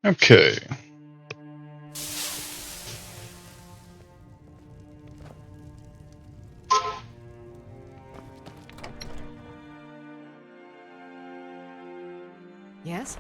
Okay. Yes?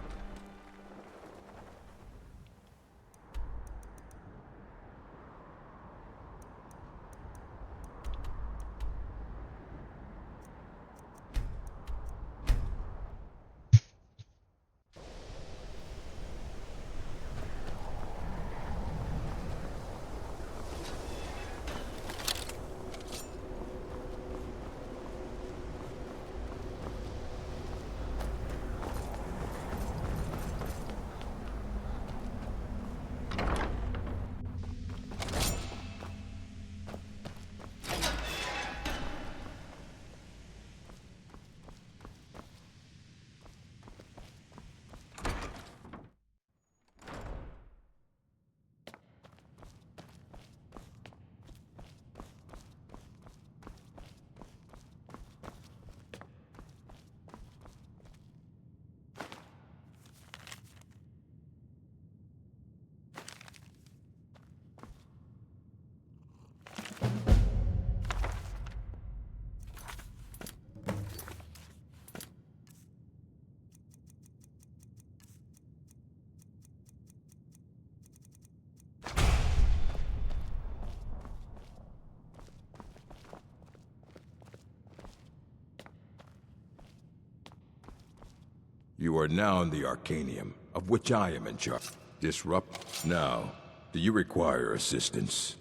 You are now in the Arcanium, of which I am in charge. Disrupt. Now, do you require assistance?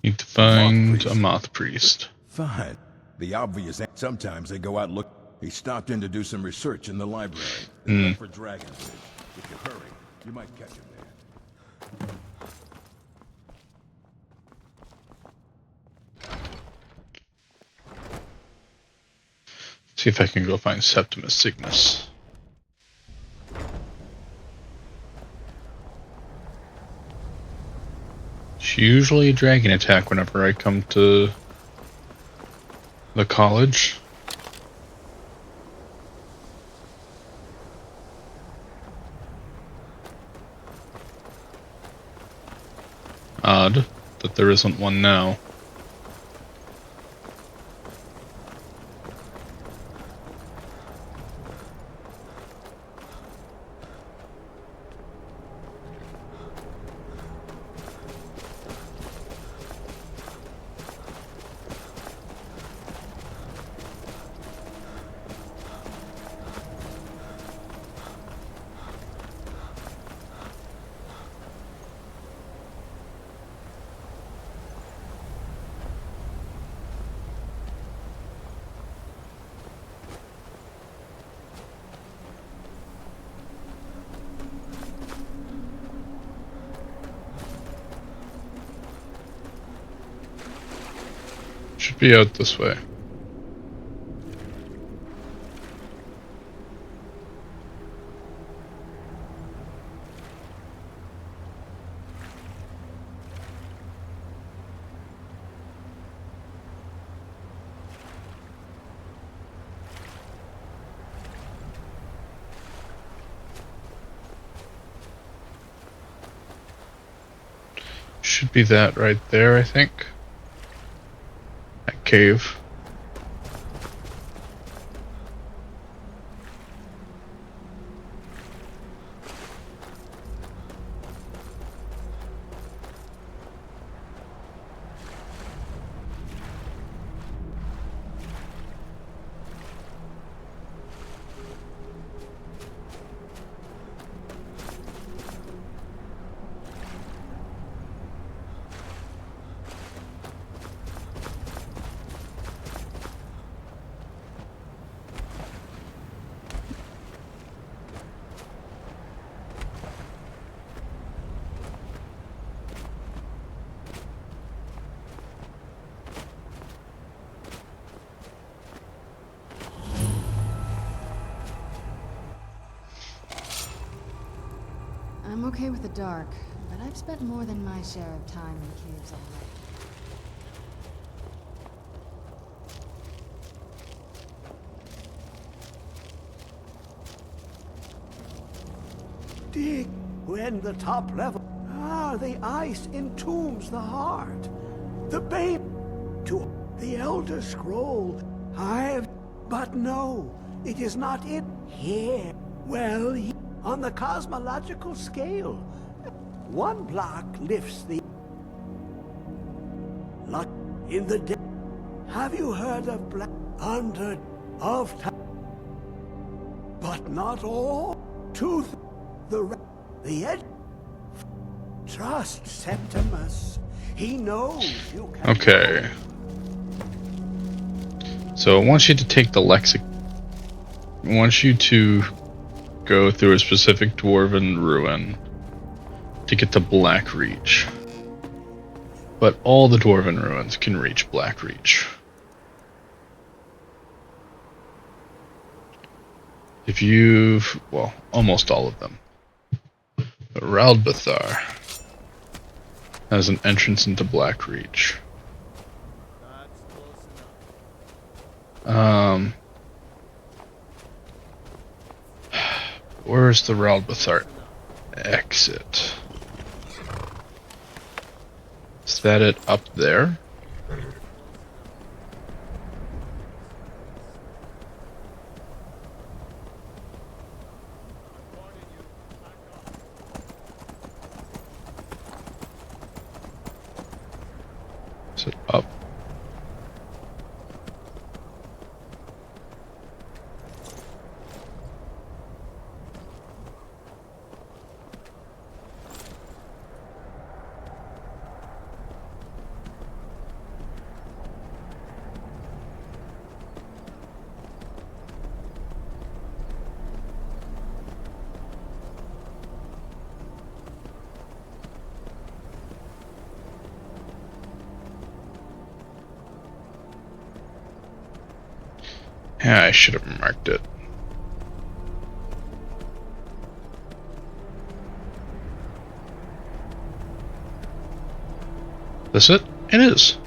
Need to find Moth a moth priest. Fine. The obvious. Sometimes they go out look. He stopped in to do some research in the library. Then left for Dragonbridge. If you hurry, you might catch him there. See if I can go find Septimus Cygnus. It's usually a dragon attack whenever I come to the college. Odd that there isn't one now. Should be out this way. Should be that right there, I think. That cave. I'm okay with the dark, but I've spent more than my share of time in caves already. dig when the top level. The ice entombs the heart. The bane to the Elder Scroll. But no, it is not it here. Well, on the cosmological scale, one block lifts the luck in the day. Have you heard of black under of time? But not all. To the edge. Trust Septimus. He knows you can. Okay. So it wants you to take the lexic. It wants you to go through a specific dwarven ruin to get to Blackreach. But all the dwarven ruins can reach Blackreach. If you've, well, almost all of them. But Raldbathar has an entrance into Blackreach. Where's the Raldbathar exit? Is that it up there? Is it up? Yeah, I should have marked it. Is it? It is.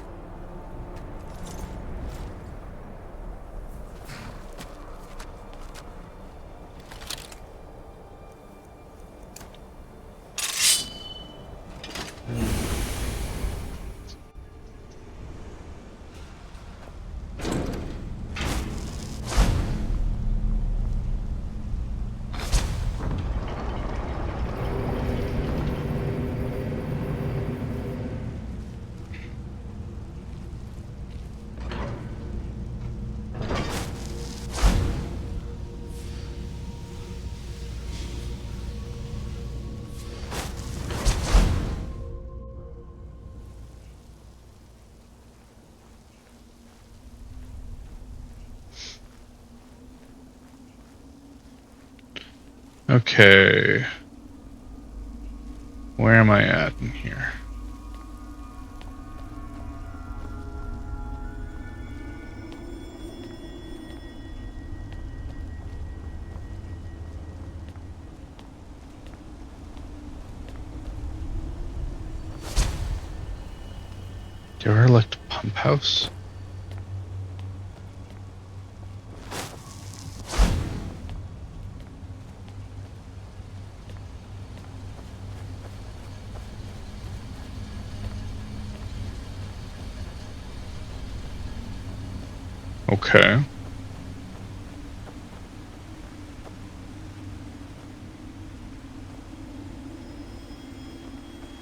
Okay. Where am I at in here? Derelict pump house? Okay.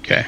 Okay.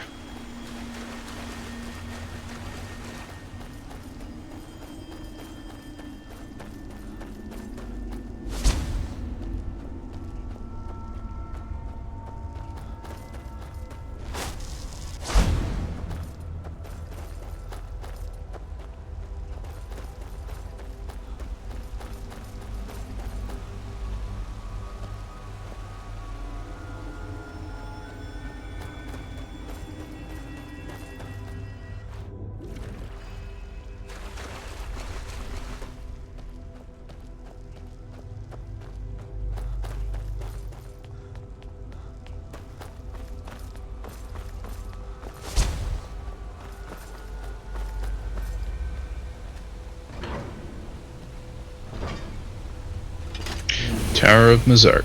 Tower of Mazark.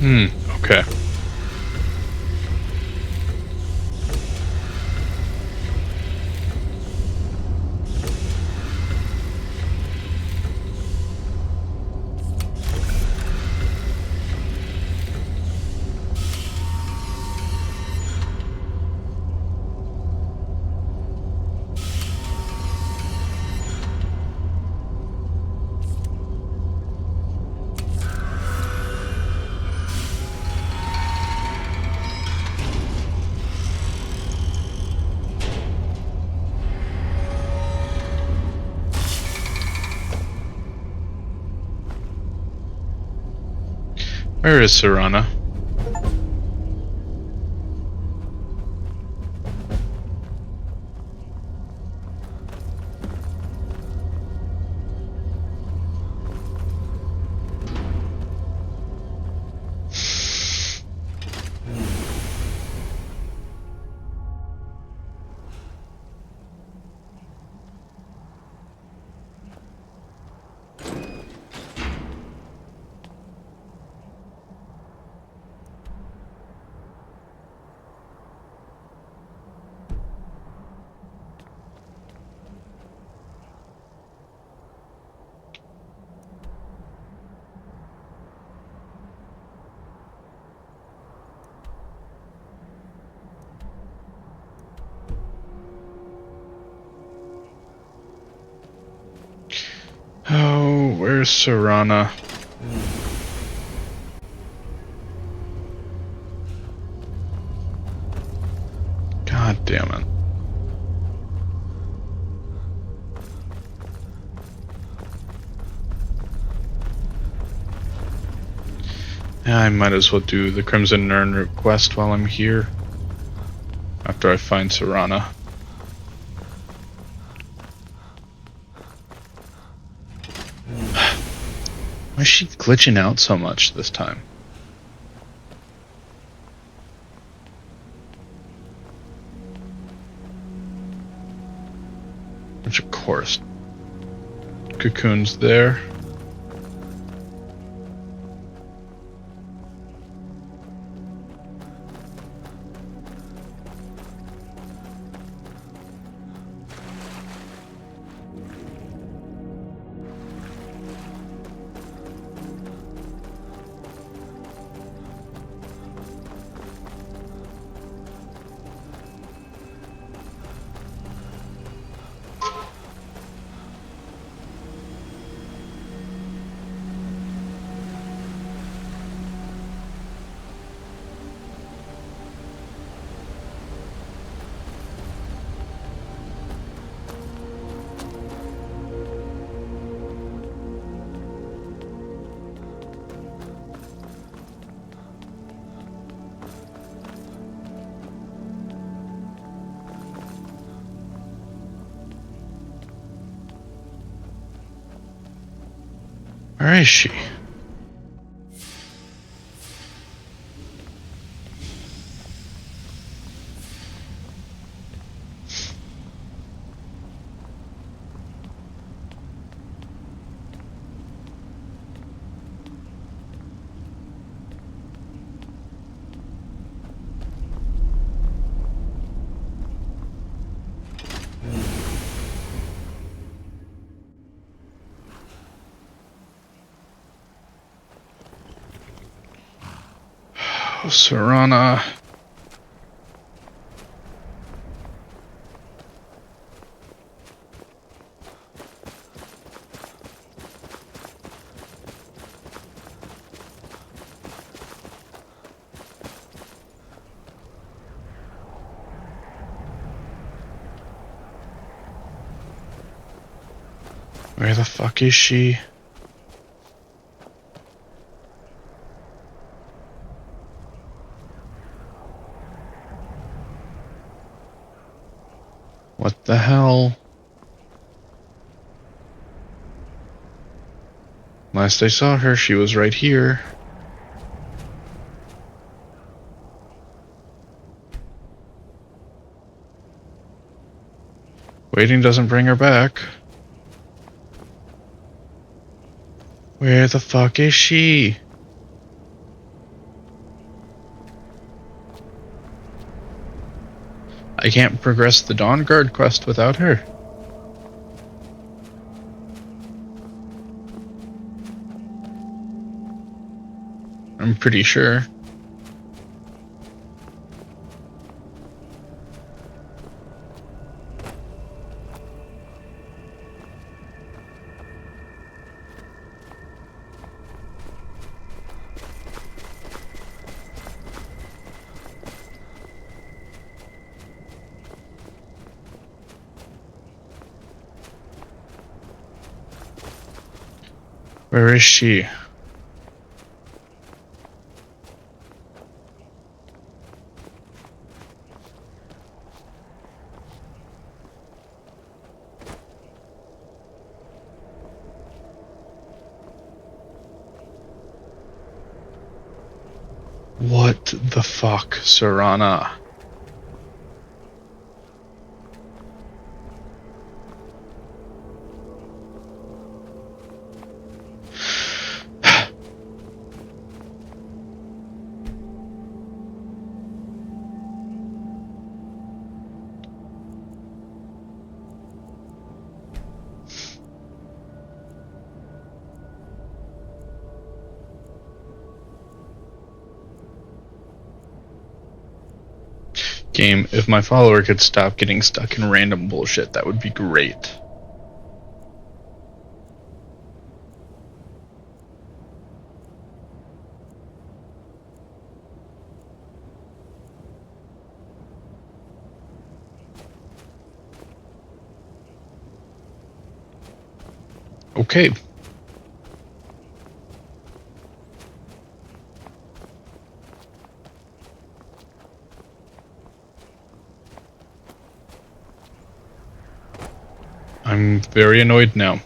Okay. Where is Serana? Oh, where's Serana? God damn it. Yeah, I might as well do the Crimson Urn request while I'm here. After I find Serana. Why is she glitching out so much this time? Which of course. Cocoon's there. Where is she? Oh, Serana. Where the fuck is she? What the hell? Last I saw her, she was right here. Waiting doesn't bring her back. Where the fuck is she? I can't progress the Dawn Guard quest without her. I'm pretty sure. Where is she? What the fuck, Serana? Game, if my follower could stop getting stuck in random bullshit, that would be great. Okay. I'm very annoyed now.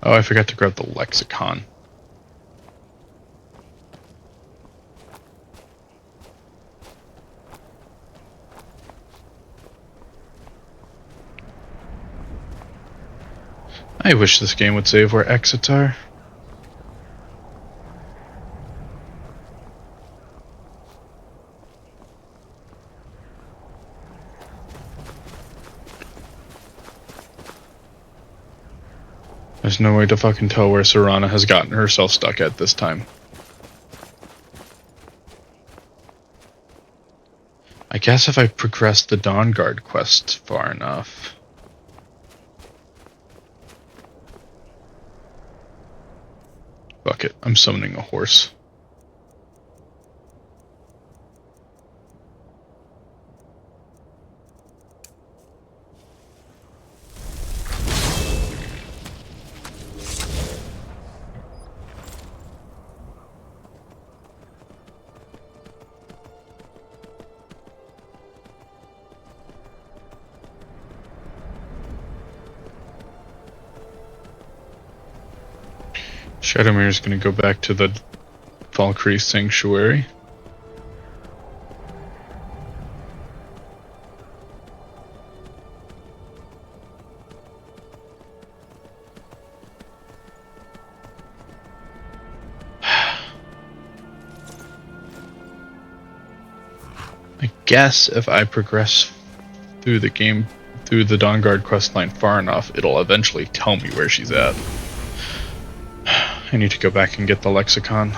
Oh, I forgot to grab the lexicon. I wish this game would save where exits are. There's no way to fucking tell where Serana has gotten herself stuck at this time. I guess if I progress the Dawn Guard quest far enough. Fuck it, I'm summoning a horse. Shadowmere is going to go back to the Valkyrie Sanctuary. I guess if I progress through the game, through the Dawn Guard questline far enough, it'll eventually tell me where she's at. I need to go back and get the lexicon.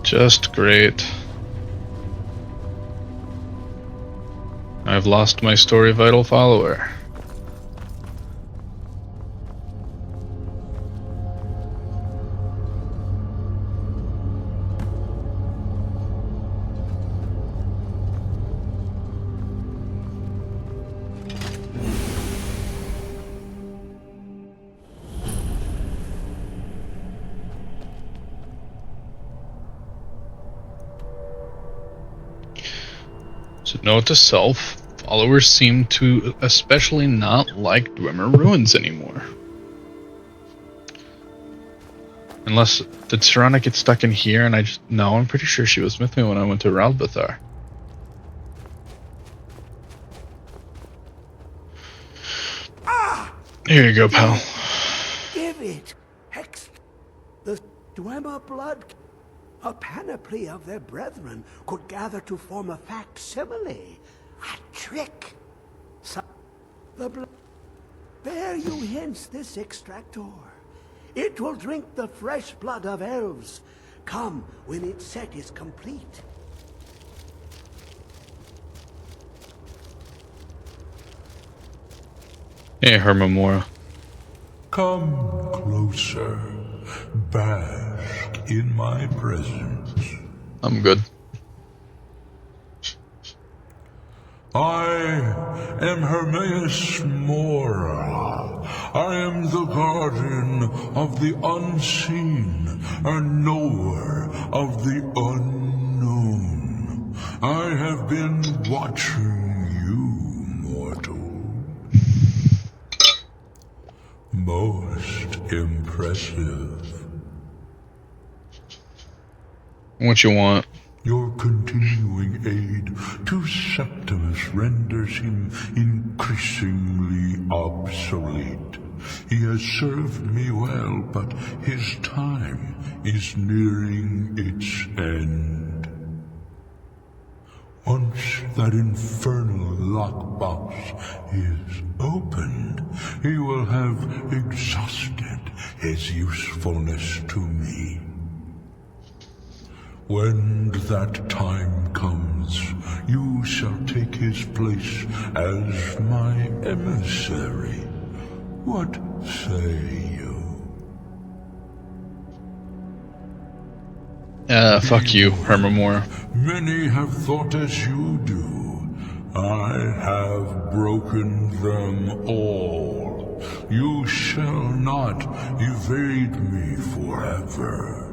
Just great. I've lost my story vital follower. So note to self, followers seem to especially not like Dwemer Ruins anymore. Unless, did Serana get stuck in here and I just, no, I'm pretty sure she was with me when I went to Ralbathar. Here you go, pal. Give it. Hex. The Dwemer blood. A panoply of their brethren could gather to form a facsimile. A trick. So, the blood. Bear you hence this extractor. It will drink the fresh blood of elves. Come when its set is complete. Hey, Hermamora. Come closer. Bask in my presence. I'm good. I am Hermaeus Mora. I am the guardian of the unseen, a knower of the unknown. I have been watching you, mortal. Most impressive. What you want? Your continuing aid to Septimus renders him increasingly obsolete. He has served me well, but his time is nearing its end. Once that infernal lockbox is opened, he will have exhausted his usefulness to me. When that time comes, you shall take his place as my emissary. What say you? Fuck you, Hermamora. Many have thought as you do. I have broken them all. You shall not evade me forever.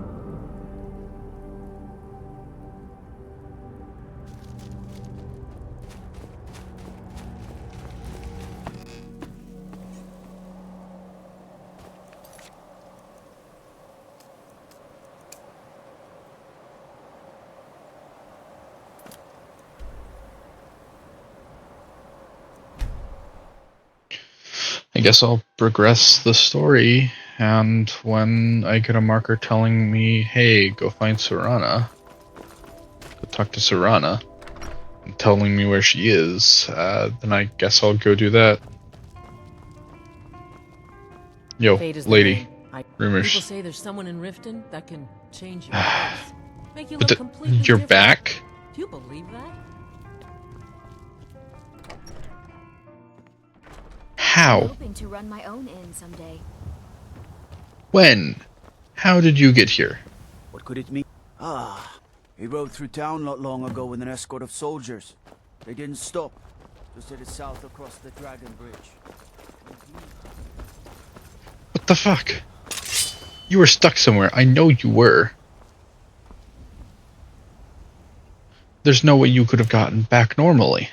I guess I'll progress the story, and when I get a marker telling me, hey, go find Serana, go talk to Serana, and telling me where she is, then I guess I'll go do that. Yo, lady, rumors. People say there's someone in Riften that can change your face. Make you But look completely you're different. back? Do you believe that? How? Hoping to run my own inn someday. When? How did you get here? What could it mean? He rode through town not long ago with an escort of soldiers. They didn't stop. Just headed south across the Dragon Bridge. What the fuck? You were stuck somewhere. I know you were. There's no way you could have gotten back normally.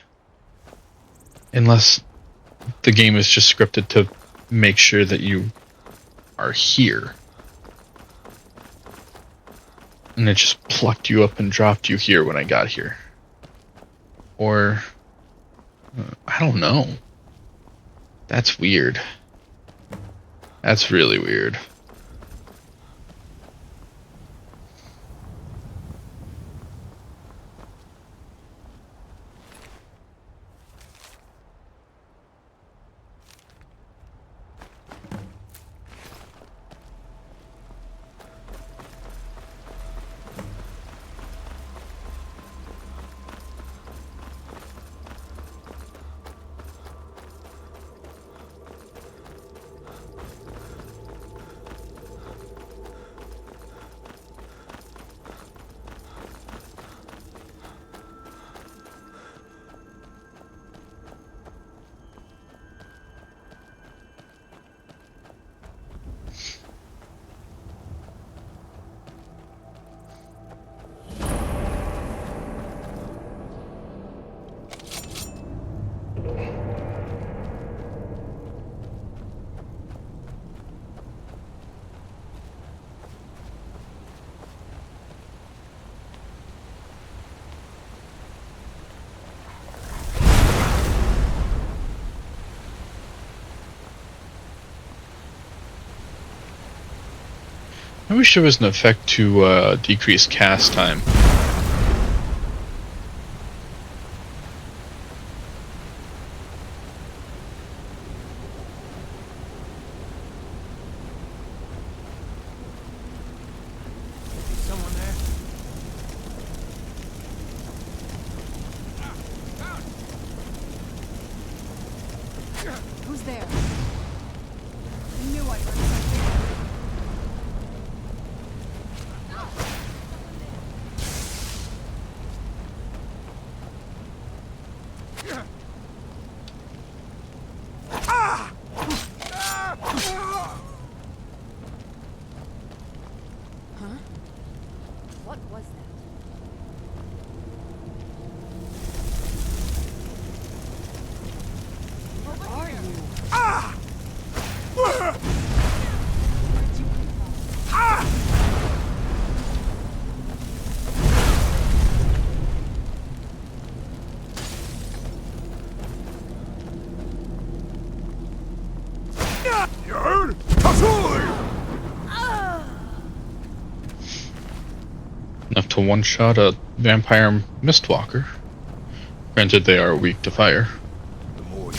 Unless the game is just scripted to make sure that you are here. And it just plucked you up and dropped you here when I got here. Or, I don't know. That's weird. That's really weird. I wish there was an effect to decrease cast time. Someone there? Who's there? I knew I heard something. What was that? What are you? Enough to one-shot a vampire mistwalker. Granted, they are weak to fire. The more you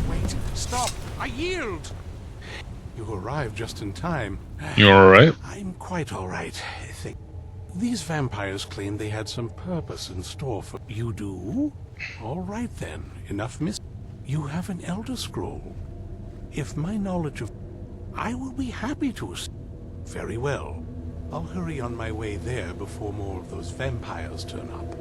Wait, stop! I yield! You arrived just in time. You alright? I'm quite alright, I think. These vampires claimed they had some purpose in store for you. Do? Alright then, enough You have an Elder Scroll. If my knowledge of... I will be happy to... Very well. I'll hurry on my way there before more of those vampires turn up.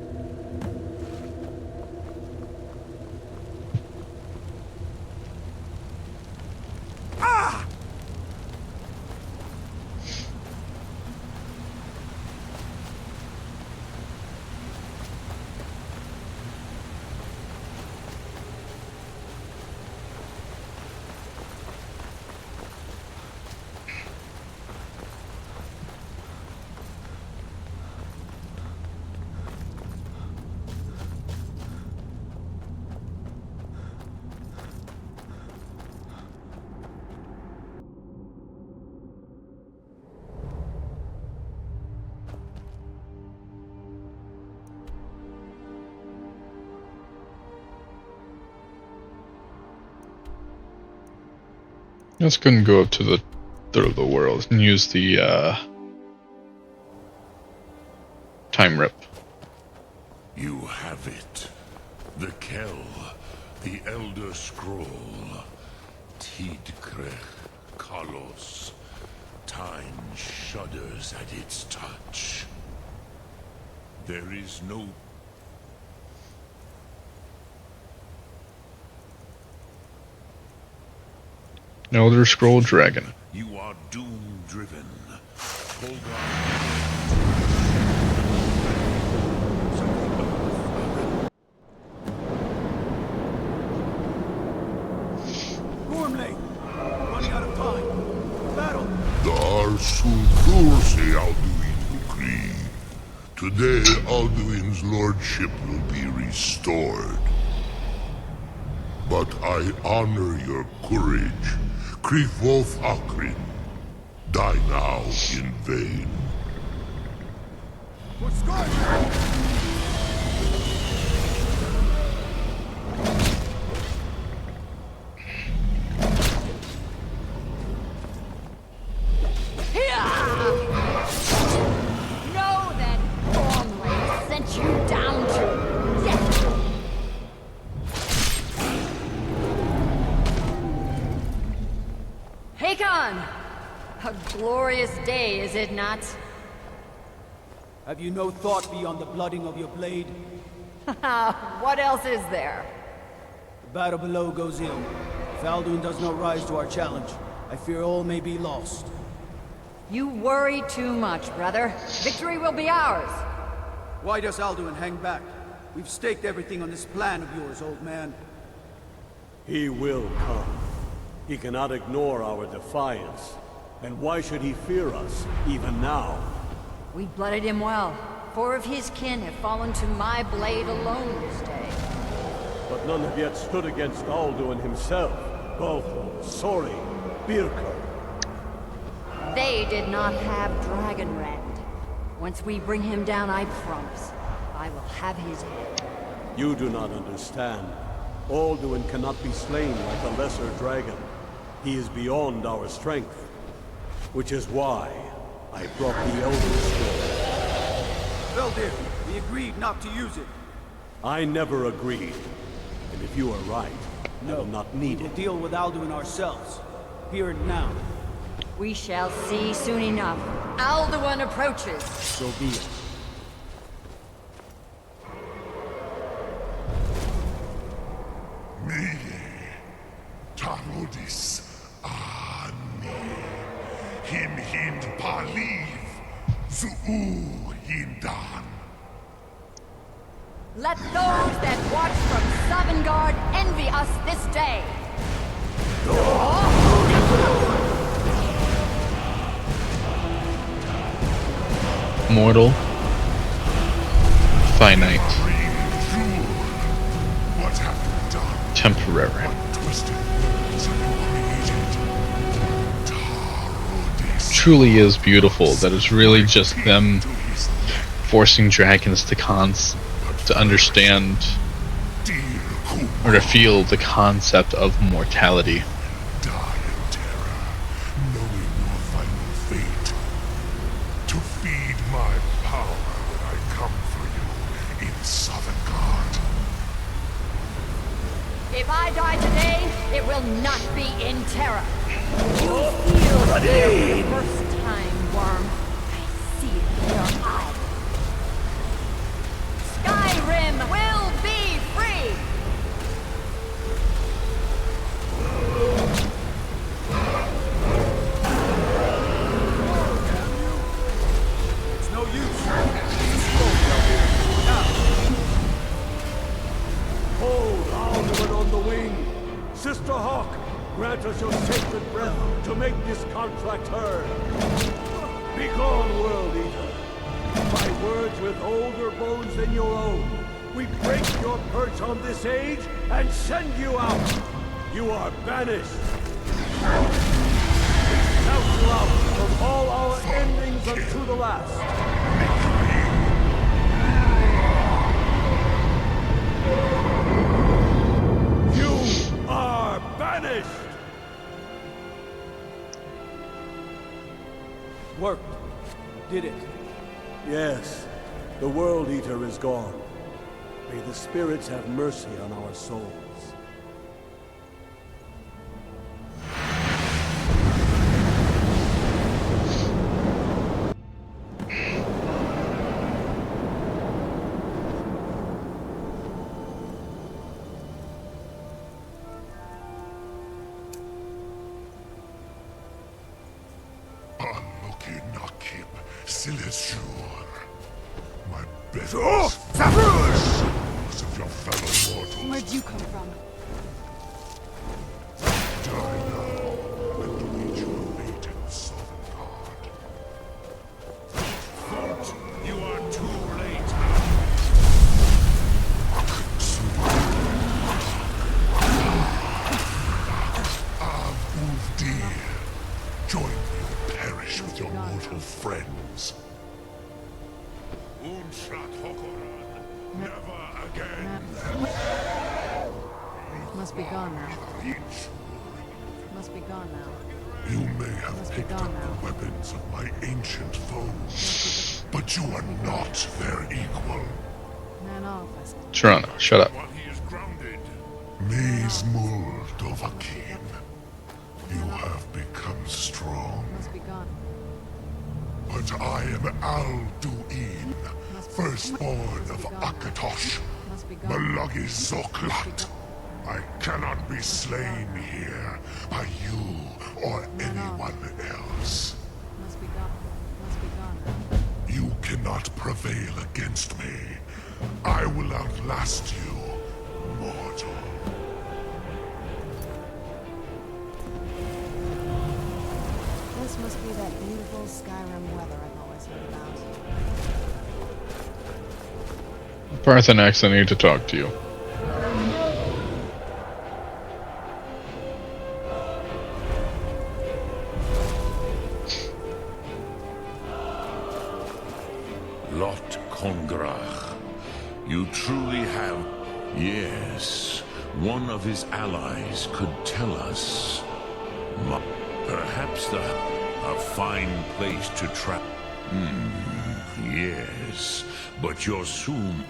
Let's go and go up to the third of the world and use the time rip. You have it. The Kell, the Elder Scroll. Tidkrech Kalos. Time shudders at its touch. There is no... Elder Scroll Dragon. You are doom-driven. Hold Gormley! Running out of time. Battle! Dar Sulkursi Alduin decree. Today Alduin's lordship will be restored. But I honor your courage. Krifwolf Akrin. Die now in vain. What's going on? Know that Gormley sent you down to death. Hakon! A glorious day, is it not? Have you no thought beyond the blooding of your blade? What else is there? The battle below goes ill. If Alduin does not rise to our challenge, I fear all may be lost. You worry too much, brother. Victory will be ours. Why does Alduin hang back? We've staked everything on this plan of yours, old man. He will come. He cannot ignore our defiance. And why should he fear us, even now? We blooded him well. 4 of his kin have fallen to my blade alone this day. But none have yet stood against Alduin himself. Balthor, Sori, Birka. They did not have Dragonrend. Once we bring him down, I promise, I will have his head. You do not understand. Alduin cannot be slain like a lesser dragon. He is beyond our strength. Which is why I brought the Elder Scroll. Veldir, we agreed not to use it. I never agreed. And if you are right, I will not need We'll it. deal with Alduin ourselves. Here and now. We shall see soon enough. Alduin approaches. So be it. Me, Tarodis, Ani, Him Hind Paliv, Zuu Hindan. Let those that watch from Sovngarde envy us this day. Mortal. Finite. What have you done? Temporary. Twisted worlds have you created. Tarodis. Truly is beautiful that it's really just them To his neck, forcing dragons to understand dear Kum, or to feel the concept of mortality. die in terror, knowing your final fate. To feed my power when I come for you in Sovngarde. If I die today, it will not be in terror. You feel fear for the first time, worm. I see it in your eyes. Skyrim will be free! It's no use. Hold Alduin on the wing! Sister Hawk, grant us your sacred breath to make this contract heard. Begone, World Eater! By words with older bones than your own, we break your perch on this age and send you out! You are banished! Counsel out from all our endings unto the last! You are banished! Worked. Did it. Yes, the World Eater is gone. May the spirits have mercy on our souls. Unlucky Nakib, Silesur. My better Souls of your fellow mortals. Where'd you come from? Die now and meet your fate in Sovngarde. But you are too late. Ulfdir, join me or perish with your mortal friends. Unshat Hokoran, never again. Must be gone now. Must be gone now. You may have Must be picked gone up now. the weapons of my ancient foes, but you are not their equal. Man off, I said. Toronto, shut up. While he is grounded, Maze Mul Dovahkiin, you have become strong. Must be gone. But I am Alduin, firstborn of Akatosh, Must be gone. Malagi Zoklat. I cannot be slain here by you or anyone else. Must be gone. Must be gone. You cannot prevail against me. I will outlast you, mortal. This must be that beautiful Skyrim weather I've always heard about. Parthenax, I need to talk to you. Lot Kongrach. You truly have... Yes, one of his allies could tell us. Perhaps a fine place to trap. Yes, but you're soon...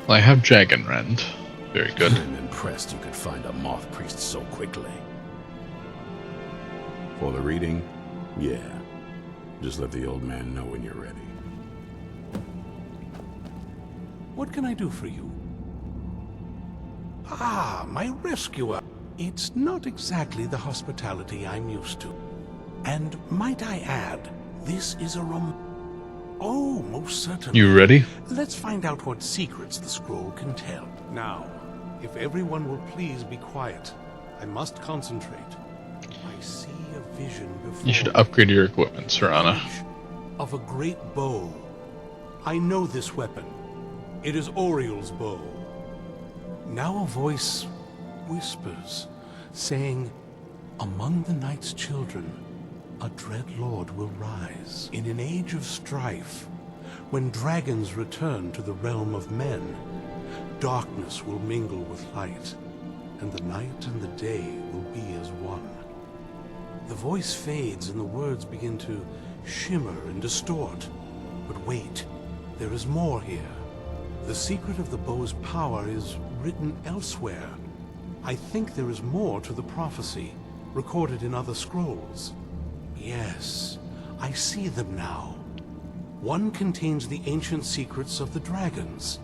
I have Jagenrend. Very good. I'm impressed you could find a moth priest so quickly. For the reading? Yeah. Just let the old man know when you're ready. What can I do for you? Ah, my rescuer. It's not exactly the hospitality I'm used to. And might I add, this is a Oh, most certainly. You ready? Let's find out what secrets the scroll can tell. Now, if everyone will please be quiet, I must concentrate. I see a vision before You should upgrade your equipment, Serana. of a great bow. I know this weapon. It is Oriel's bow. Now a voice whispers, saying, among the night's children, a dread lord will rise. In an age of strife, when dragons return to the realm of men, darkness will mingle with light, and the night and the day will be as one. The voice fades and the words begin to shimmer and distort. But wait, there is more here. The secret of the bow's power is written elsewhere. I think there is more to the prophecy, recorded in other scrolls. Yes, I see them now. One contains the ancient secrets of the dragons,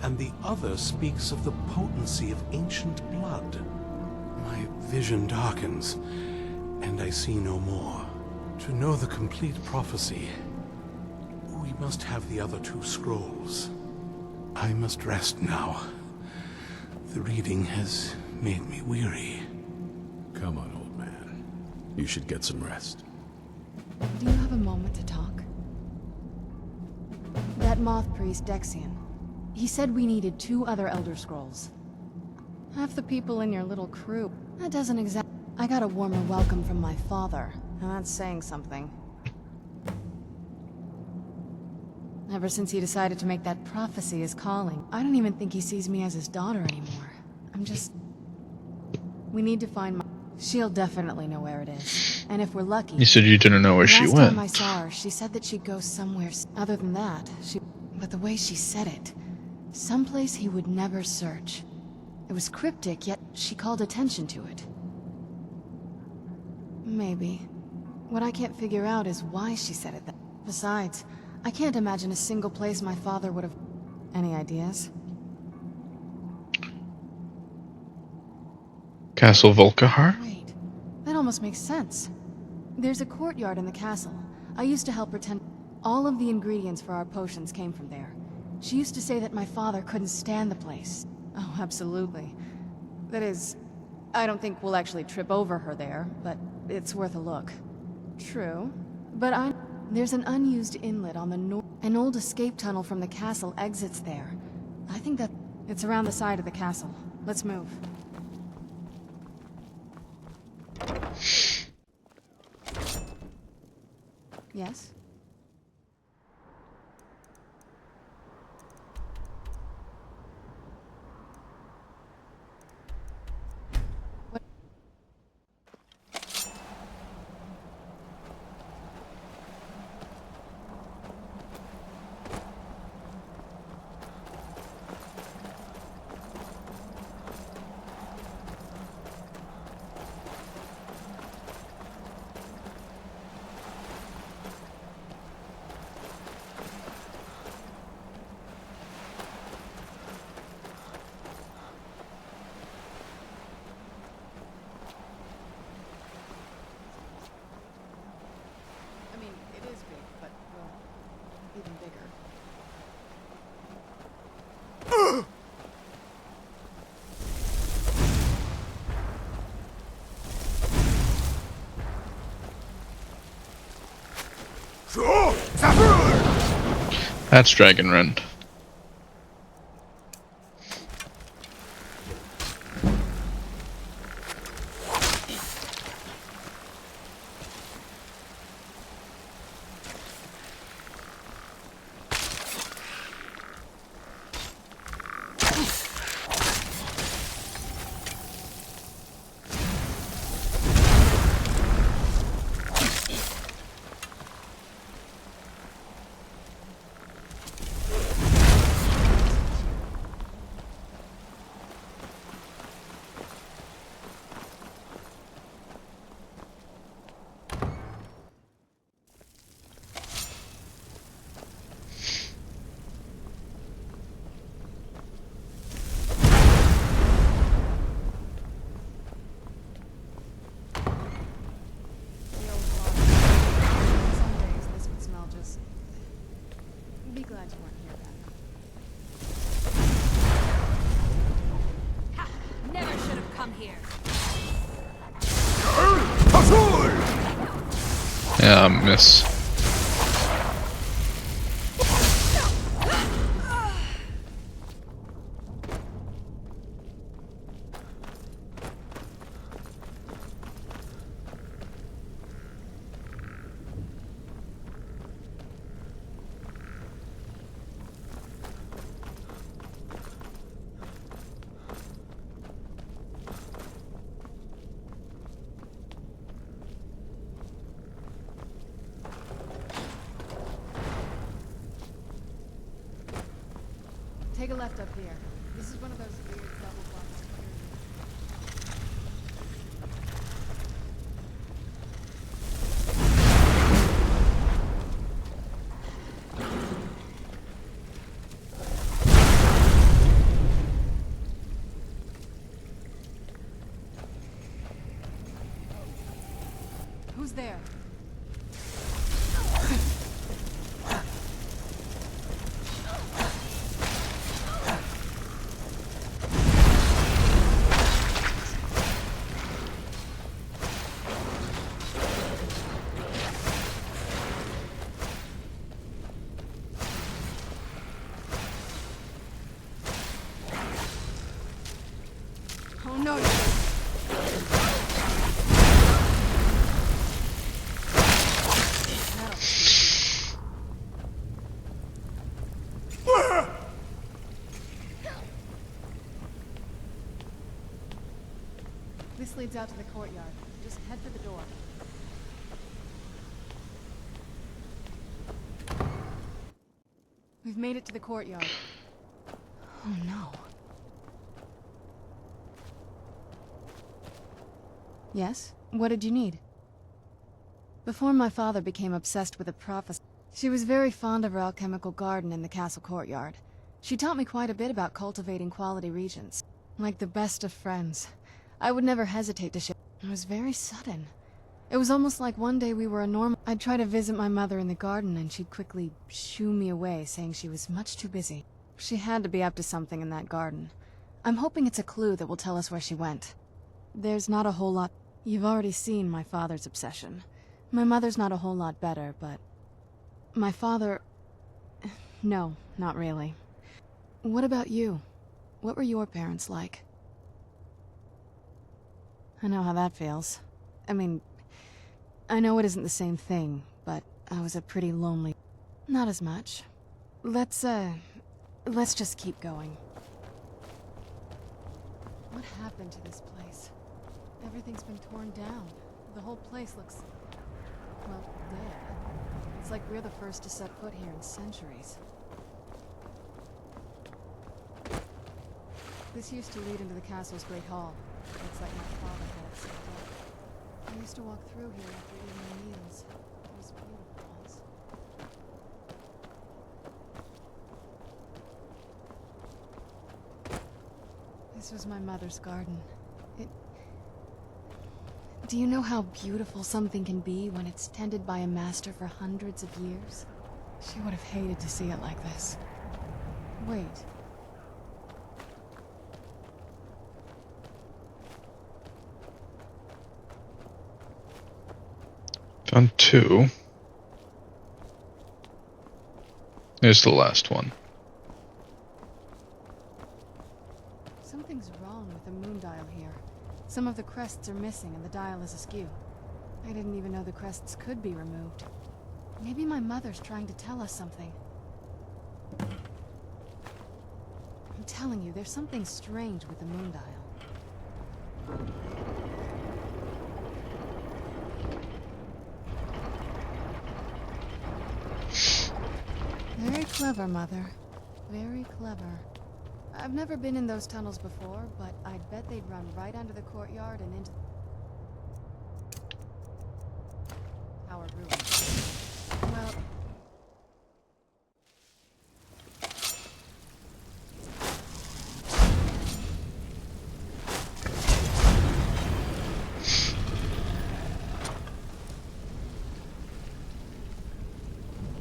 and the other speaks of the potency of ancient blood. My vision darkens, and I see no more. To know the complete prophecy, we must have the other two scrolls. I must rest now. The reading has made me weary. Come on, old man. You should get some rest. Do you have a moment to talk? That moth priest, Dexian. He said we needed 2 other Elder Scrolls. Half the people in your little crew. That doesn't exactly... I got a warmer welcome from my father, and that's saying something. Ever since he decided to make that prophecy his calling, I don't even think he sees me as his daughter anymore. I'm just... We need to find my... She'll definitely know where it is. And if we're lucky... You said you didn't know where she went. Last time I saw her, she said that she'd go somewhere... Other than that, she... But the way she said it... Someplace he would never search. It was cryptic, yet she called attention to it. Maybe. What I can't figure out is why she said it that... Besides, I can't imagine a single place my father would have... Any ideas? Castle Volkihar? Wait, that almost makes sense. There's a courtyard in the castle. I used to help pretend... All of the ingredients for our potions came from there. She used to say that my father couldn't stand the place. Oh, absolutely. That is, I don't think we'll actually trip over her there, but it's worth a look. True. But there's an unused inlet on the north. An old escape tunnel from the castle exits there. I think that it's around the side of the castle. Let's move. Yes? That's Dragonrend. Some days this would smell just... Be glad you weren't here then. Ha! Never should have come here. Yeah, miss. Take a left up here. This is one of those weird double blocks. Who's there? Oh no! This leads out to the courtyard. Just head for the door. We've made it to the courtyard. Oh no. Yes? What did you need? Before my father became obsessed with a prophecy, she was very fond of her alchemical garden in the castle courtyard. She taught me quite a bit about cultivating quality regions. Like the best of friends. I would never hesitate to share. It was very sudden. It was almost like one day we were a normal... I'd try to visit my mother in the garden and she'd quickly shoo me away, saying she was much too busy. She had to be up to something in that garden. I'm hoping it's a clue that will tell us where she went. There's not a whole lot... You've already seen my father's obsession. My mother's not a whole lot better, but... My father... No, not really. What about you? What were your parents like? I know how that feels. I mean... I know it isn't the same thing, but I was a pretty lonely... Not as much. Let's just keep going. What happened to this place? Everything's been torn down. The whole place looks... well, dead. It's like we're the first to set foot here in centuries. This used to lead into the castle's great hall. Looks like my father had it set up. I used to walk through here after evening meals. It was beautiful once. This was my mother's garden. Do you know how beautiful something can be when it's tended by a master for hundreds of years? She would have hated to see it like this. Wait. Found two. It's the last one. Something's wrong with the moon dial here. Some of the crests are missing and the dial is askew. I didn't even know the crests could be removed. Maybe my mother's trying to tell us something. I'm telling you, there's something strange with the moon dial. Very clever, Mother. Very clever. I've never been in those tunnels before, but I'd bet they'd run right under the courtyard and into our ruins. Well...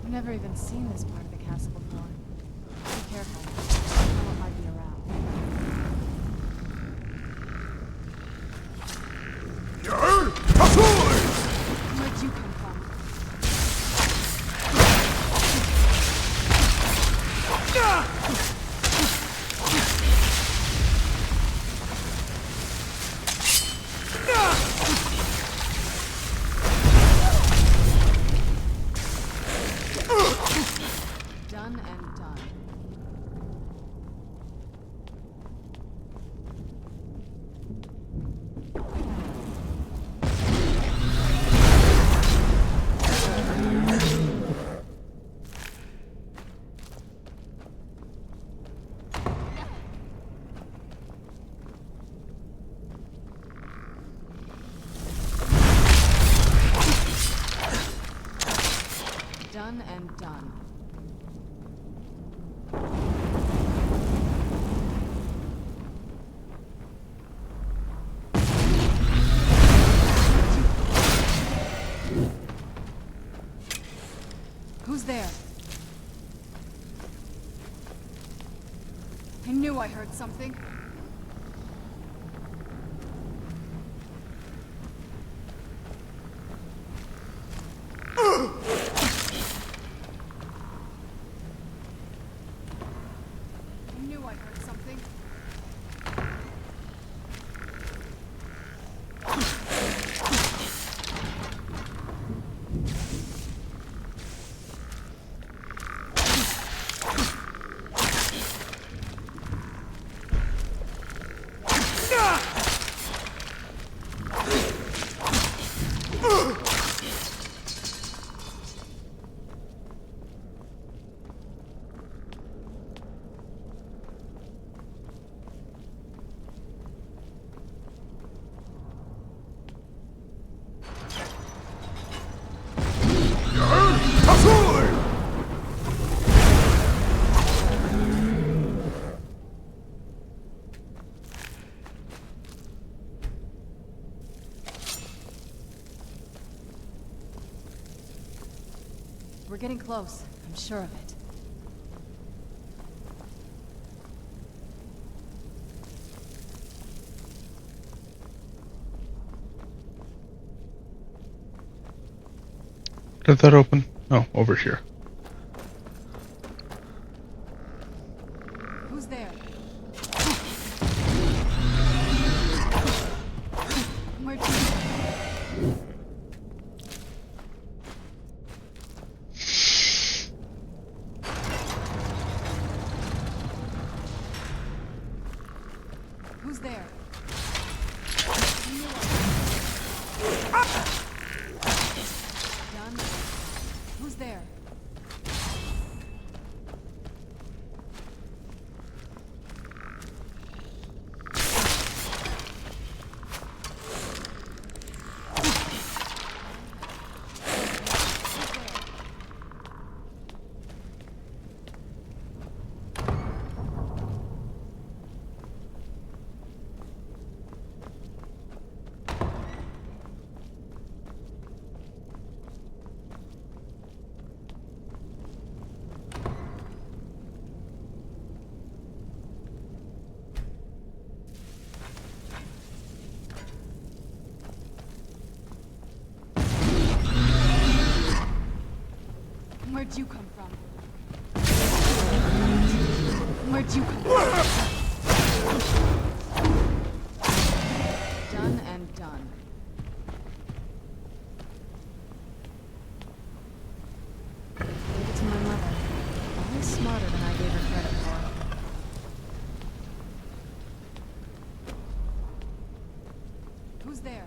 I've never even seen this part of the castle before. Be careful. Someone might be around. Where'd you come from? Done and done. Done and done. Who's there? I knew I heard something. I knew I heard something. We're getting close. I'm sure of it. Did that open? Oh, over here. Who's there? Where'd you... Who's there? Done. Who's there? Where'd you come from? Where'd you come from? Done and done. Leave it to my mother. Always smarter than I gave her credit for. Who's there?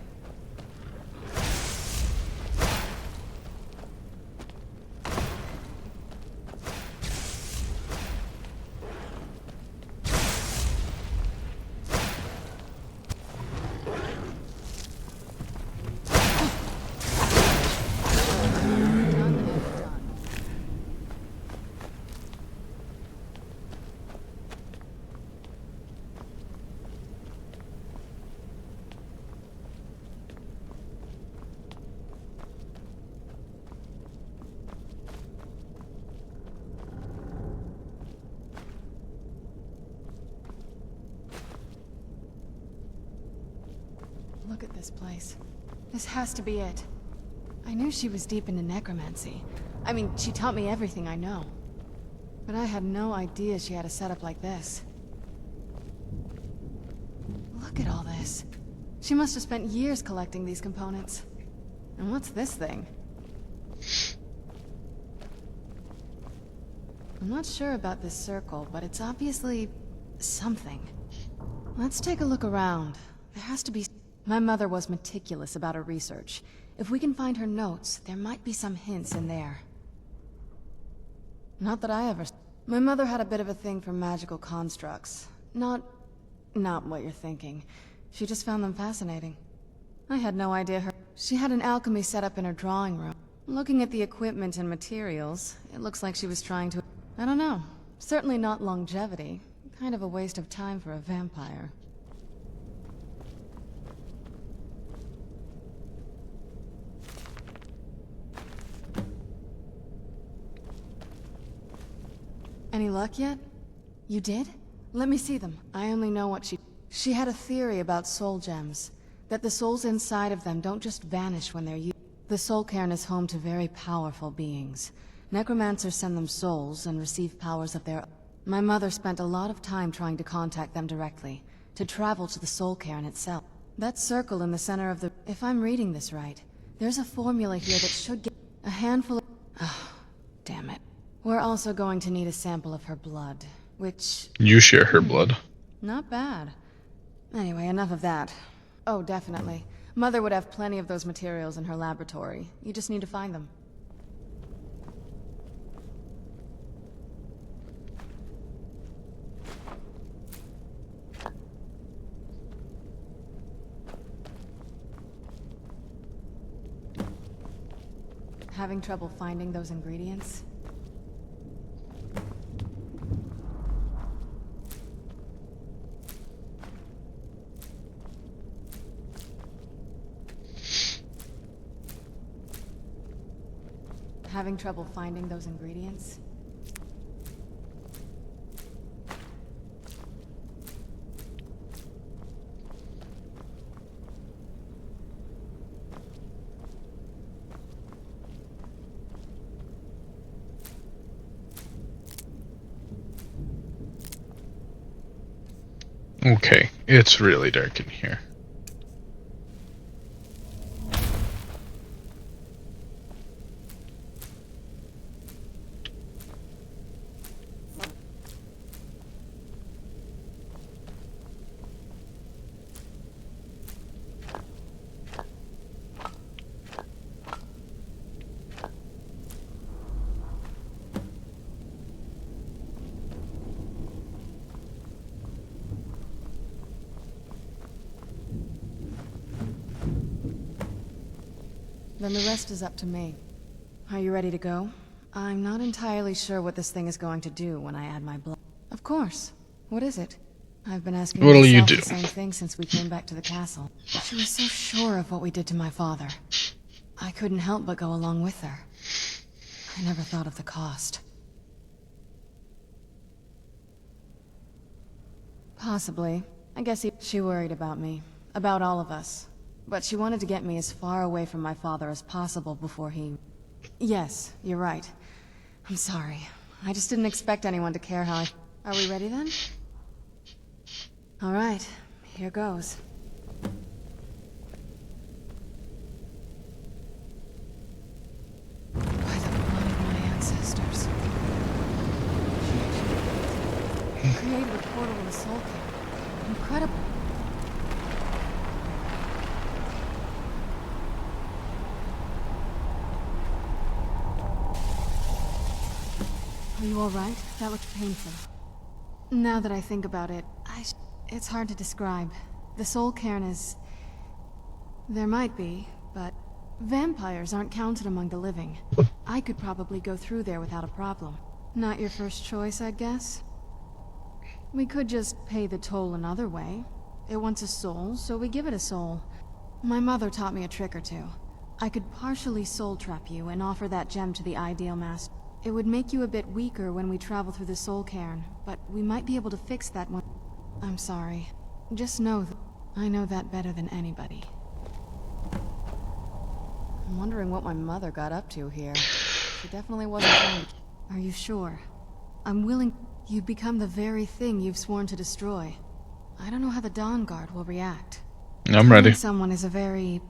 Look at this place. This has to be it. I knew she was deep into necromancy. I mean, she taught me everything I know. But I had no idea she had a setup like this. Look at all this. She must have spent years collecting these components. And what's this thing? I'm not sure about this circle, but it's obviously something. Let's take a look around. There has to be... My mother was meticulous about her research. If we can find her notes, there might be some hints in there. Not that I ever... My mother had a bit of a thing for magical constructs. Not what you're thinking. She just found them fascinating. I had no idea her... She had an alchemy set up in her drawing room. Looking at the equipment and materials, it looks like she was trying to... I don't know. Certainly not longevity. Kind of a waste of time for a vampire. Any luck yet? You did? Let me see them. I only know what she had a theory about soul gems. That the souls inside of them don't just vanish when they're used. The soul cairn is home to very powerful beings. Necromancers send them souls and receive powers of their own. My mother spent a lot of time trying to contact them directly, to travel to the soul cairn itself. That circle in the center of the... If I'm reading this right, there's a formula here that should get a handful of... Oh, damn it. We're also going to need a sample of her blood, which... You share her blood. Not bad. Anyway, enough of that. Oh, definitely. Mother would have plenty of those materials in her laboratory. You just need to find them. Having trouble finding those ingredients? Having trouble finding those ingredients? Okay, it's really dark in here. Then the rest is up to me. Are you ready to go? I'm not entirely sure what this thing is going to do when I add my blood. Of course. What is it? I've been asking What'll you myself do? the same thing since we came back to the castle. She was so sure of what we did to my father. I couldn't help but go along with her. I never thought of the cost. Possibly. I guess she worried about me. About all of us. But she wanted to get me as far away from my father as possible before he... Yes, you're right. I'm sorry. I just didn't expect anyone to care how I... Are we ready then? All right, here goes. By the blood of my ancestors. He created a portal in the Soul Camp. Incredible. Are you all right? That looked painful. Now that I think about it, it's hard to describe. The Soul Cairn is... There might be, but vampires aren't counted among the living. I could probably go through there without a problem. Not your first choice, I'd guess? We could just pay the toll another way. It wants a soul, so we give it a soul. My mother taught me a trick or two. I could partially soul trap you and offer that gem to the ideal master. It would make you a bit weaker when we travel through the Soul Cairn, but we might be able to fix that one. I'm sorry. Just know that I know that better than anybody. I'm wondering what my mother got up to here. She definitely wasn't trying to... Are you sure? I'm willing... You've become the very thing you've sworn to destroy. I don't know how the Dawn Guard will react. I'm ready. Killing someone is a very...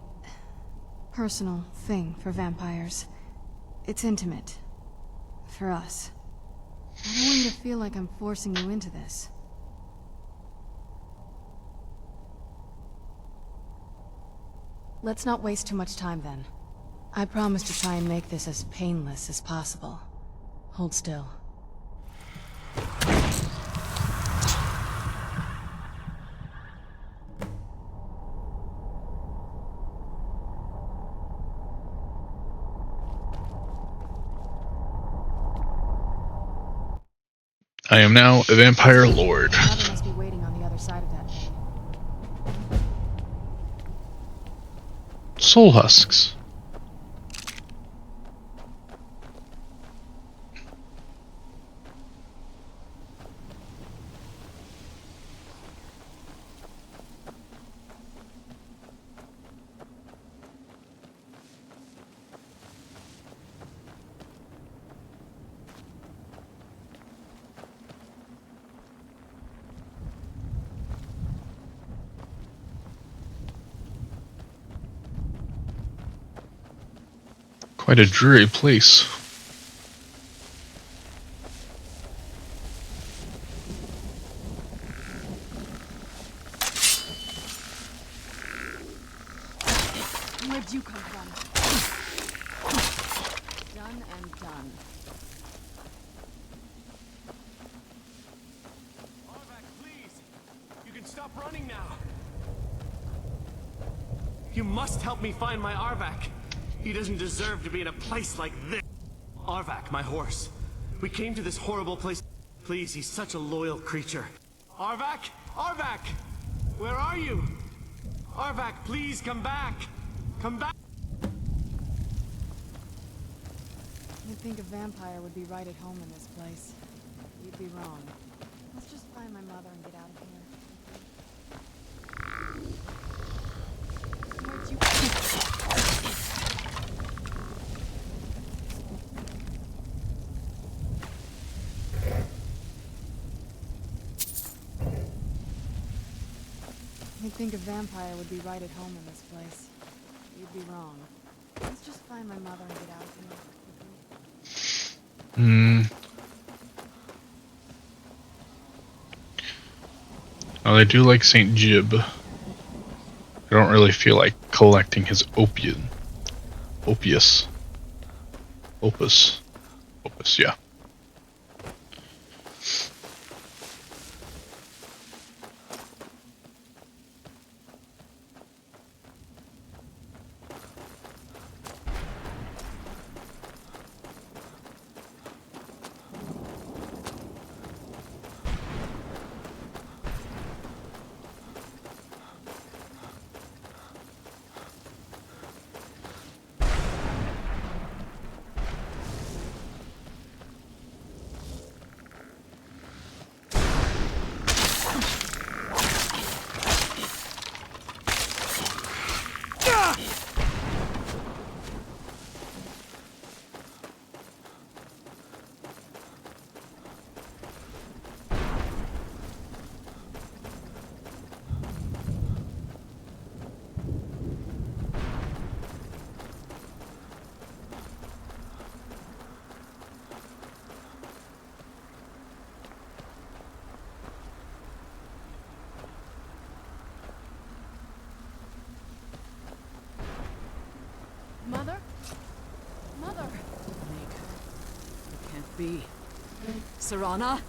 personal thing for vampires. It's intimate. For us. I don't want you to feel like I'm forcing you into this. Let's not waste too much time then. I promise to try and make this as painless as possible. Hold still. I am now a vampire lord. Mother must be waiting on the other side of that thing. Soul husks. Quite a dreary place. Where'd you come from? Done and done. Arvac, please! You can stop running now! You must help me find my Arvac! He doesn't deserve to be in a place like this! Arvac, my horse. We came to this horrible place. Please, he's such a loyal creature. Arvac? Arvac! Where are you? Arvac, please come back! Come back! You'd think a vampire would be right at home in this place. You'd be wrong. Let's just find my mother and get out of here. Where'd you... You'd think a vampire would be right at home in this place. You'd be wrong. Let's just find my mother and get out of here. Well, I do like St. Jib. I don't really feel like collecting his opus, yeah. be? Serana?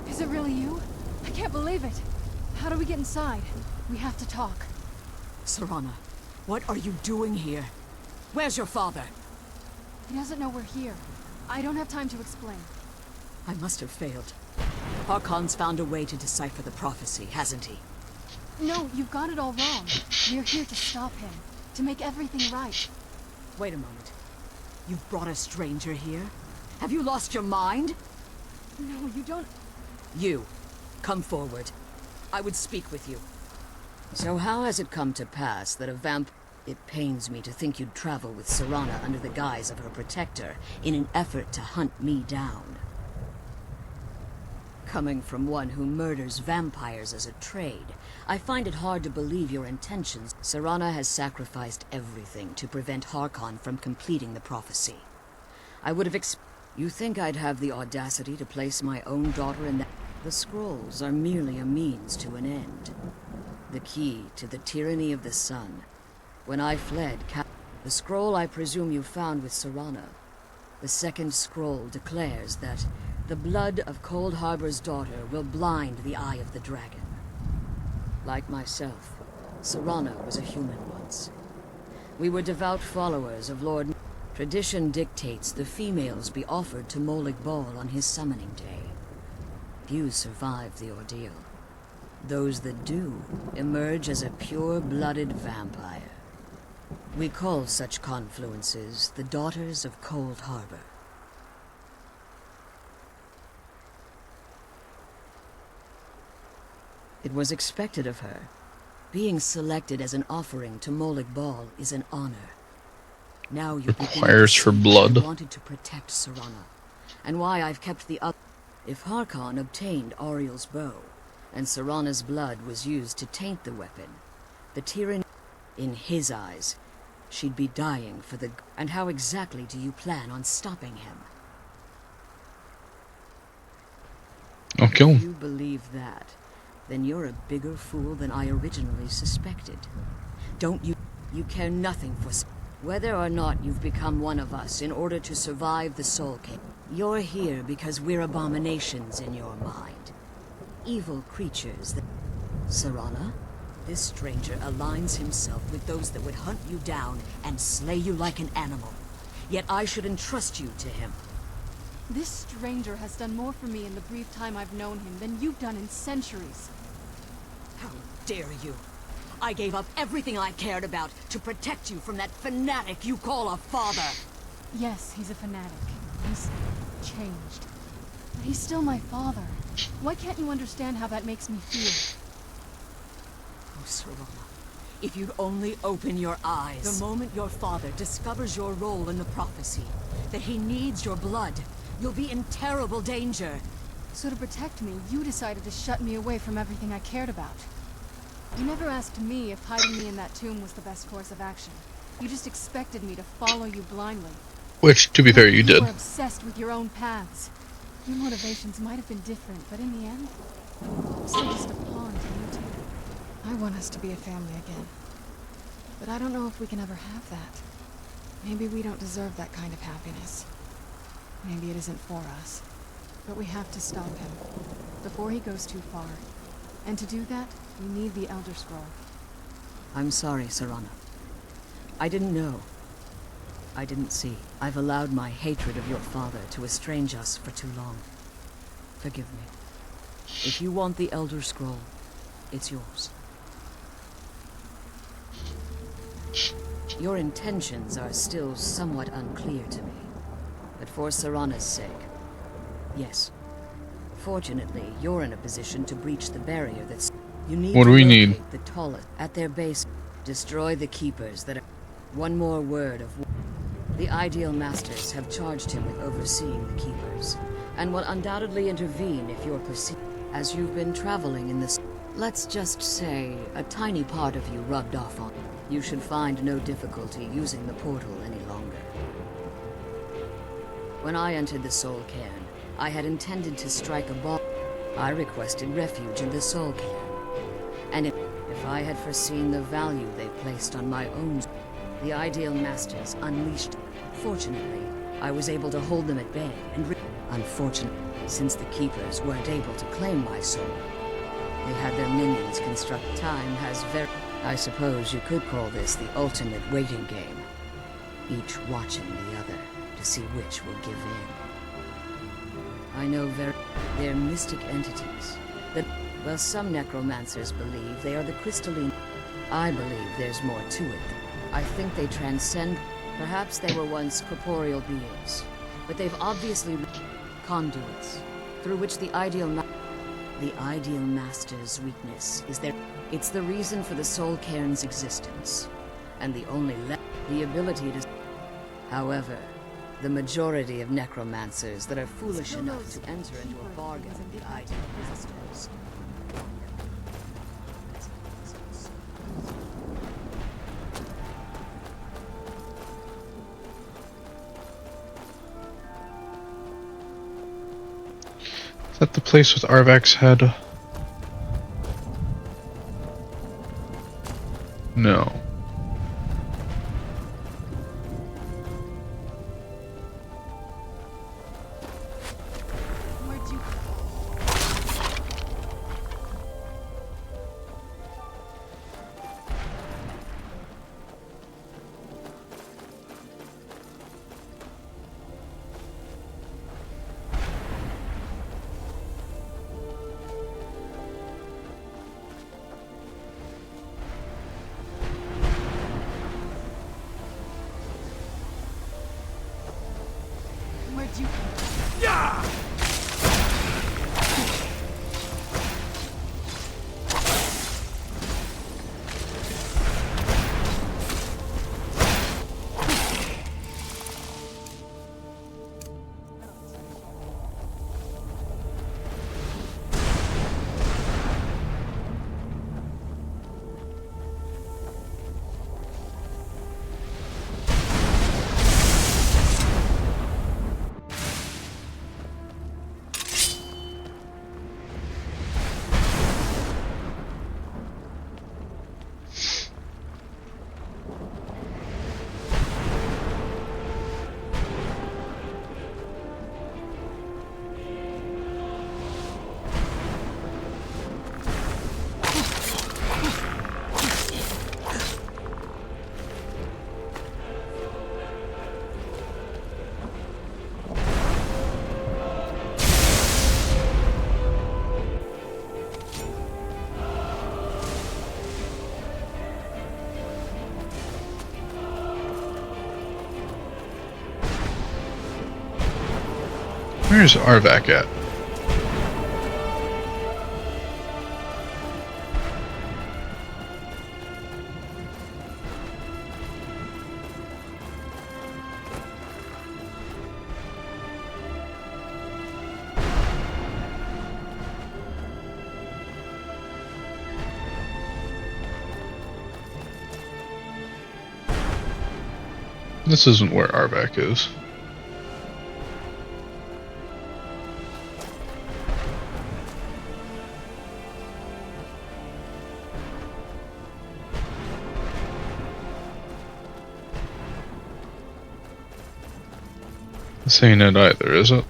Is it really you? I can't believe it. How do we get inside? We have to talk. Serana, what are you doing here? Where's your father? He doesn't know we're here. I don't have time to explain. I must have failed. Harkon's found a way to decipher the prophecy, hasn't he? No, you've got it all wrong. We're here to stop him. To make everything right. Wait a moment. You've brought a stranger here? Have you lost your mind? No, you don't... You, come forward. I would speak with you. So how has it come to pass that a vamp... It pains me to think you'd travel with Serana under the guise of her protector in an effort to hunt me down. Coming from one who murders vampires as a trade, I find it hard to believe your intentions. Serana has sacrificed everything to prevent Harkon from completing the prophecy. I would have You think I'd have the audacity to place my own daughter in that? The scrolls are merely a means to an end. The key to the tyranny of the sun. When I fled, the scroll I presume you found with Serana. The second scroll declares that the blood of Cold Harbor's daughter will blind the eye of the dragon. Like myself, Serana was a human once. We were devout followers of Lord... Tradition dictates the females be offered to Molig Bal on his summoning day. Few survive the ordeal. Those that do emerge as a pure-blooded vampire. We call such confluences the Daughters of Cold Harbor. It was expected of her. Being selected as an offering to Molig Bal is an honor. Now you requires her blood. I wanted to protect Serana, and why I've kept the up. If Harkon obtained Ariel's bow, and Serana's blood was used to taint the weapon, the tyranny, in his eyes, she'd be dying for the... And how exactly do you plan on stopping him? I'll kill him. If you believe that, then you're a bigger fool than I originally suspected. Don't you... You care nothing for... Whether or not you've become one of us in order to survive the Soul Cave, you're here because we're abominations in your mind. Evil creatures that... Serana, this stranger aligns himself with those that would hunt you down and slay you like an animal. Yet I should entrust you to him. This stranger has done more for me in the brief time I've known him than you've done in centuries. How dare you! I gave up everything I cared about to protect you from that fanatic you call a father! Yes, he's a fanatic. He's changed. But he's still my father. Why can't you understand how that makes me feel? Oh, Serana, if you'd only open your eyes. The moment your father discovers your role in the prophecy, that he needs your blood, you'll be in terrible danger. So to protect me, you decided to shut me away from everything I cared about. You never asked me if hiding me in that tomb was the best course of action. You just expected me to follow you blindly. Which, to be fair, you did. You were obsessed with your own paths. Your motivations might have been different, but in the end, I'm still just a pawn to you two. I want us to be a family again. But I don't know if we can ever have that. Maybe we don't deserve that kind of happiness. Maybe it isn't for us. But we have to stop him, before he goes too far. And to do that, we need the Elder Scroll. I'm sorry, Serana. I didn't know. I didn't see. I've allowed my hatred of your father to estrange us for too long. Forgive me. If you want the Elder Scroll, it's yours. Your intentions are still somewhat unclear to me. But for Serana's sake, yes. Fortunately, you're in a position to breach the barrier that's... You need what to do we locate need? The tallest at their base. Destroy the keepers that are... One more word of... The Ideal Masters have charged him with overseeing the keepers, and will undoubtedly intervene if you're perceived. As you've been traveling in this... Let's just say, a tiny part of you rubbed off on... You should find no difficulty using the portal any longer. When I entered the Soul Cairn, I had intended to strike a bomb. I requested refuge in the Soul Cairn. And if I had foreseen the value they placed on my own... The Ideal Masters unleashed... Fortunately, I was able to hold them at bay and... Unfortunately, since the Keepers weren't able to claim my soul, they had their minions construct. Time has very... I suppose you could call this the ultimate waiting game. Each watching the other to see which will give in. I know they're mystic entities. Well, some necromancers believe they are the crystalline. I believe there's more to it. I think they transcend. Perhaps they were once corporeal beings, but they've obviously conduits through which the ideal master's weakness is their. It's the reason for the soul cairn's existence, and the only the ability to. However, the majority of necromancers that are foolish enough to enter into a bargain with the ideal masters. Is that the place with Arvak's head? No. Where's Arvak at? This isn't where Arvak is. This ain't it either, is it?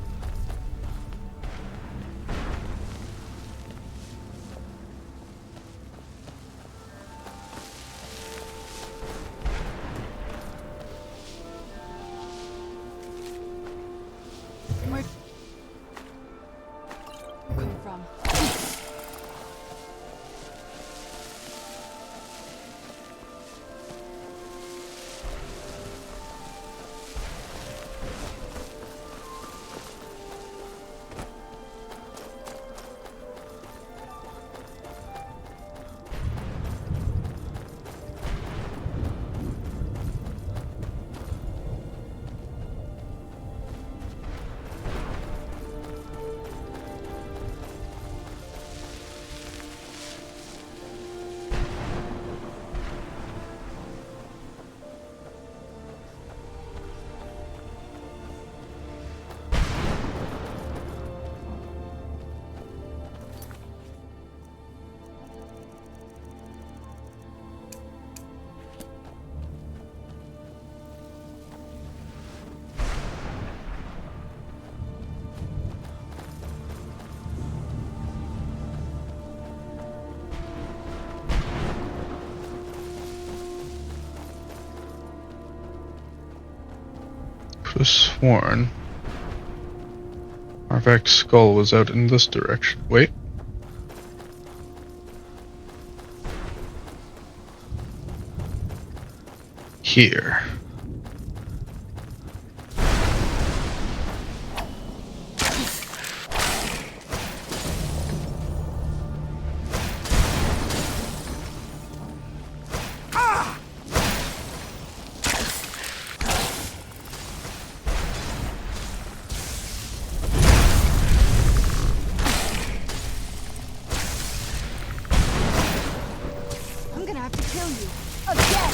Coming from. could have sworn Arvak's skull was out in this direction. Wait. Here. I'm gonna have to kill you. Again!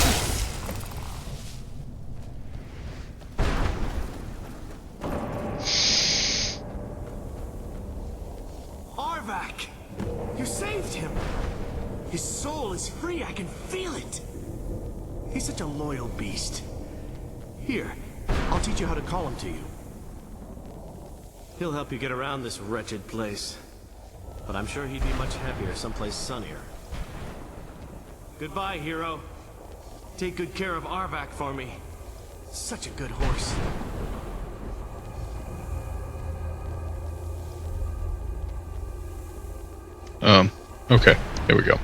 Arvak! You saved him! His soul is free, I can feel it! He's such a loyal beast. Here, I'll teach you how to call him to you. He'll help you get around this wretched place. But I'm sure he'd be much happier someplace sunnier. Goodbye, hero. Take good care of Arvak for me. Such a good horse. Okay, here we go.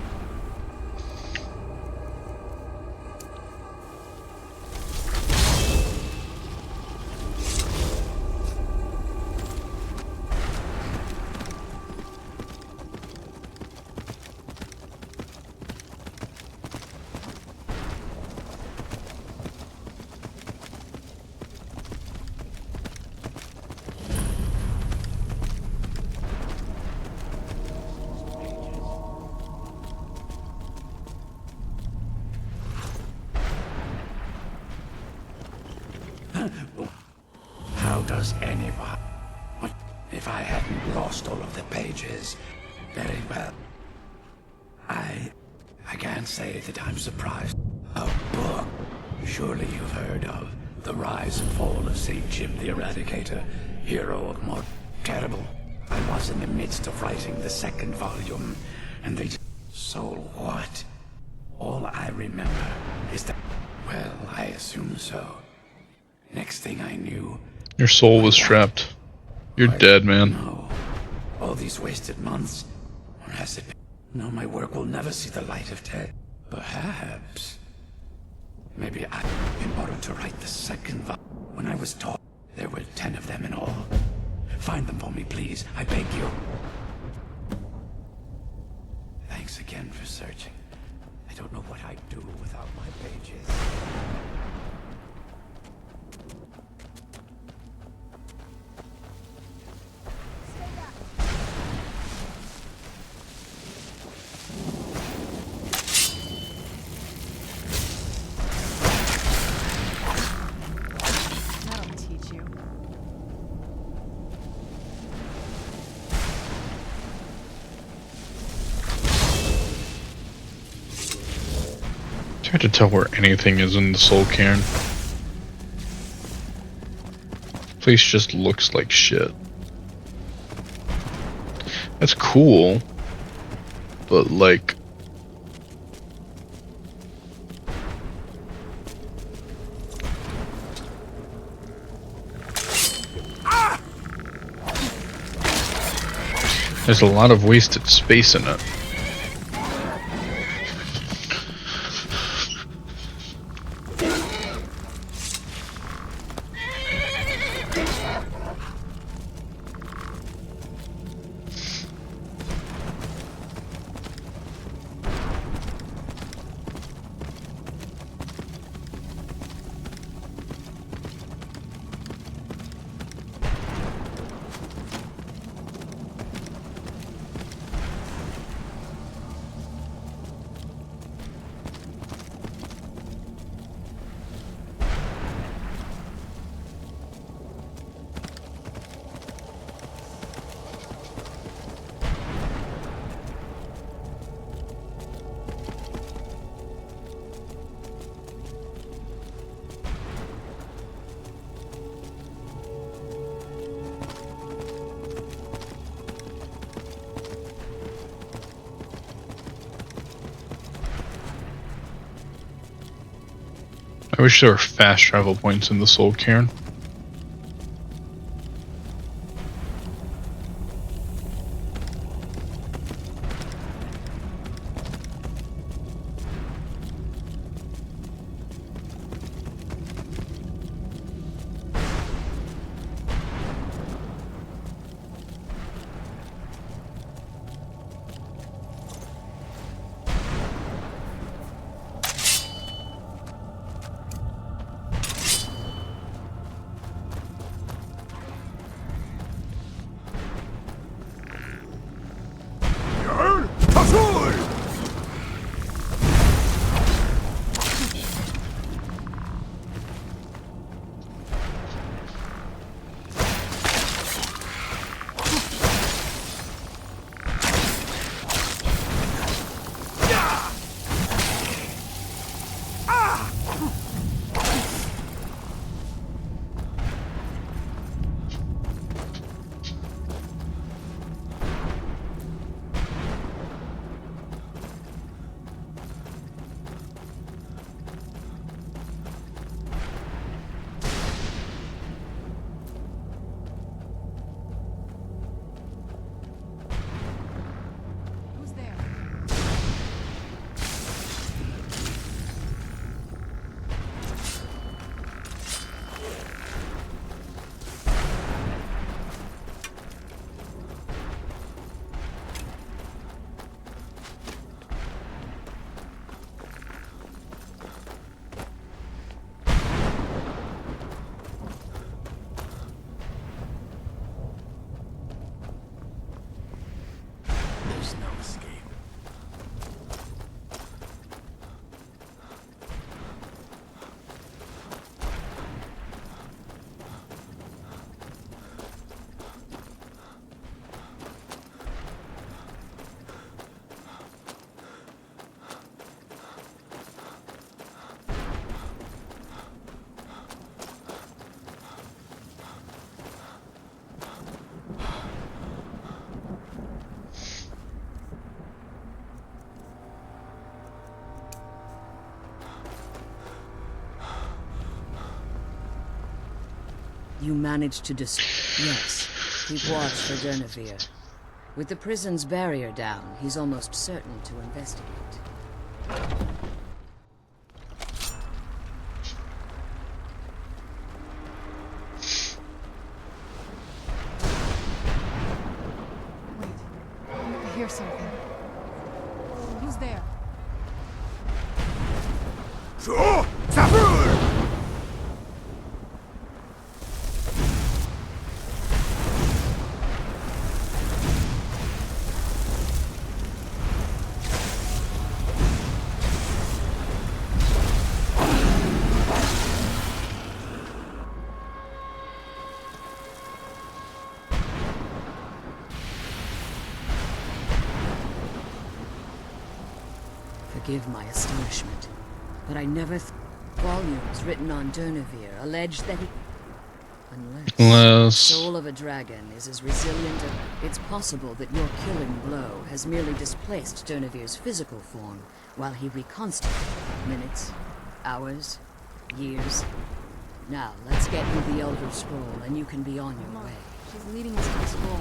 How does anyone... What if I hadn't lost all of the pages? Very well. I can't say that I'm surprised. A book. Surely you've heard of The Rise and Fall of St. Jim the Eradicator, hero of more terrible. I was in the midst of writing the second volume, and they... So what? All I remember is that... Well, I assume so. Next thing I knew... Your soul was trapped. You're dead, man. No. All these wasted months? Or has it been... No, my work will never see the light of day. Perhaps... Maybe in order to write the second volume, when I was taught, there were 10 of them in all. Find them for me, please. I beg you. Thanks again for searching. I don't know what I'd do without my pages. That'll teach you. It's hard to tell where anything is in the soul cairn. This place just looks like shit. That's cool, but like... There's a lot of wasted space in it. I wish there were fast travel points in the soul cairn. You managed to Yes. Keep watch for Durnevere. With the prison's barrier down, he's almost certain to investigate. Wait. I hear something. Who's there? Forgive my astonishment, but I never volumes written on Durnevere allege that he... Unless the soul of a dragon is as resilient as... It's possible that your killing blow has merely displaced Durnevere's physical form, while he reconstitutes minutes, hours, years. Now, let's get you the Elder Scroll, and you can be on your way. She's leading us to the scroll.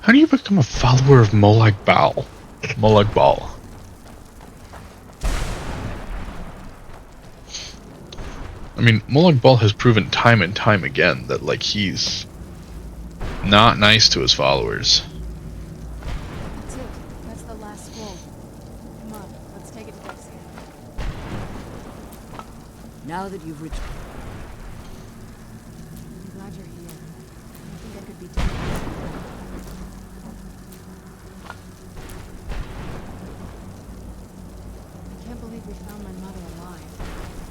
How do you become a follower of Molag Bal? Molag Bal. I mean, Molag Bal has proven time and time again that, like, he's not nice to his followers. That's it. That's the last scroll. Come on, let's take it to Dexia. Now that you've reached... I'm glad you're here. I think I could be too. I can't believe we found my mother alive.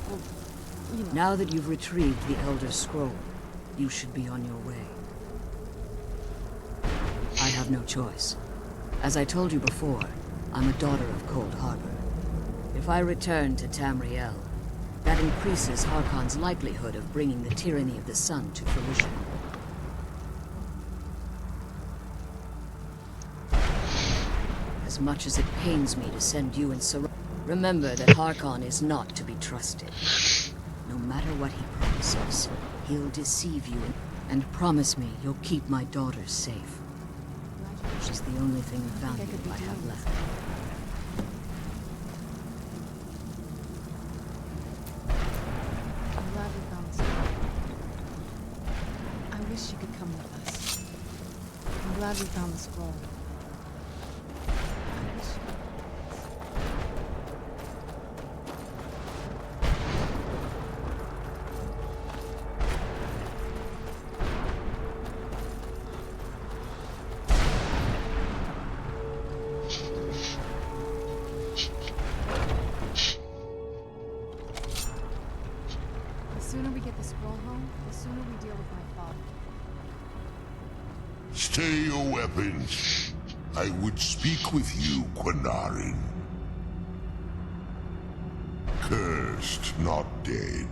Well, you know. Now that you've retrieved the Elder Scroll, you should be on your way. I have no choice. As I told you before, I'm a daughter of Cold Harbor. If I return to Tamriel, that increases Harkon's likelihood of bringing the tyranny of the sun to fruition. As much as it pains me to send you and Sarah, remember that Harkon is not to be trusted. No matter what he promises, he'll deceive you and promise me you'll keep my daughter safe. She's the only thing of value I have left. I'm glad we found Sarah. I wish she could come with us. I'm glad we found the scroll. I wish she could. The sooner we get the scroll home, the sooner we deal with my father. Stay your weapons. I would speak with you, Quinarin. Cursed, not dead.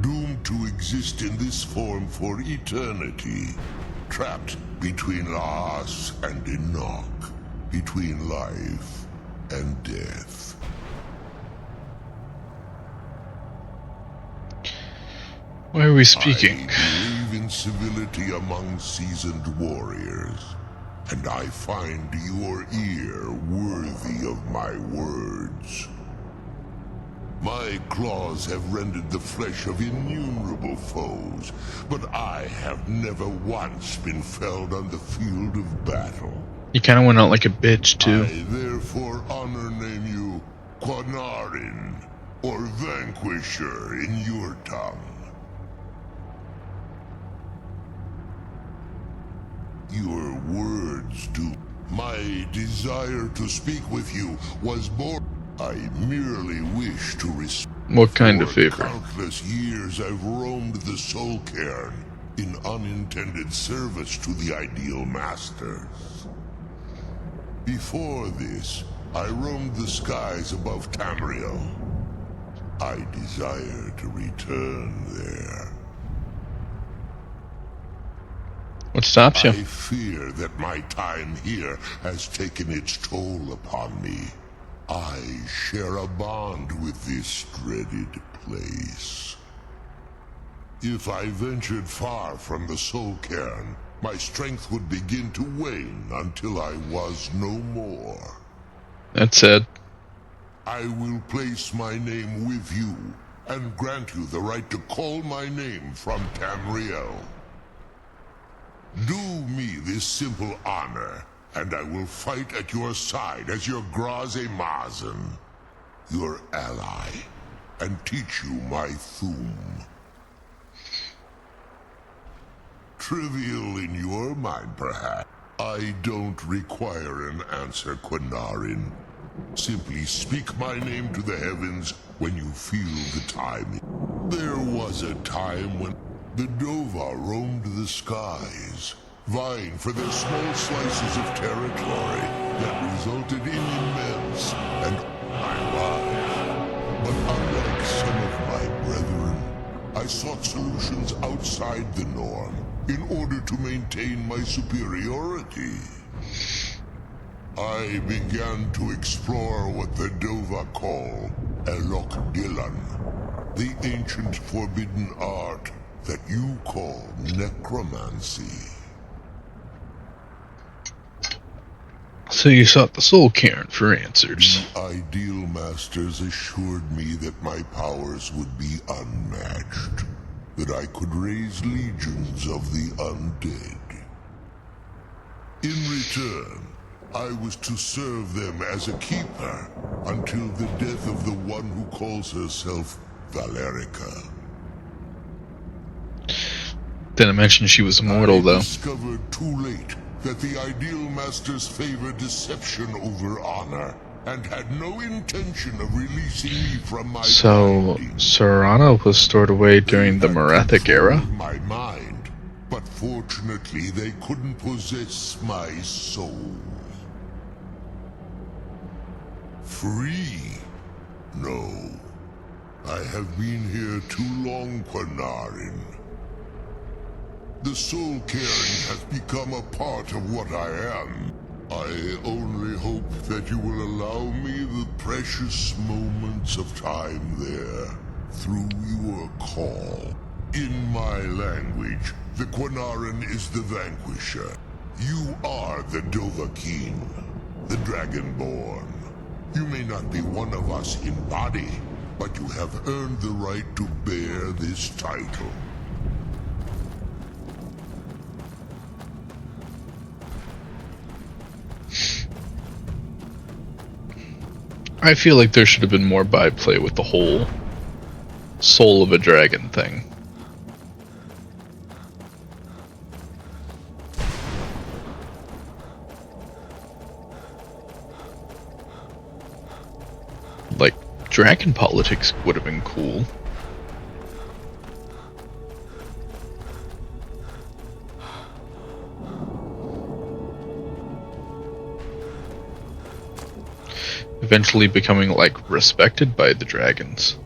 Doomed to exist in this form for eternity. Trapped between Laas and Enoch. Between life and death. Why are we speaking? I believe in civility among seasoned warriors, and I find your ear worthy of my words. My claws have rended the flesh of innumerable foes, but I have never once been felled on the field of battle. You kind of went out like a bitch, too. I therefore honor name you Quinarin, or Vanquisher in your tongue. Your words do. My desire to speak with you was born. I merely wish to respect. What kind of favor? For countless years I've roamed the Soul Cairn in unintended service to the Ideal Masters. Before this, I roamed the skies above Tamriel. I desire to return there. What stops you? I fear that my time here has taken its toll upon me. I share a bond with this dreaded place. If I ventured far from the Soul Cairn, my strength would begin to wane until I was no more. That's it. I will place my name with you, and grant you the right to call my name from Tamriel. Do me this simple honor, and I will fight at your side as your Graze Mazen, your ally, and teach you my Thum. Trivial in your mind, perhaps. I don't require an answer, Quinarin. Simply speak my name to the heavens when you feel the time. There was a time when the Dova roamed the skies, vying for their small slices of territory that resulted in immense and my life. But unlike some of my brethren, I sought solutions outside the norm in order to maintain my superiority. I began to explore what the Dova call Elok Dylan, the ancient forbidden art that you call necromancy. So you sought the Soul Cairn for answers. The Ideal Masters assured me that my powers would be unmatched, that I could raise legions of the undead. In return, I was to serve them as a keeper until the death of the one who calls herself Valerica. Didn't mention she was immortal, though. I discovered too late that the Ideal Masters favor deception over honor, and had no intention of releasing me from my So, Serana was stored away during the Morathic era? my mind, but fortunately they couldn't possess my soul. Free? No. I have been here too long, Quinarin. The Soul Cairn has become a part of what I am. I only hope that you will allow me the precious moments of time there, through your call. In my language, the Quinarin is the Vanquisher. You are the Dovahkiin, the Dragonborn. You may not be one of us in body, but you have earned the right to bear this title. I feel like there should have been more byplay with the whole soul of a dragon thing. Like, dragon politics would have been cool. Eventually becoming, like, respected by the dragons.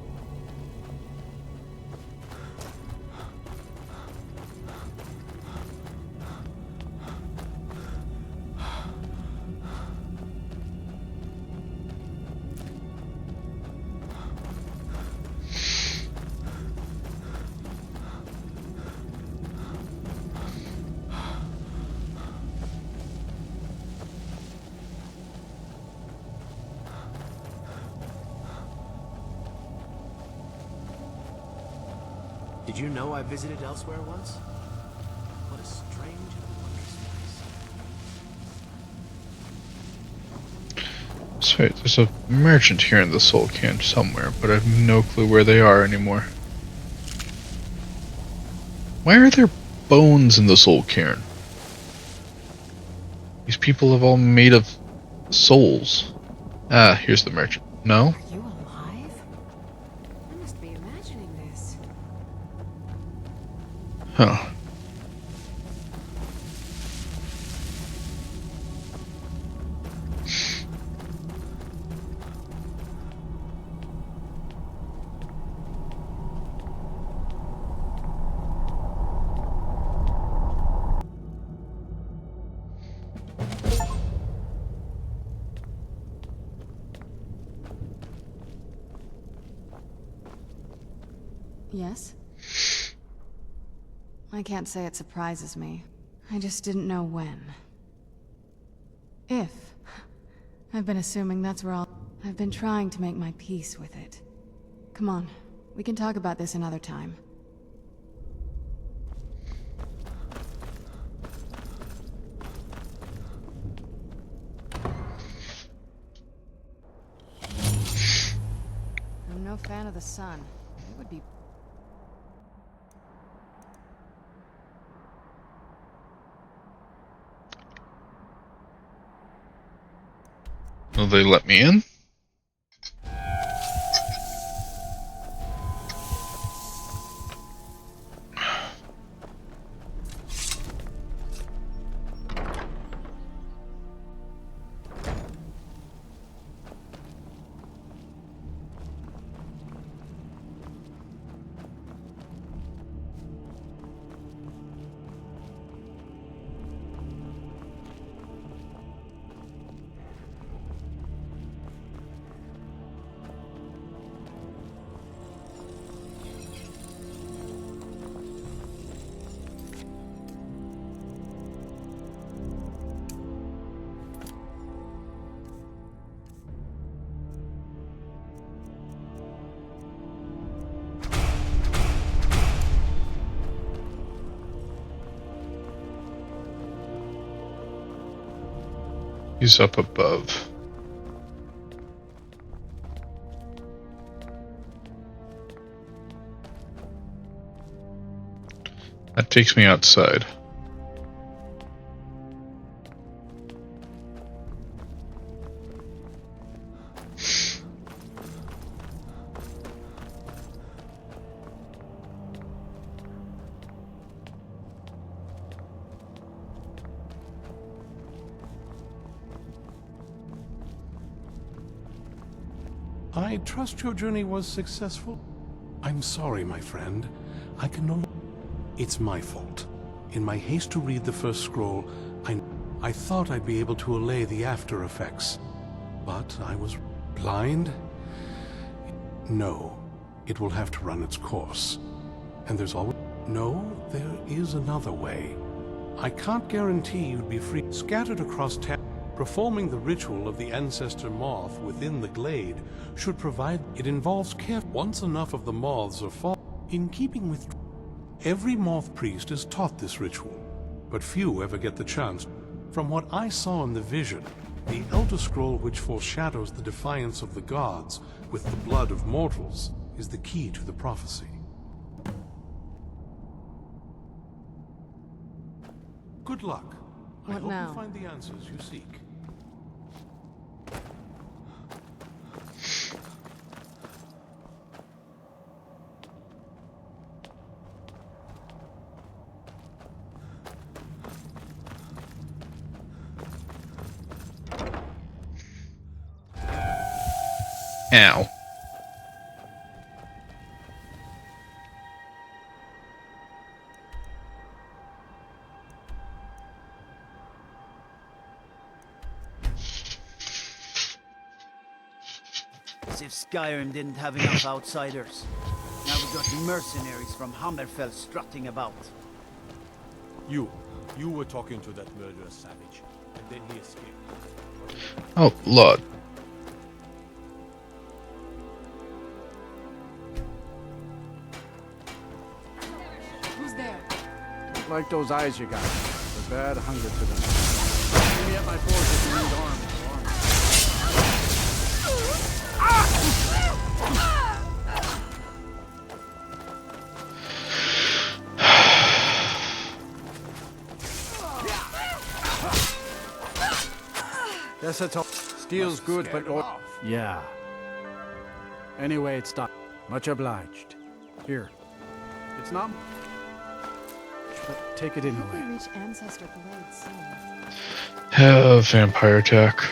Did you know I visited elsewhere once? What a strange and wondrous place. Sorry, there's a merchant here in the Soul Cairn somewhere, but I have no clue where they are anymore. Why are there bones in the Soul Cairn? These people have all made of souls. Ah, here's the merchant. No? Are you alive? I must be imagining this. Huh. Yes? I can't say it surprises me. I just didn't know when. If. I've been assuming that's where I've been trying to make my peace with it. Come on, we can talk about this another time. I'm no fan of the sun. It would be... Will they let me in? He's up above. That takes me outside. I trust your journey was successful. I'm sorry, my friend. I can no... It's my fault. In my haste to read the first scroll, I thought I'd be able to allay the after effects. But I was blind? No. It will have to run its course. And there's always... No, there is another way. I can't guarantee you'd be free. Scattered across town, performing the ritual of the ancestor moth within the glade should provide... It involves care. Once enough of the moths are fall... In keeping with... Every moth priest is taught this ritual, but few ever get the chance. From what I saw in the vision, the Elder Scroll which foreshadows the defiance of the gods with the blood of mortals is the key to the prophecy. Good luck. I hope now? you find the answers you seek. Ow. As if Skyrim didn't have enough outsiders. Now we've got mercenaries from Hammerfell strutting about. You were talking to that murderous savage, and then he escaped. Oh, Lord. Who's there? Like those eyes you got. They're bad hunger to them. Give me at my forces and need arms. Guess that's all. Steel's good, but yeah. Anyway, it's done. Much obliged. Here. It's not. But take it anyway. How do we reach Ancestor Blade soon? Vampire attack.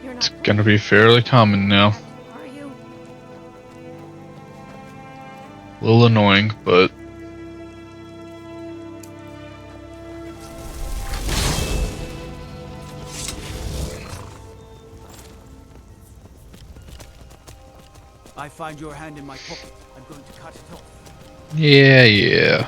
It's gonna be fairly common now. Are you? A little annoying, but find your hand in my pocket, I'm going to cut it off. Yeah, yeah.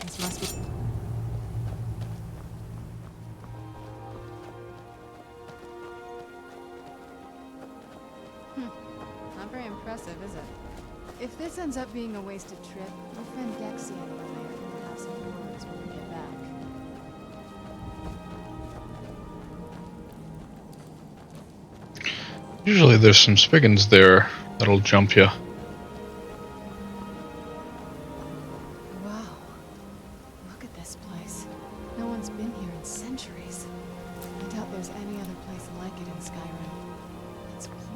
This must be... Not very impressive, is it? If this ends up being a wasted trip, your friend Dexy and I are gonna have some words when we get back. Usually there's some spiggins there that'll jump you. Wow. Look at this place. No one's been here in centuries. I doubt there's any other place like it in Skyrim. It's beautiful.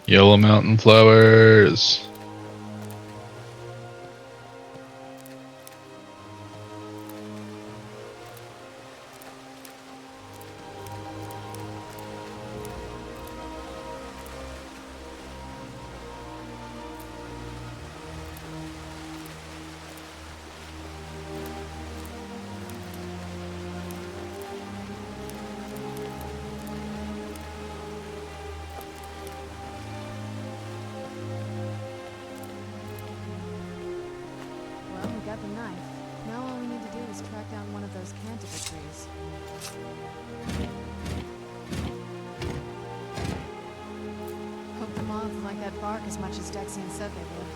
Yellow mountain flowers. Well, we got the knife. Now all we need to do is track down one of those canticle trees. Hope the moths like that bark as much as Dexian said they would.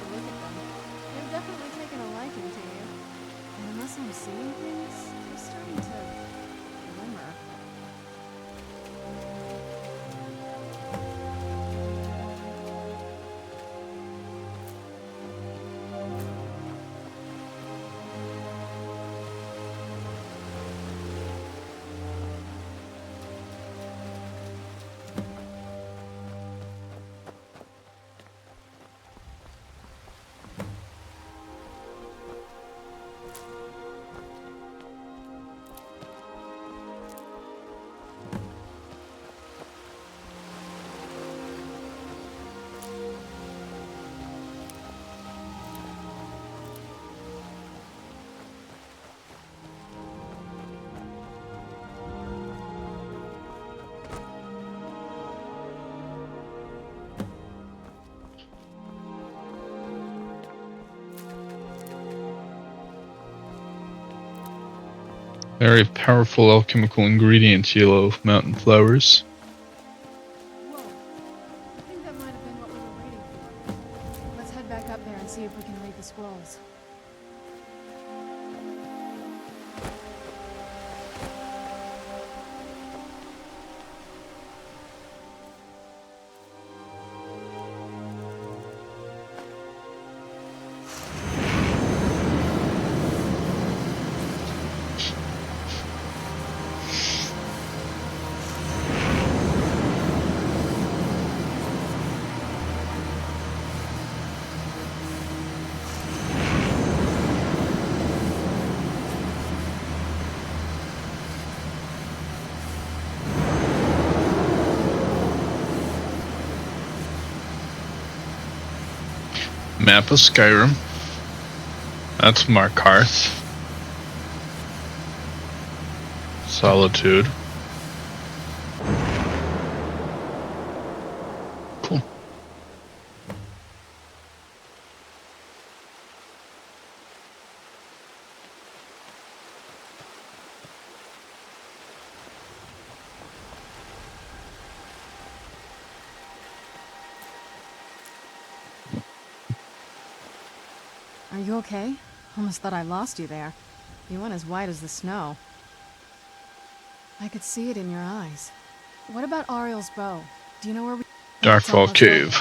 But look at them. They've definitely taken a liking to you. And unless I'm seeing things, they're starting to glimmer. Very powerful alchemical ingredients, yellow mountain flowers. Whoa. I think that might have been what we were waiting for. Let's head back up there and see if we can read the scrolls. Map of Skyrim. That's Markarth. Solitude. Cool. Are you okay? Almost thought I lost you there. You went as white as the snow. I could see it in your eyes. What about Ariel's bow? Do you know where we... Darkfall Cave.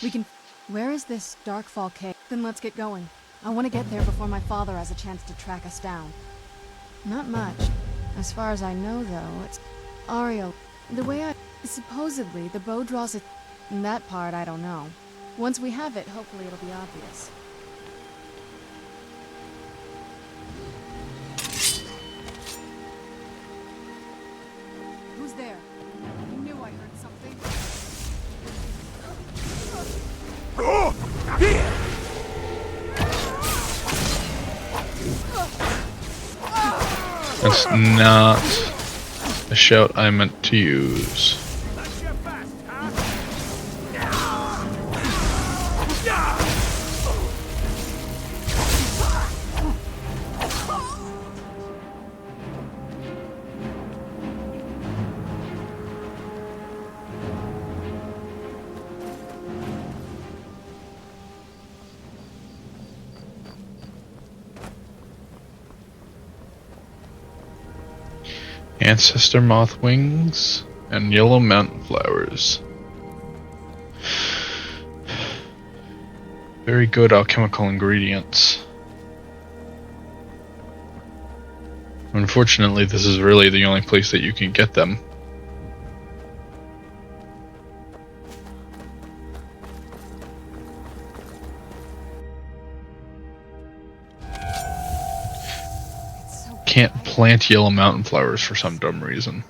We can... Where is this Darkfall Cave? Then let's get going. I want to get there before my father has a chance to track us down. Not much. As far as I know, though, it's... Ariel, the way I... Supposedly, the bow draws it... That part, I don't know. Once we have it, hopefully it'll be obvious. Who's there? I knew I heard something. That's not a shout I meant to use. Ancestor moth wings and yellow mountain flowers. Very good alchemical ingredients. Unfortunately, this is really the only place that you can get them. Can't plant yellow mountain flowers for some dumb reason.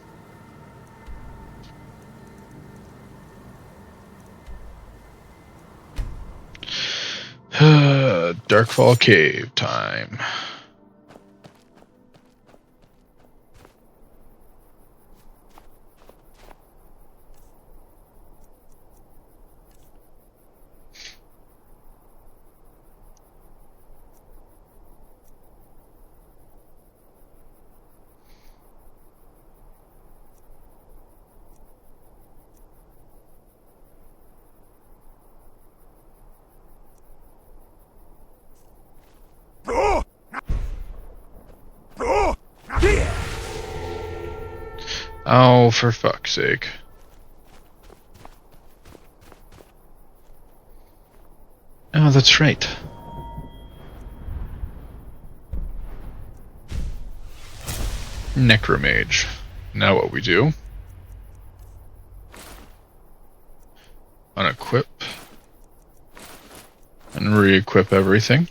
Darkfall Cave time. Oh, for fuck's sake. Oh, that's right. Necromage. Now what we do. Unequip. And re-equip everything.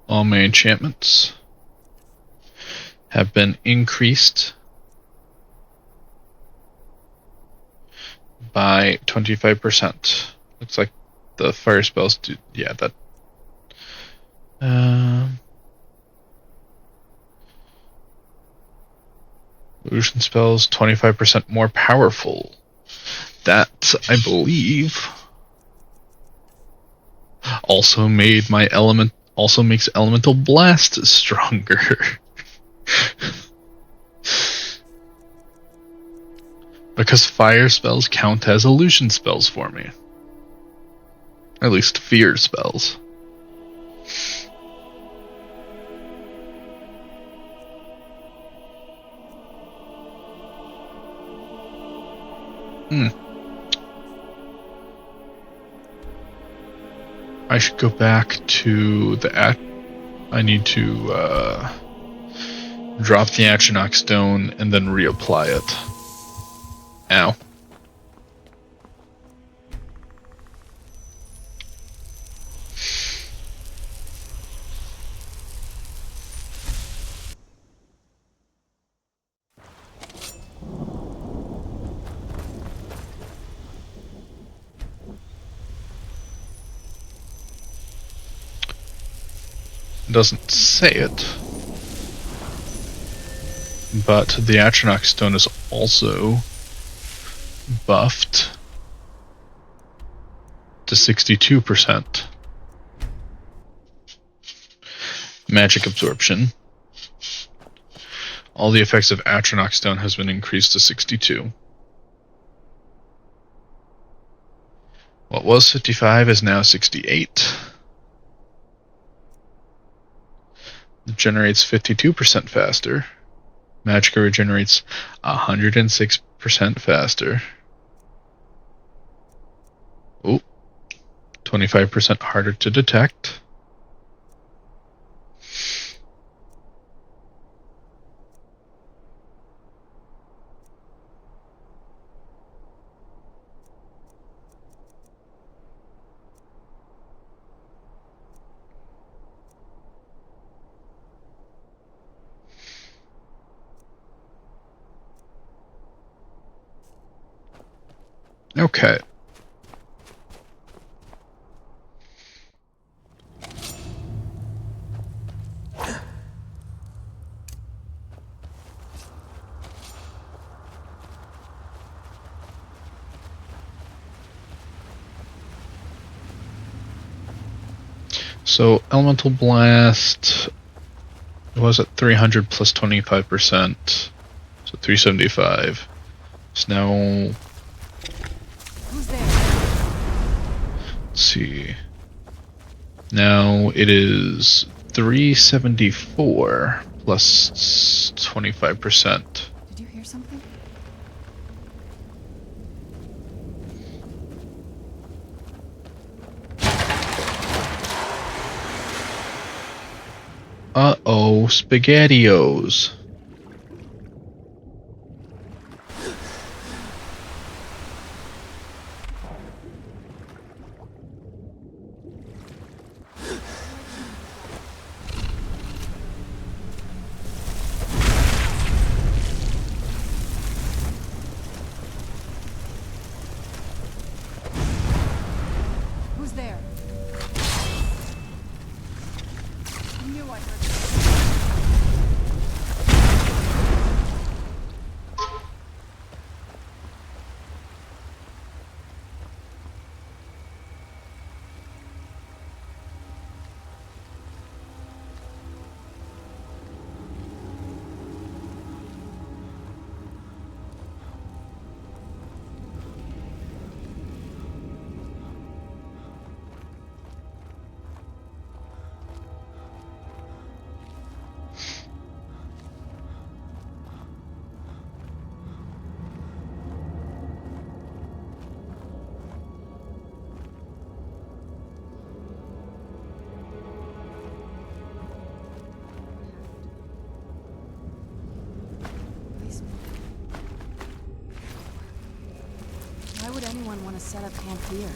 All my enchantments have been increased by 25%. Looks like the fire spells do, yeah, that. Illusion spells 25% more powerful. That, I believe, also makes elemental blast stronger. Because fire spells count as illusion spells for me. At least fear spells. I should go back to the I need to drop the Atronach stone and then reapply it. Ow. It doesn't say it, but the Atronach stone is also buffed to 62%. Magic absorption. All the effects of Atronach stone has been increased to 62. What was 55 is now 68. It generates 52% faster. Magicka regenerates 106% faster. Oh, 25% harder to detect. Okay. So elemental blast was at 300 plus 25%, so 375. So now, Who's there? let's see. Now it is 374 plus 25%. Did you hear something? Uh-oh, SpaghettiOs. Who's there? I knew I heard Why would anyone want to set up camp here?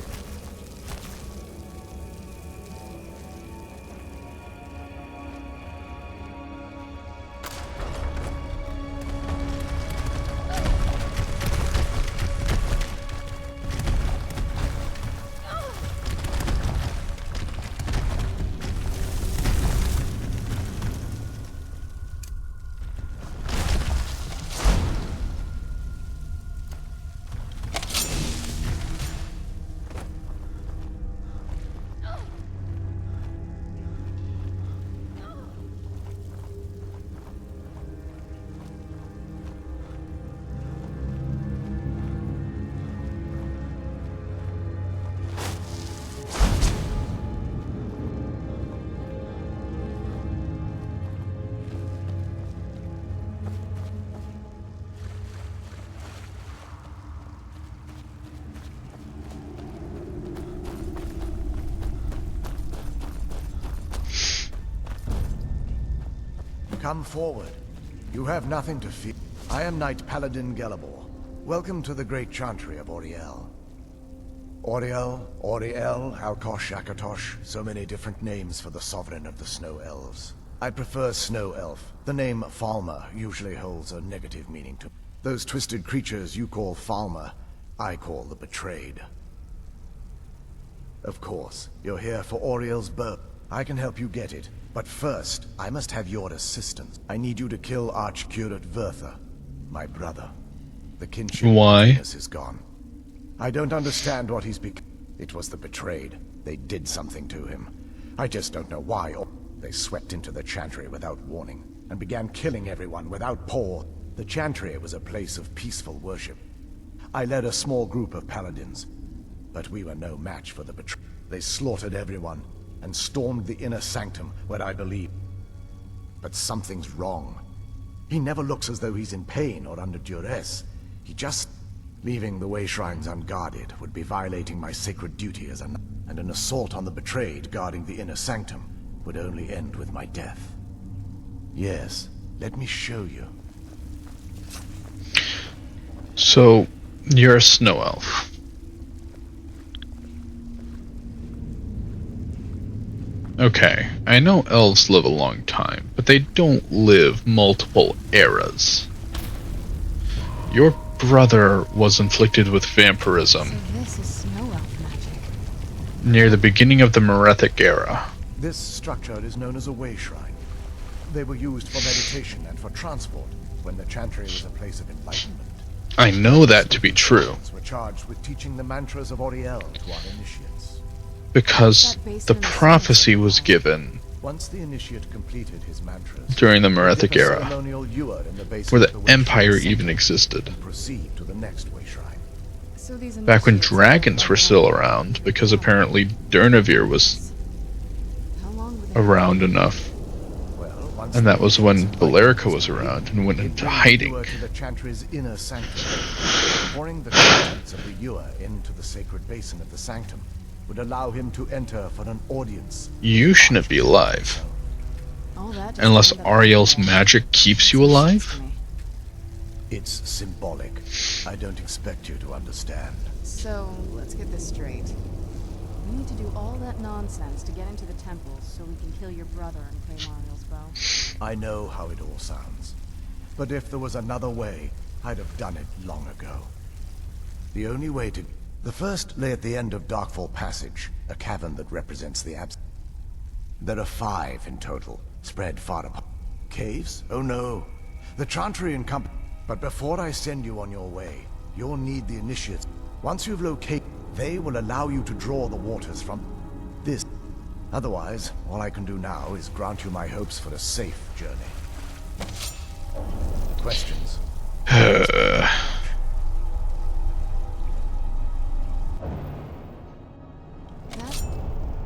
Come forward. You have nothing to fear. I am Knight Paladin Gelabor. Welcome to the great chantry of Auriel. Auriel, Auriel, Alkosh, Akatosh, so many different names for the sovereign of the Snow Elves. I prefer Snow Elf. The name Falmer usually holds a negative meaning to those twisted creatures you call Falmer, I call the Betrayed. Of course, you're here for Auriel's birth. I can help you get it, but first, I must have your assistance. I need you to kill Archcurate Vertha, my brother. The kinship between us is gone. I don't understand what he's become. It was the Betrayed. They did something to him. I just don't know why. They swept into the chantry without warning, and began killing everyone without pause. The chantry was a place of peaceful worship. I led a small group of paladins, but we were no match for the Betrayed. They slaughtered everyone, and stormed the inner sanctum where I believe. But something's wrong. He never looks as though he's in pain or under duress. He just... Leaving the way shrines unguarded would be violating my sacred duty as a knight, and an assault on the Betrayed guarding the inner sanctum would only end with my death. Yes, let me show you. So, you're a snow elf. Okay, I know elves live a long time, but they don't live multiple eras. Your brother was inflicted with vampirism So this is snow elf magic. near the beginning of the Merethic era. This structure is known as a way shrine. They were used for meditation and for transport when the chantry was a place of enlightenment. I know that to be true, Were charged with teaching the mantras of Auriel to our initiates. because the prophecy was given Once the initiate completed his mantras, during the they Merethic lit a era, ceremonial ewer in the base where of the way Empire shrine even center existed. and proceed to the next way shrine. So these Back when initiates dragons were still around, because apparently Durnavir was around enough. And that was when Valerica was around and went into hiding. To the chantry's inner sanctum, pouring the contents of the ewer into the sacred basin of the sanctum would allow him to enter for an audience. You shouldn't be alive. Unless Ariel's magic keeps you alive? It's symbolic. I don't expect you to understand. So, let's get this straight. We need to do all that nonsense to get into the temples so we can kill your brother and claim Ariel's bow. I know how it all sounds. But if there was another way, I'd have done it long ago. The only way to... The first lay at the end of Darkfall Passage, a cavern that represents the abs... There are 5 in total, spread far apart. Caves? Oh no. The Chantry and Company... But before I send you on your way, you'll need the initiates. Once you've located, they will allow you to draw the waters from this. Otherwise, all I can do now is grant you my hopes for a safe journey. Questions?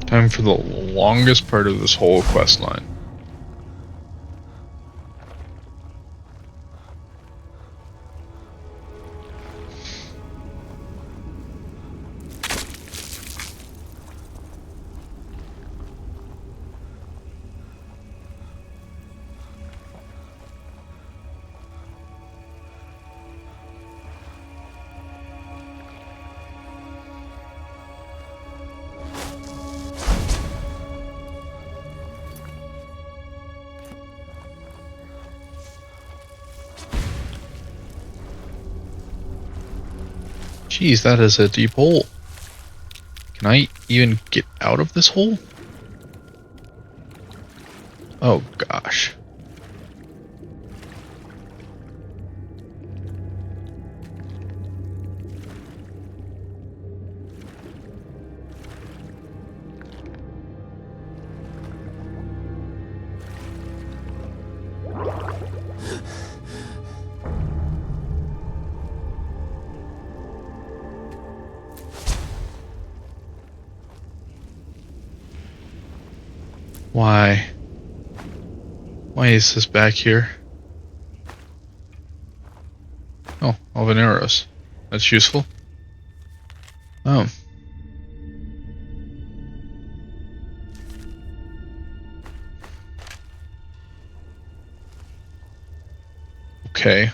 Time for the longest part of this whole quest line. Jeez, that is a deep hole. Can I even get out of this hole? Oh gosh. Why? Why is this back here? Oh, Elven arrows. That's useful. Oh. okay.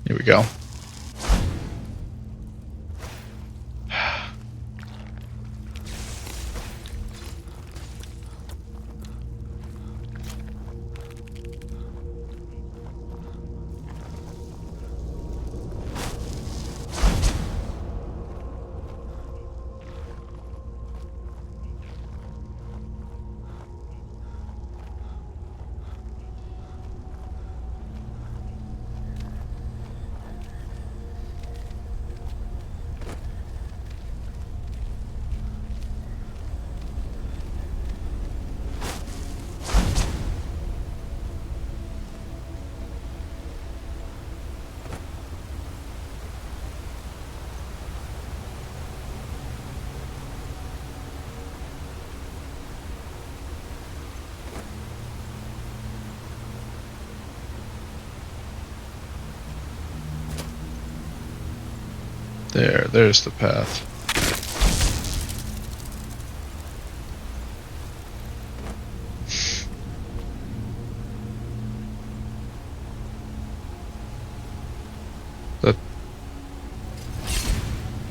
Here we go. There's the path.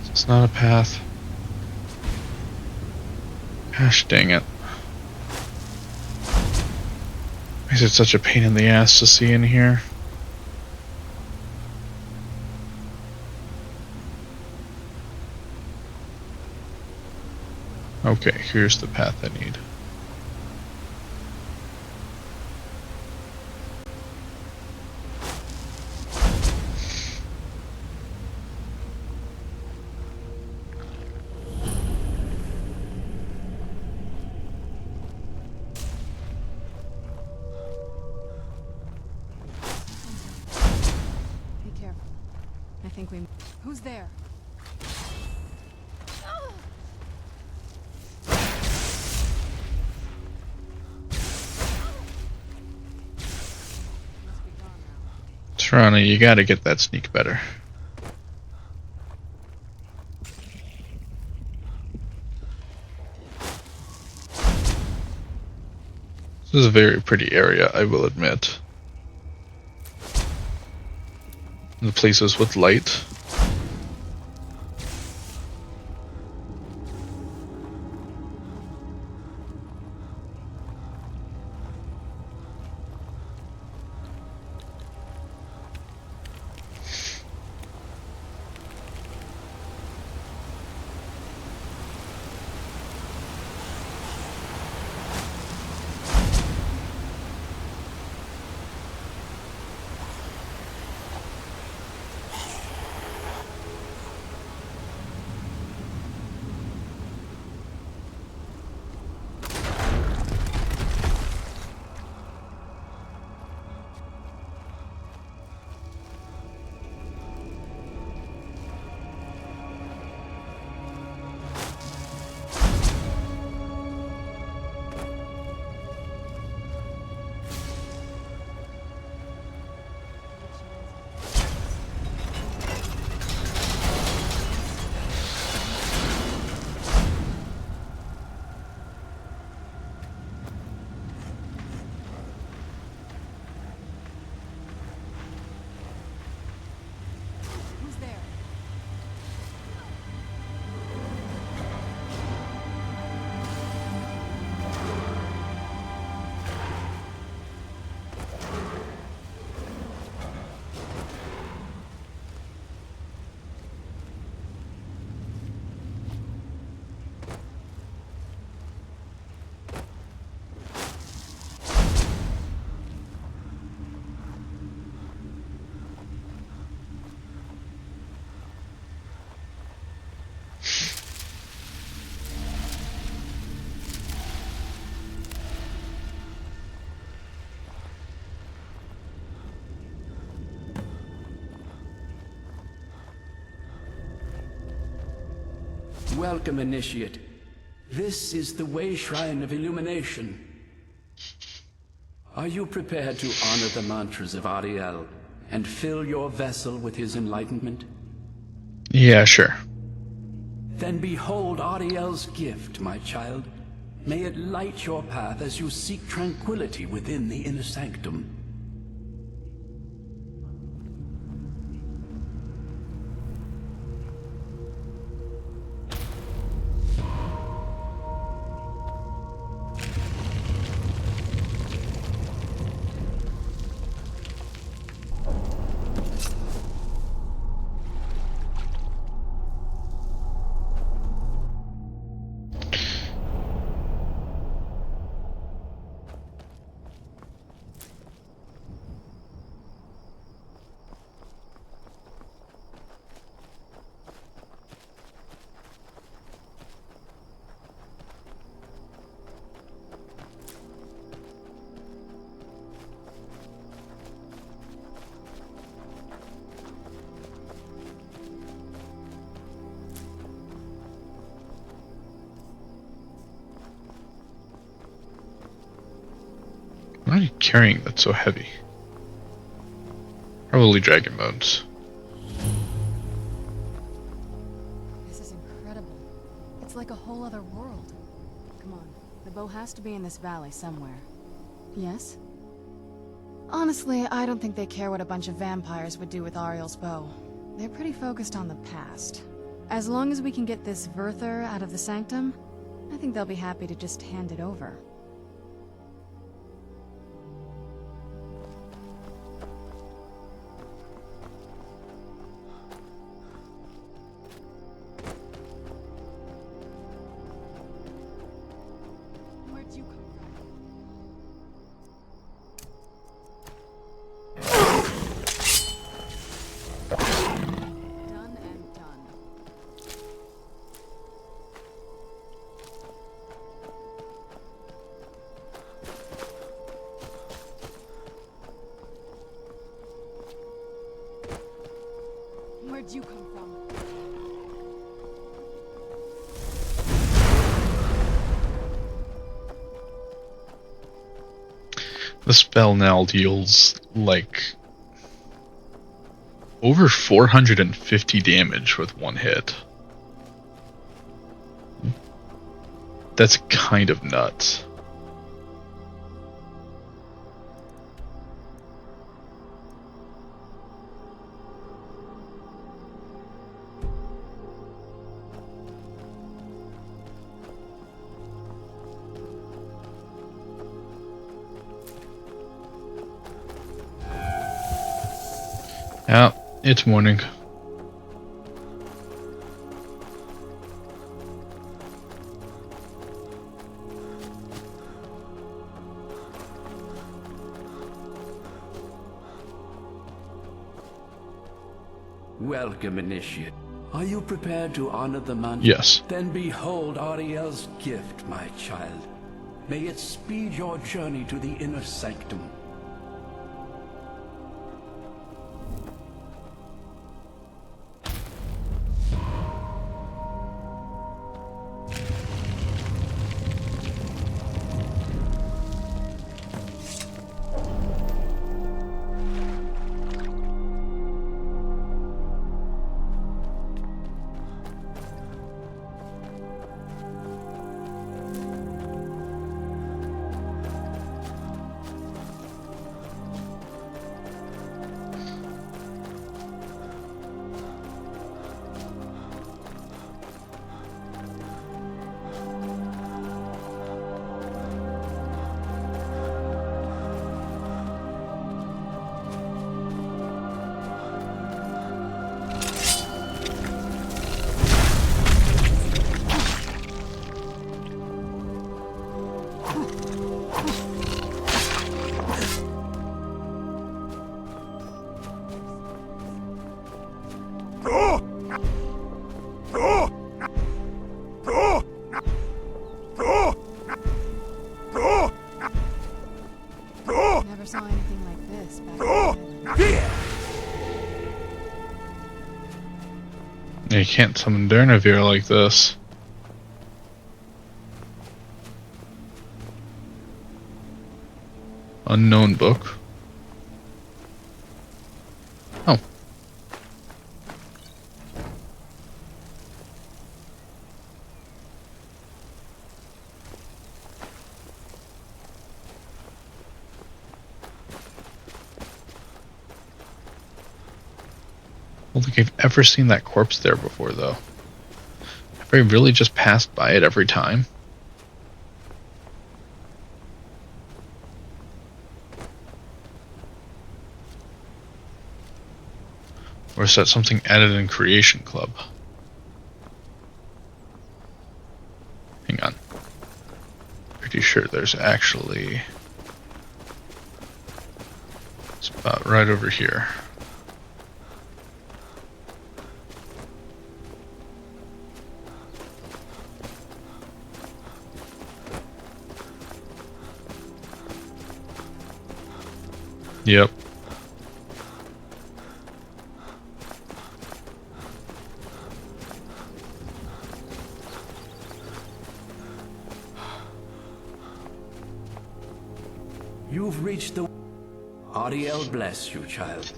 It's not a path. Gosh dang it. Why is it such a pain in the ass to see in here? Okay, here's the path I need. Be careful. I think we... Who's there? Toronto, you gotta get that sneak better. This is a very pretty area, I will admit. The places with light. Welcome, Initiate. This is the way shrine of illumination. Are you prepared to honor the mantras of Ariel and fill your vessel with his enlightenment? Yeah, sure. Then behold Ariel's gift, my child. May it light your path as you seek tranquility within the inner sanctum. Why are you carrying that so heavy? Probably dragon bones. This is incredible. It's like a whole other world. Come on, the bow has to be in this valley somewhere. Yes? Honestly, I don't think they care what a bunch of vampires would do with Ariel's bow. They're pretty focused on the past. As long as we can get this Verther out of the sanctum, I think they'll be happy to just hand it over. Where'd you come from? Done and done. Where'd you come from? The spell now deals like over 450 damage with one hit. That's kind of nuts. Yeah, it's morning. Welcome, initiate. Are you prepared to honor the mantra? Yes. Then behold Ariel's gift, my child. May it speed your journey to the inner sanctum. Never saw anything like this back then. You can't summon Durnavir like this. Unknown book. Oh. I don't think I've ever seen that corpse there before, though. Have I really just passed by it every time? Or is that something added in Creation Club? Hang on. Pretty sure there's actually... It's about right over here. Yep. You've reached the... Ariel bless you, child.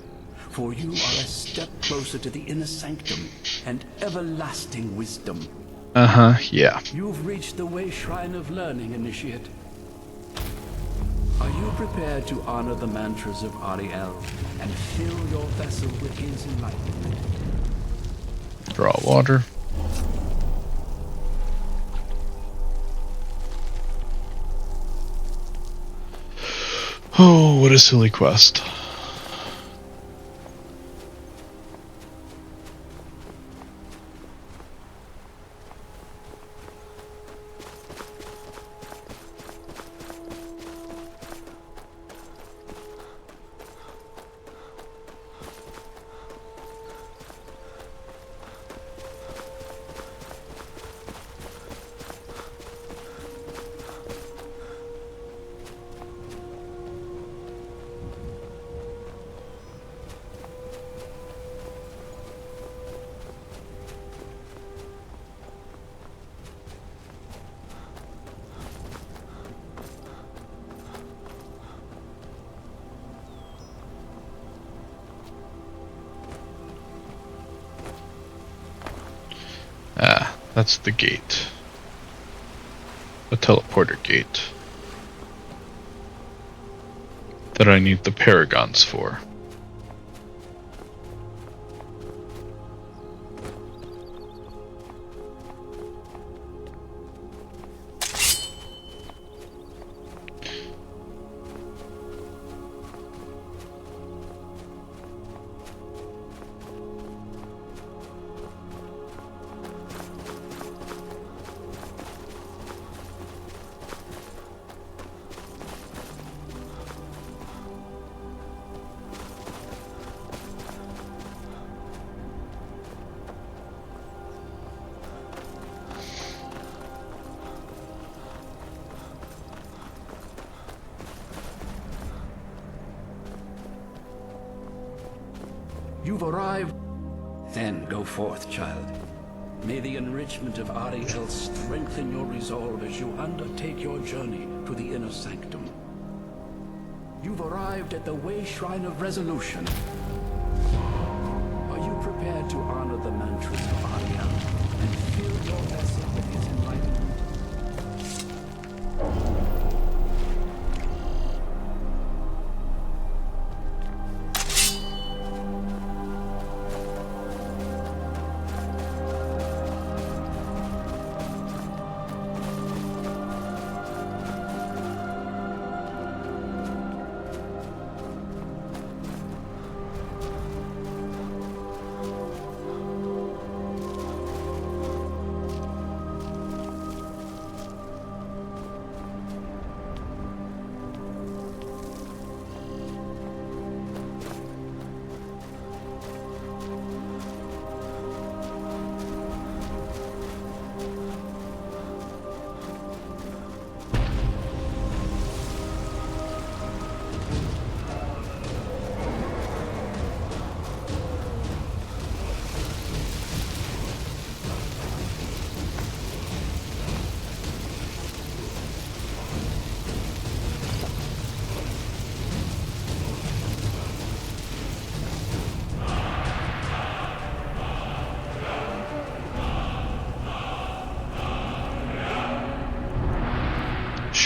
For you are a step closer to the inner sanctum and everlasting wisdom. Uh-huh, yeah. You've reached the way shrine of learning, initiate. Are you prepared to honor the mantras of Ariel and fill your vessel with his enlightenment? Draw water. Oh, what a silly quest. Ah, that's the gate. The teleporter gate. That I need the paragons for. You've arrived. Then go forth, child. May the enrichment of Ariel strengthen your resolve as you undertake your journey to the inner sanctum. You've arrived at the way shrine of resolution. Are you prepared to honor the mantras of Ariel and fill your vessel with his enlightenment?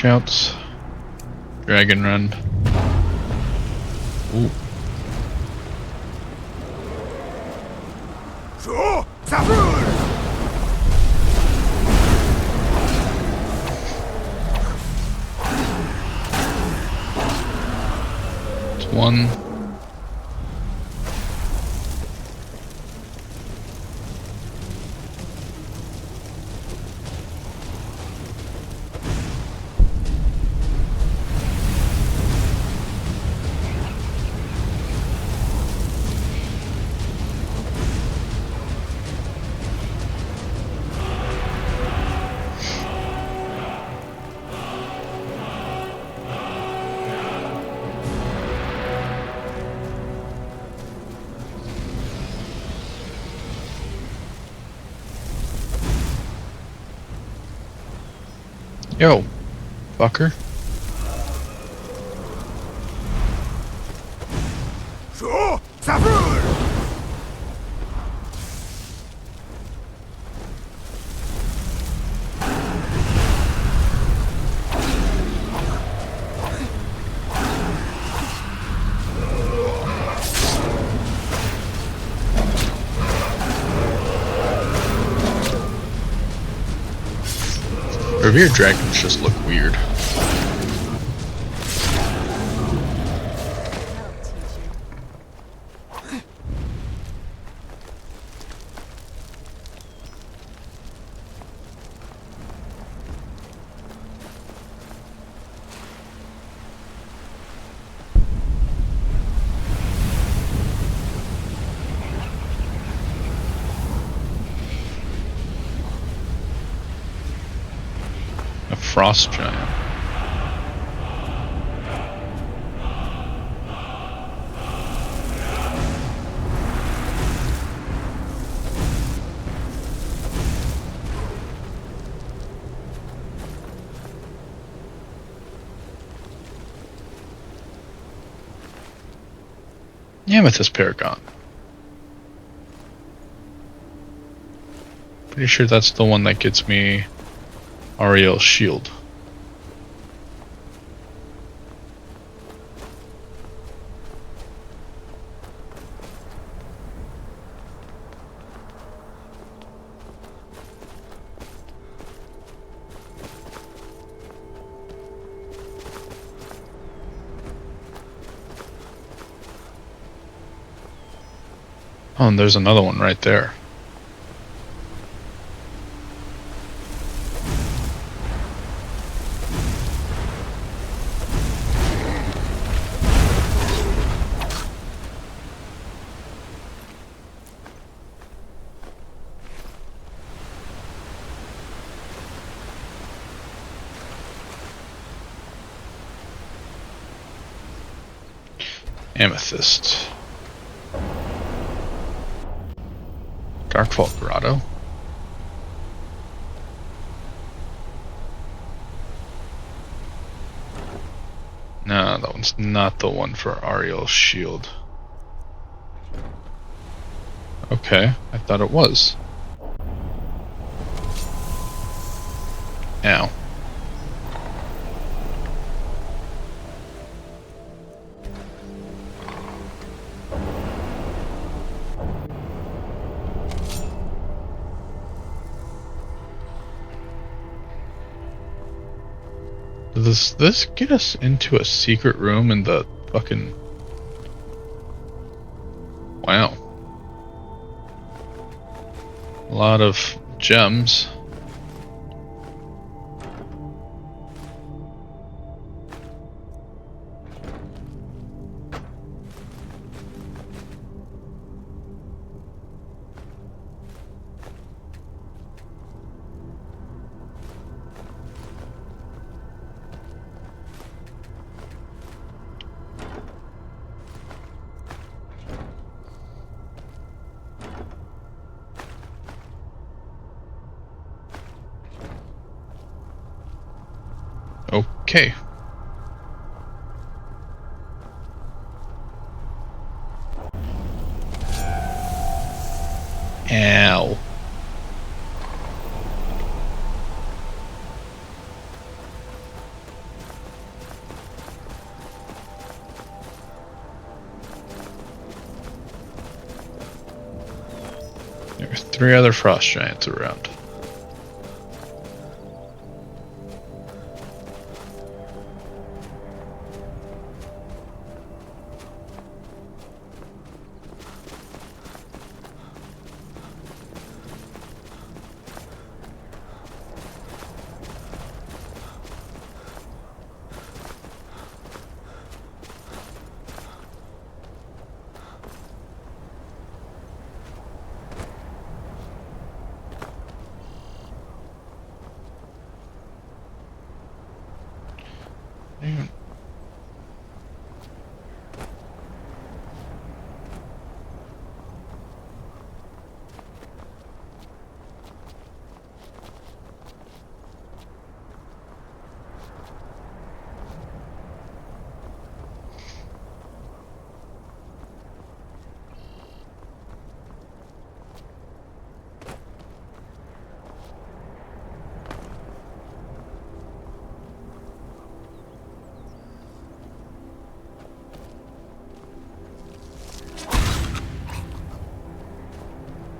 shouts. Dragon run. Ooh. It's one. Yo, fucker. Revered dragons just look weird. A frost giant. Amethyst Paragon. Pretty sure that's the one that gets me Ariel's shield. Oh, and there's another one right there. Amethyst. Darkfall Grotto. No, that one's not the one for Ariel's shield. Okay, I thought it was. Ow. Does this get us into a secret room in the fucking... Wow. A lot of gems. Okay. Ow. 3 other frost giants around.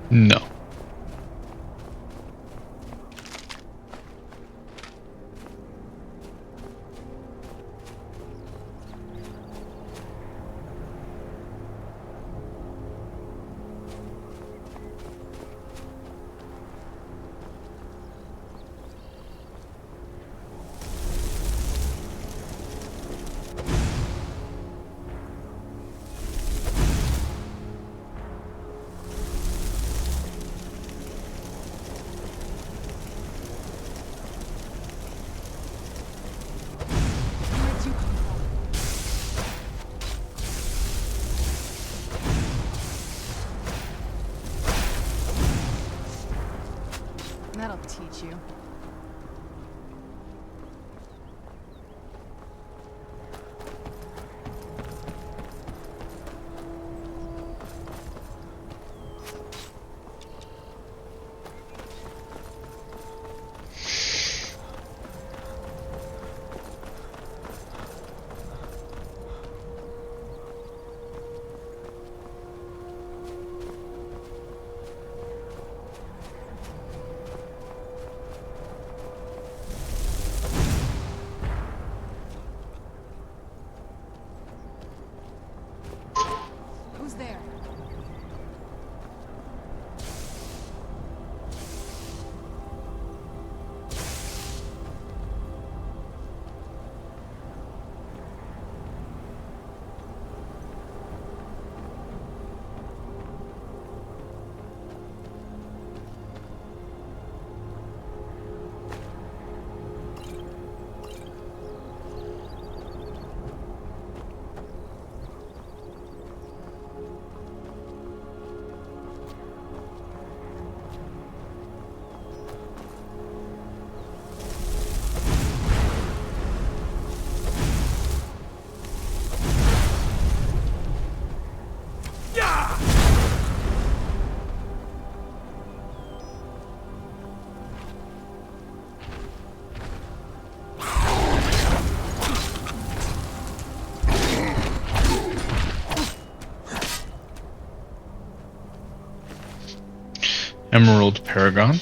No. That'll teach you. Who's there? Emerald Paragon.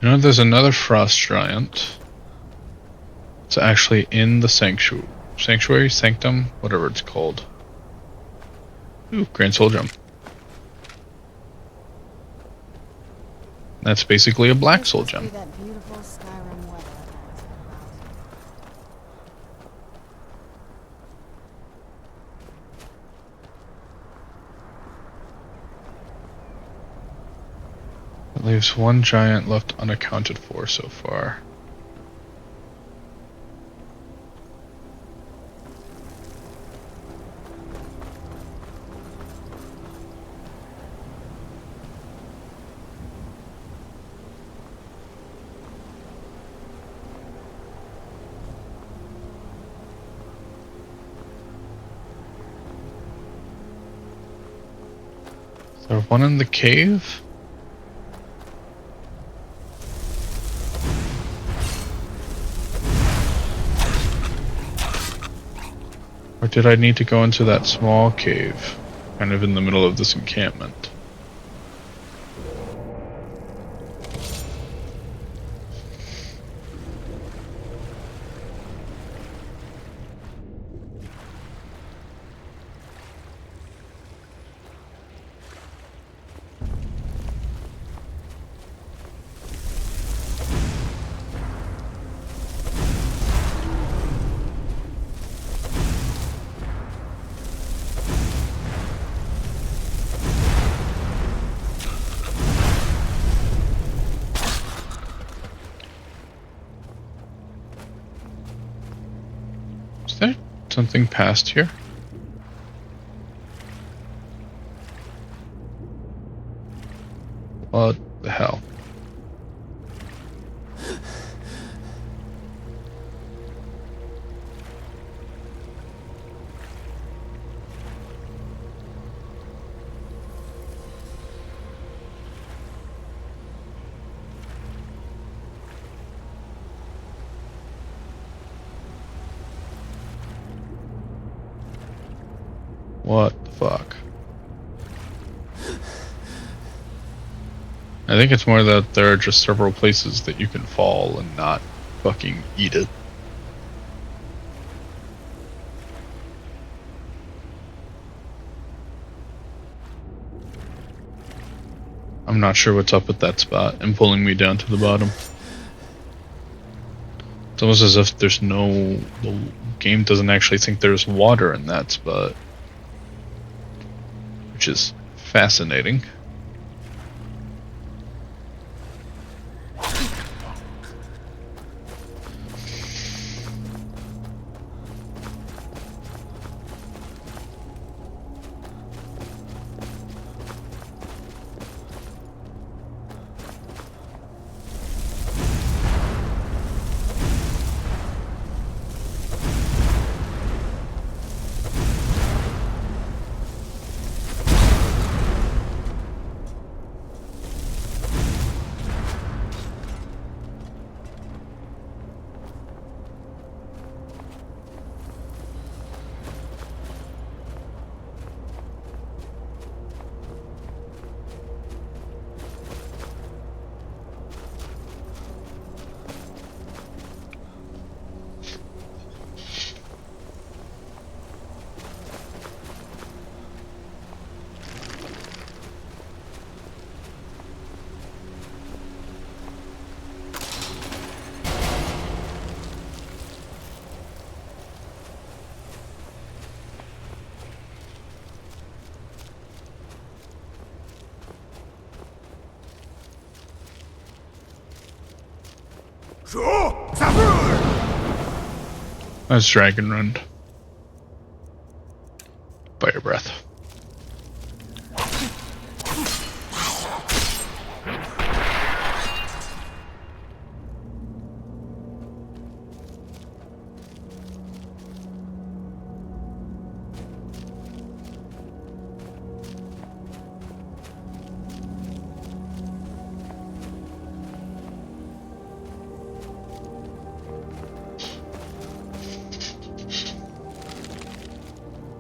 You know, there's another frost giant. It's actually in the sanctuary, sanctum, whatever it's called. Ooh, Grand Soul Gem. That's basically a black soul gem. That beautiful Skyrim weather I told It leaves one giant left unaccounted for so far. Is there one in the cave? Or did I need to go into that small cave, kind of in the middle of this encampment? Is there something past here? What the hell? What the fuck? I think it's more that there are just several places that you can fall and not fucking eat it. I'm not sure what's up with that spot and pulling me down to the bottom. It's almost as if there's the game doesn't actually think there's water in that spot, which is fascinating. That's Dragon Rend. Fire Breath.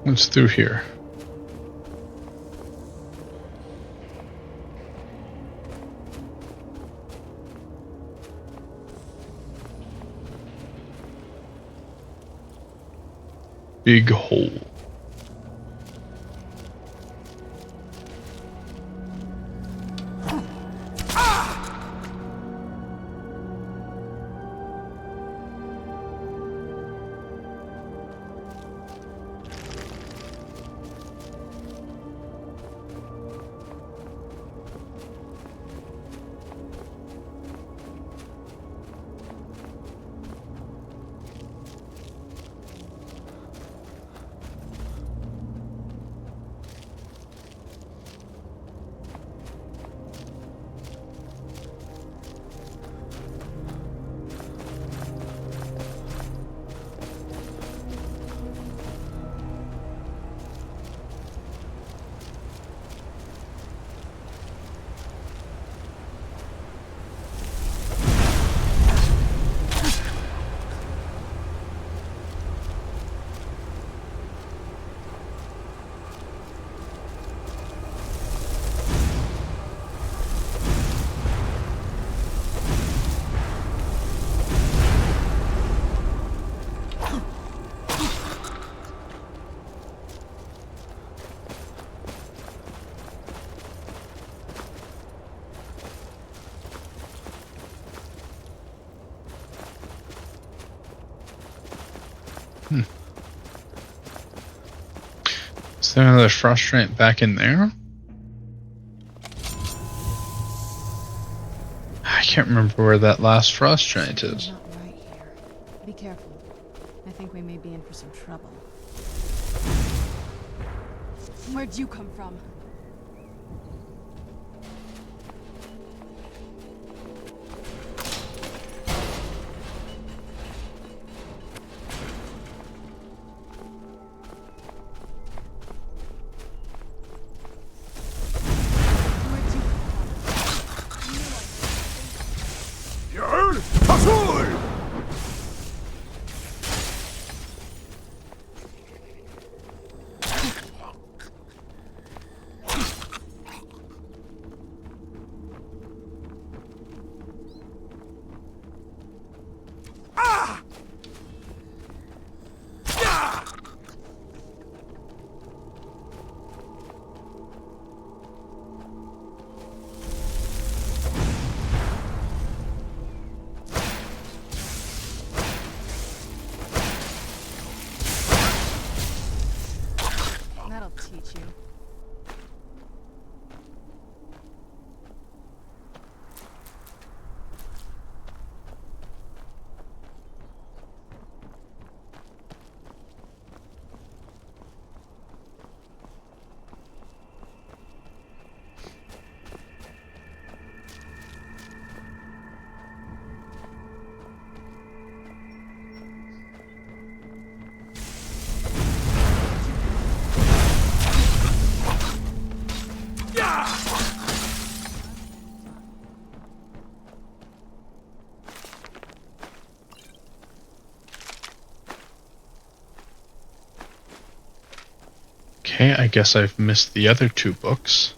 What's through here? big hole. Is there another frost giant back in there? I can't remember where that last frost giant is. Not right here. Be careful. I think we may be in for some trouble. Where'd you come from? That'll teach you. Okay, I guess I've missed the other two books.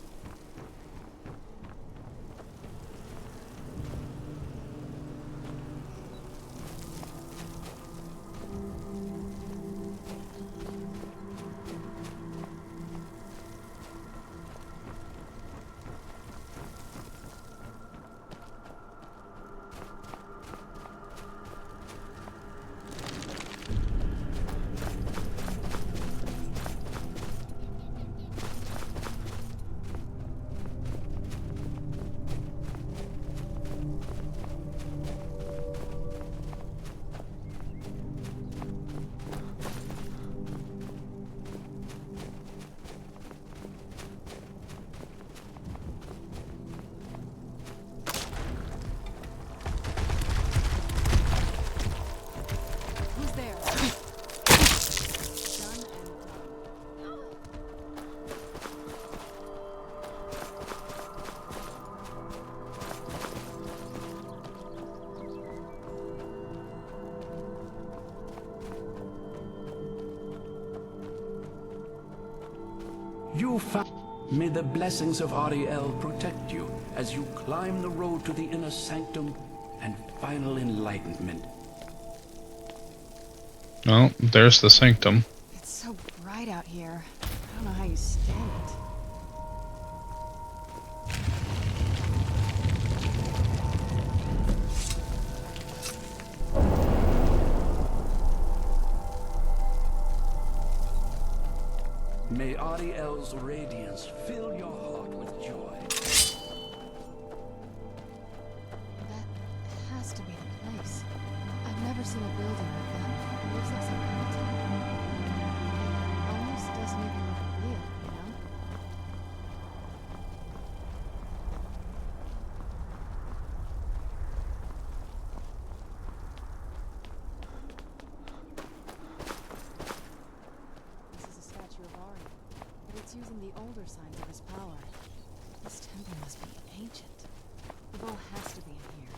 You found. May the blessings of Ariel protect you as you climb the road to the inner sanctum and final enlightenment. Well, there's the sanctum. It's It's so bright out here. I don't know how you stand it. May Ariel's radiance fill your heart with joy. That has to be the place. I've never seen a building like that. It looks like something else. It almost doesn't even look real, you know? This is a statue of Ari, but it's using the older signs of his power. This temple must be ancient. The bow has to be in here.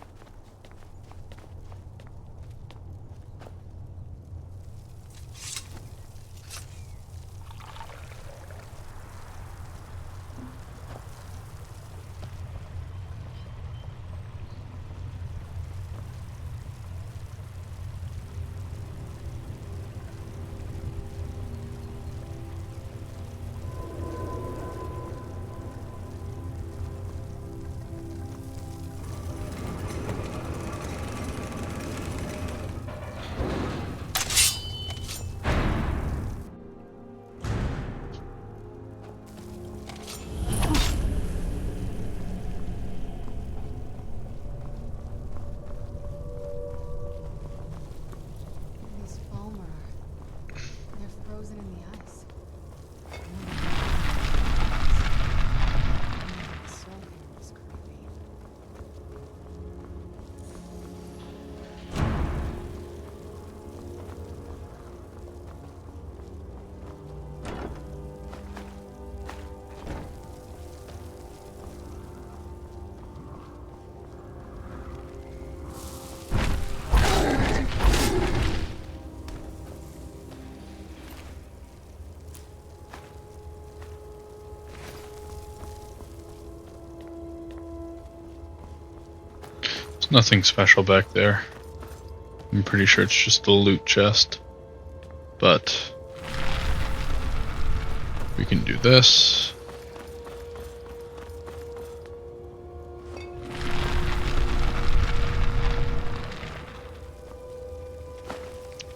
These Falmer they're frozen in the ice. The soul here is creepy. There's nothing special back there. I'm pretty sure it's just a loot chest. But we can do this.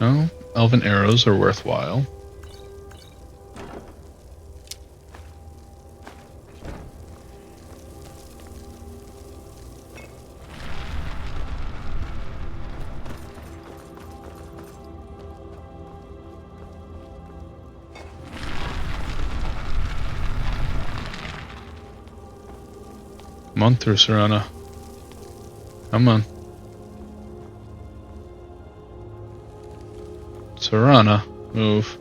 No, elven arrows are worthwhile. Come on through, Serana. Come on. Serana, move.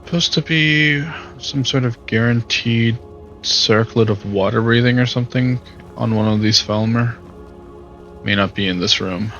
Supposed to be some sort of guaranteed circlet of water breathing or something on one of these Falmer. May not be in this room.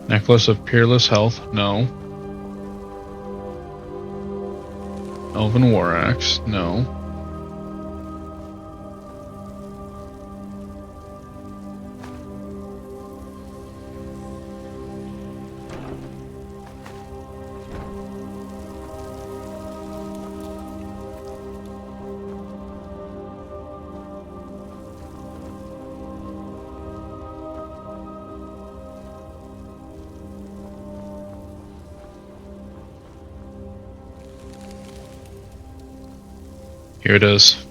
Necklace of Peerless Health, no. Elven War Axe, no. Here it is.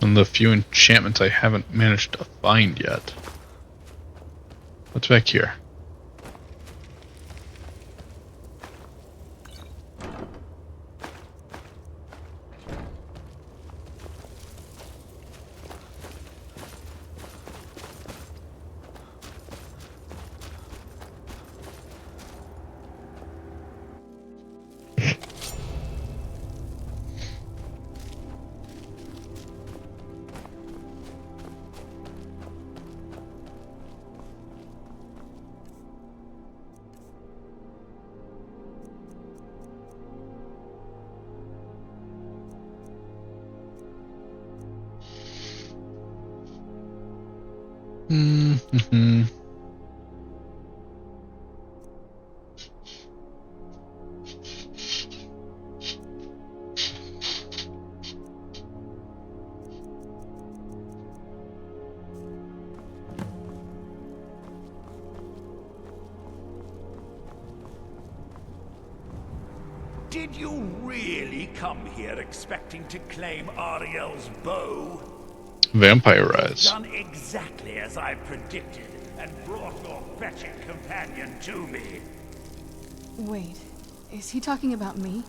And the few enchantments I haven't managed to find yet. What's back here? Mm-hmm. Did you really come here expecting to claim Ariel's bow? Vampire Rise. Done exactly as I predicted, and brought your fetching companion to me. Wait, is he talking about me?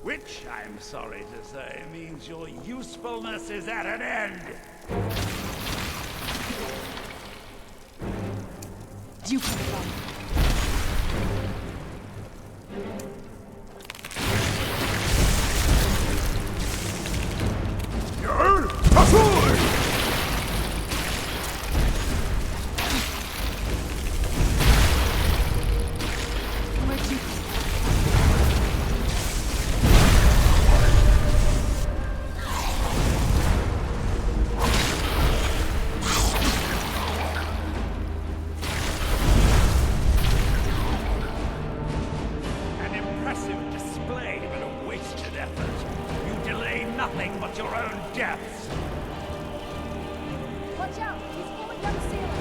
Which, I'm sorry to say, means your usefulness is at an end. You can run. An impressive display, but a wasted effort. You delay nothing but your own deaths. Watch out! He's falling down the ceiling!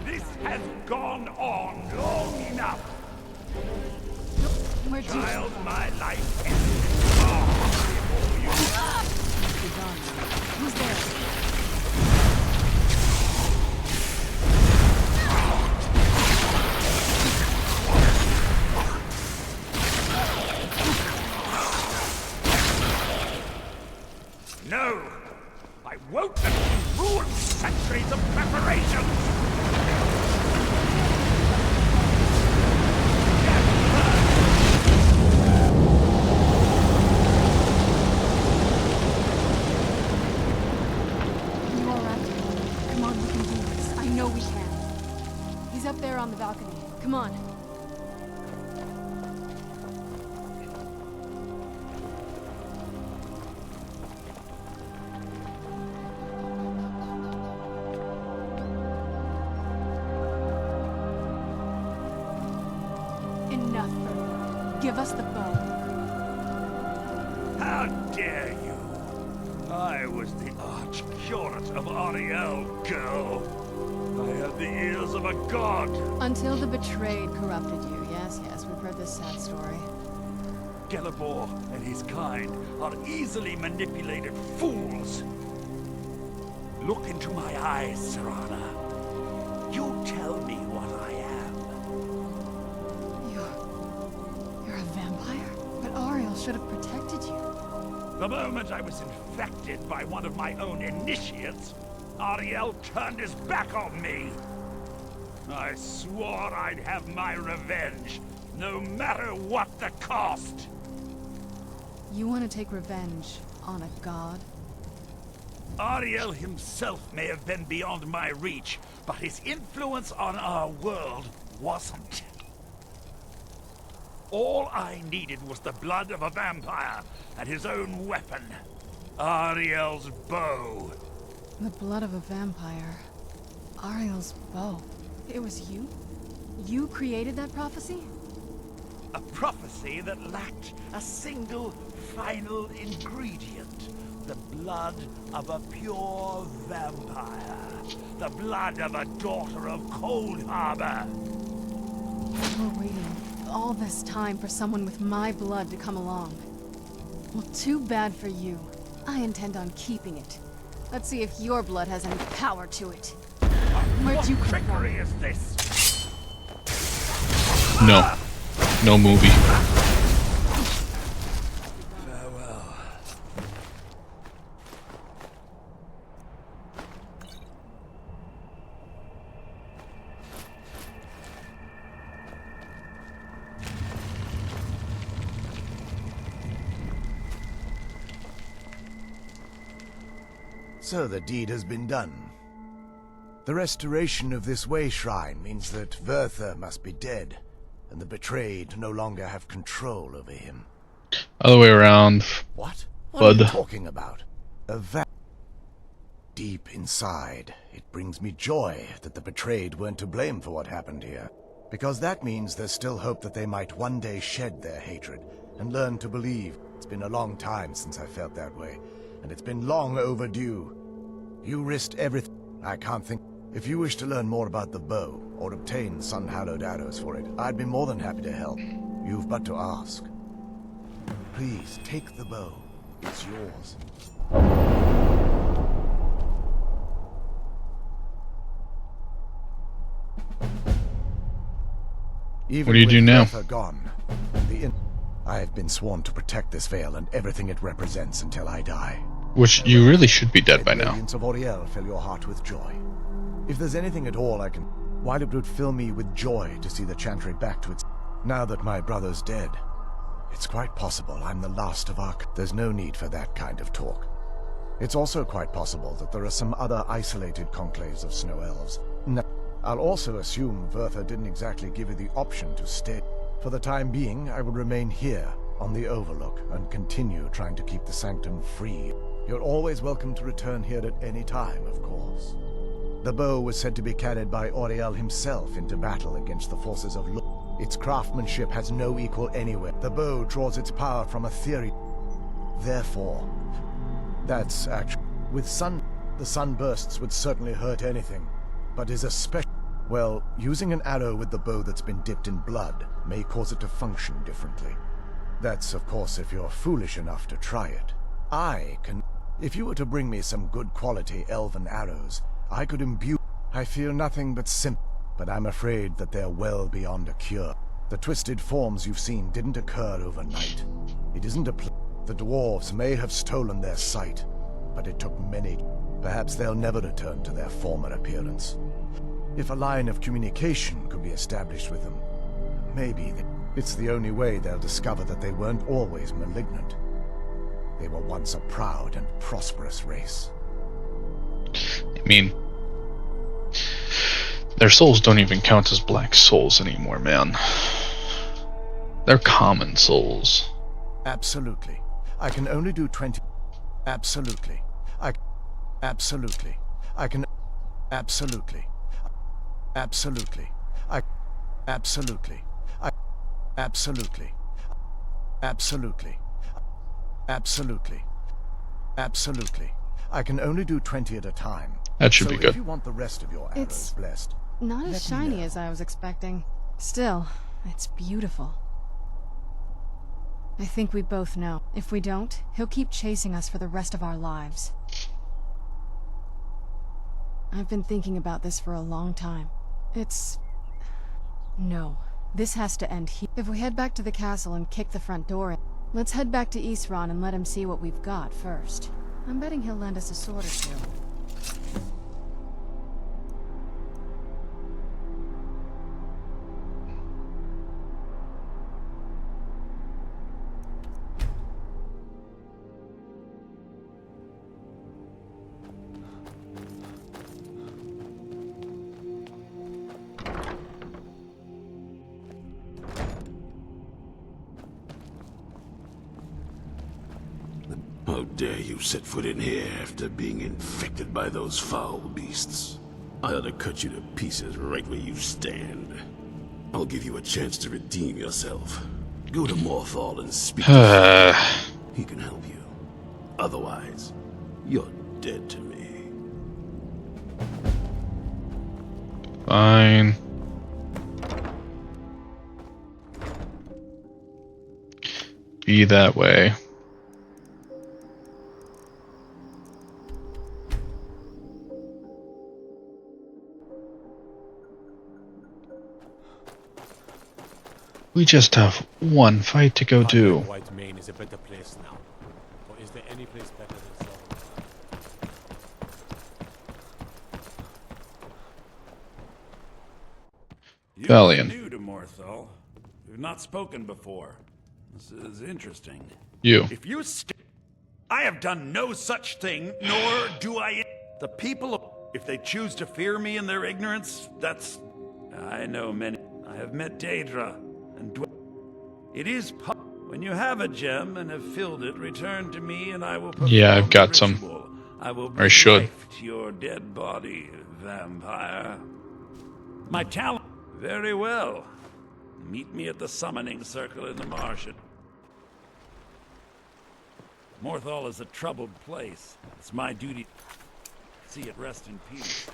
This has gone on long enough. Child, my life ends far before you. Who's there? No! I won't let you ruin centuries of preparations! You alright? Come on, we can do this. I know we can. He's up there on the balcony. Come on. Enough, Bertha. Give us the bow. How dare you! I was the arch-curate of Ariel, girl. I had the ears of a god. Until the betrayed corrupted you. Yes, yes, we've heard this sad story. Gelibor and his kind are easily manipulated fools. Look into my eyes, Serana. You tell me what I am. You're a vampire? But Ariel should have protected you. The moment I was infected by one of my own initiates, Ariel turned his back on me. I swore I'd have my revenge, no matter what the cost. You want to take revenge on a god? Ariel himself may have been beyond my reach, but his influence on our world wasn't. All I needed was the blood of a vampire and his own weapon, Ariel's bow. The blood of a vampire. Ariel's bow. It was you? You created that prophecy? A prophecy that lacked a single final ingredient. The blood of a pure vampire. The blood of a daughter of Cold Harbor. We're waiting all this time for someone with my blood to come along. Well, too bad for you. I intend on keeping it. Let's see if your blood has any power to it. Where'd you come from? Is this? No. No movie. Farewell. So the deed has been done. The restoration of this way shrine means that Verther must be dead, and the betrayed no longer have control over him. Other way around. What? What Bud. are you talking about? Deep inside, it brings me joy that the betrayed weren't to blame for what happened here. Because that means there's still hope that they might one day shed their hatred and learn to believe. It's been a long time since I felt that way, and it's been long overdue. You risked everything. I can't think. If you wish to learn more about the bow, or obtain sun-hallowed arrows for it, I'd be more than happy to help. You've but to ask. Please, take the bow. It's yours. Even What do you do now? Gone, I have been sworn to protect this veil and everything it represents until I die. Which you really should be dead by now. The radiance of Auriel fill your heart with joy. If there's anything at all I can... While it would fill me with joy to see the Chantry back to its... Now that my brother's dead, it's quite possible I'm the last of our... There's no need for that kind of talk. It's also quite possible that there are some other isolated conclaves of snow elves. No. I'll also assume Verther didn't exactly give you the option to stay. For the time being, I will remain here, on the Overlook, and continue trying to keep the Sanctum free. You're always welcome to return here at any time, of course. The bow was said to be carried by Auriel himself into battle against the forces of Its craftsmanship has no equal anywhere. The bow draws its power from a theory. Therefore, that's actually... With the sunbursts would certainly hurt anything, but is a special... Well, using an arrow with the bow that's been dipped in blood may cause it to function differently. That's, of course, if you're foolish enough to try it. I can... If you were to bring me some good quality elven arrows, I could imbue... I feel nothing but but I'm afraid that they're well beyond a cure. The twisted forms you've seen didn't occur overnight. It isn't a The dwarves may have stolen their sight, but it took many. Perhaps they'll never return to their former appearance. If a line of communication could be established with them, maybe it's the only way they'll discover that they weren't always malignant. They were once a proud and prosperous race. I mean, their souls don't even count as black souls anymore, man. They're common souls. Absolutely. I can only do 20... Absolutely. Absolutely. I can... Absolutely. Absolutely. Absolutely. Absolutely. Absolutely. Absolutely. Absolutely. I can only do 20 at a time. That should be good. If you want the rest of your arrows blessed, not as shiny as I was expecting. Still, it's beautiful. I think we both know. If we don't, he'll keep chasing us for the rest of our lives. I've been thinking about this for a long time. No. This has to end here. If we head back to the castle and kick the front door in, let's head back to Isran and let him see what we've got first. I'm betting he'll lend us a sword or two. dare you set foot in here after being infected by those foul beasts? I ought to cut you to pieces right where you stand. I'll give you a chance to redeem yourself. Go to Morthal and speak to him. He can help you. Otherwise, you're dead to me. Fine. Be that way. We just have one fight to go do. White Mane is a better place now. Or is there any place better than Solomon? Valiant. New to Morthal. We've not spoken before. This is interesting. You. If you I have done no such thing, nor do I. The people, if they choose to fear me in their ignorance, that's. I know many. I have met Daedra, and it is. When you have a gem and have filled it, return to me, and I will. Yeah, I've got some. I will Or I should. life to your dead body, vampire. My talent. Very well. Meet me at the summoning circle in the marsh. Morthal is a troubled place. It's my duty to see it rest in peace.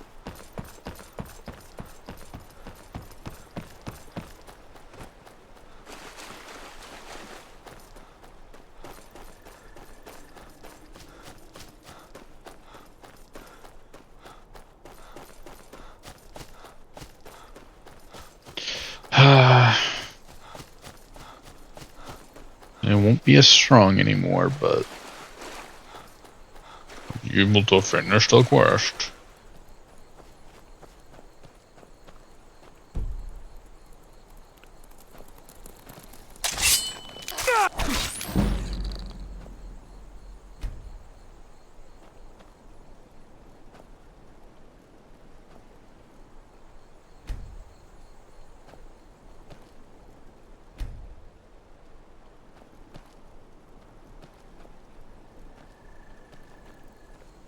It won't be as strong anymore, but able to finish the quest.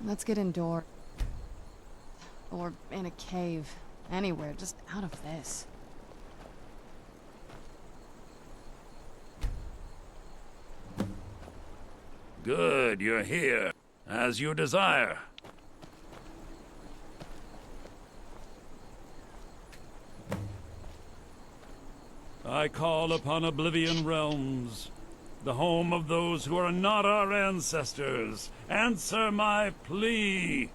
Let's get indoors. Or in a cave. Anywhere, just out of this. Good, you're here. As you desire. I call upon Oblivion Realms, the home of those who are not our ancestors. Answer my plea.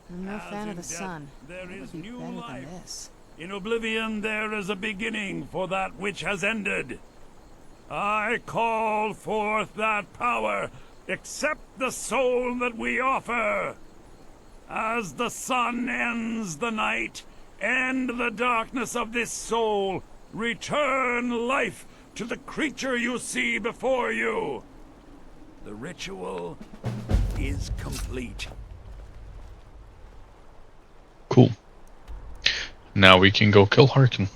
I'm no fan of the death, sun. There is Would be new better than life. this. In Oblivion there is a beginning for that which has ended. I call forth that power. Accept the soul that we offer. As the sun ends the night, end the darkness of this soul. Return life to the creature you see before you. The ritual is complete. Cool. Now we can go kill Harkin.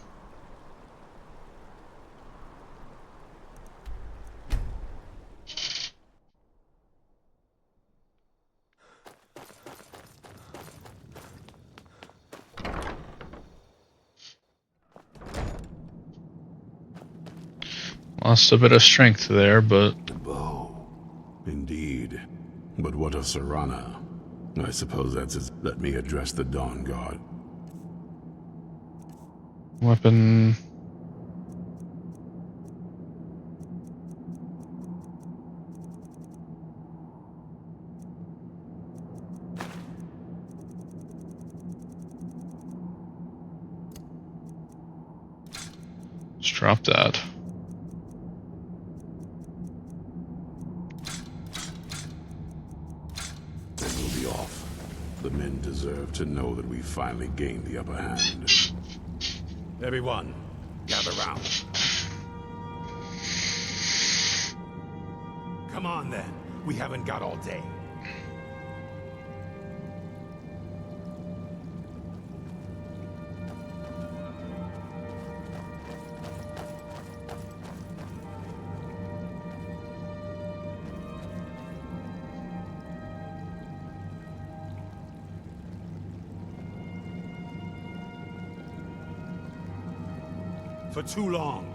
Lost a bit of strength there, but... The bow. Indeed. But what of Serana? I suppose that's his... Let me address the Dawn God. Weapon... Let's drop that. Then we'll be off. The men deserve to know that we finally gained the upper hand. Everyone, gather round. Come on then. We haven't got all day. For too long,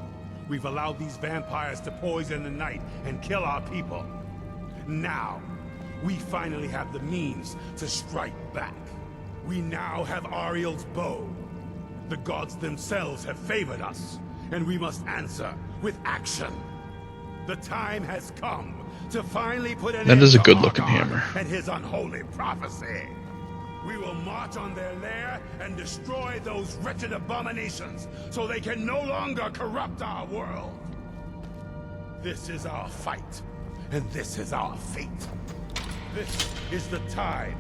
we've allowed these vampires to poison the night and kill our people. Now, we finally have the means to strike back. We now have Ariel's bow. The gods themselves have favored us, and we must answer with action. The time has come to finally put an end That is a to good-looking Argon hammer. and his unholy prophecy. We will march on their lair and destroy those wretched abominations so they can no longer corrupt our world. This is our fight, and this is our fate. This is the tide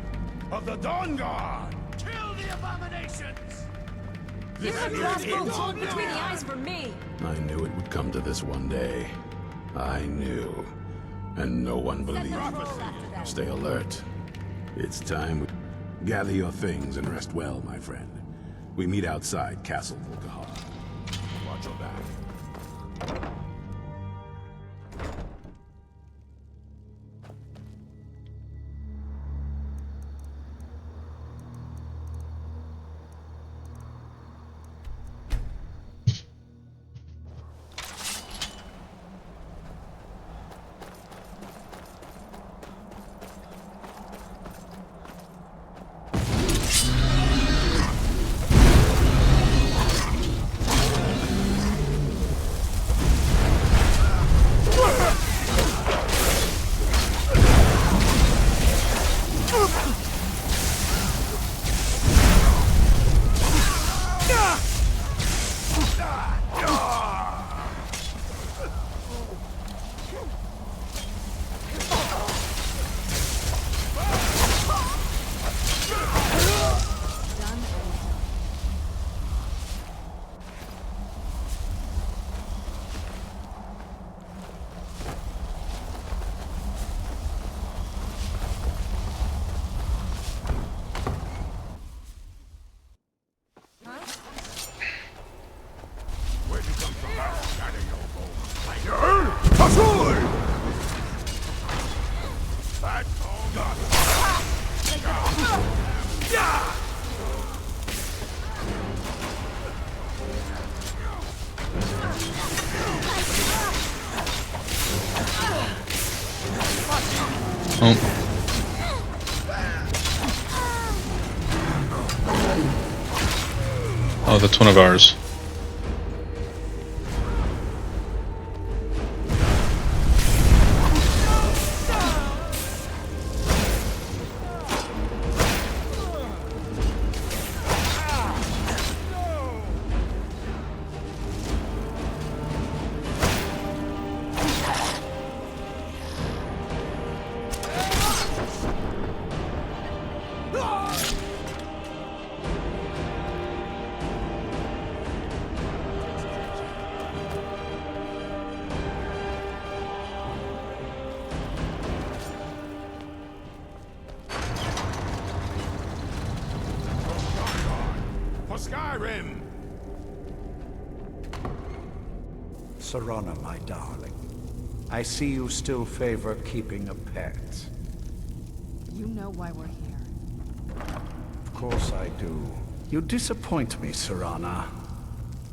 of the Dawn Guard. Kill the abominations! You have crossbow pulled between the eyes for me. I knew it would come to this one day. I knew. And no one believed. Stay alert. It's time. Gather your things and rest well, my friend. We meet outside Castle Volkahar. Watch your back. Oh, that's one of ours. Skyrim! Serana, my darling. I see you still favor keeping a pet. You know why we're here. Of course I do. You disappoint me, Serana.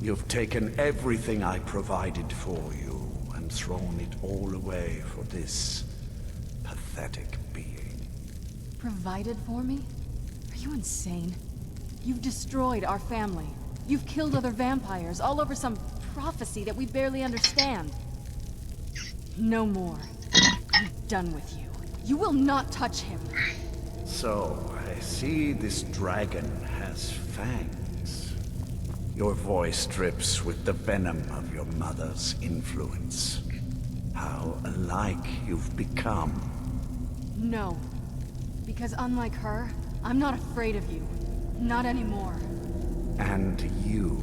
You've taken everything I provided for you and thrown it all away for this pathetic being. Provided for me? Are you insane? You've destroyed our family. You've killed other vampires, all over some prophecy that we barely understand. No more. I'm done with you. You will not touch him. So, I see this dragon has fangs. Your voice drips with the venom of your mother's influence. How alike you've become. No. Because unlike her, I'm not afraid of you. Not anymore. And you.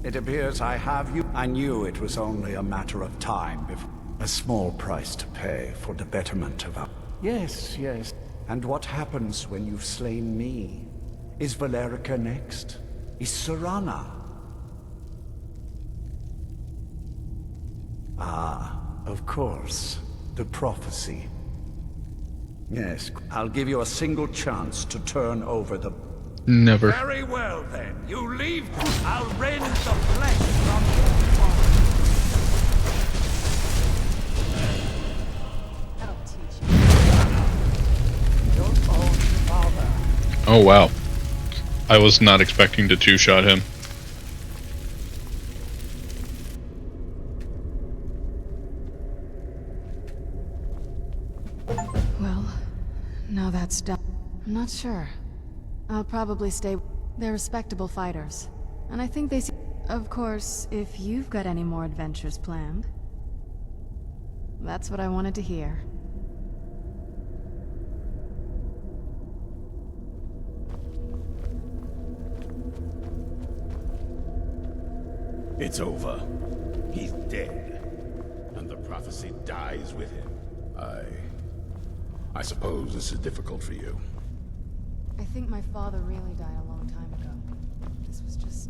It appears I have you. I knew it was only a matter of time before. A small price to pay for the betterment of our... Yes, yes. And what happens when you've slain me? Is Valerica next? Is Serana? Ah, of course. The prophecy. Yes, I'll give you a single chance to turn over the Never. Very well then. You leave. I'll rend the flesh from your body. That'll teach you. Your own father. Oh wow. I was not expecting to two-shot him. Well, now that's done. I'm not sure. I'll probably stay. They're respectable fighters. And I think they see. Of course, if you've got any more adventures planned. That's what I wanted to hear. It's over. He's dead. And the prophecy dies with him. I suppose this is difficult for you. I think my father really died a long time ago. This was just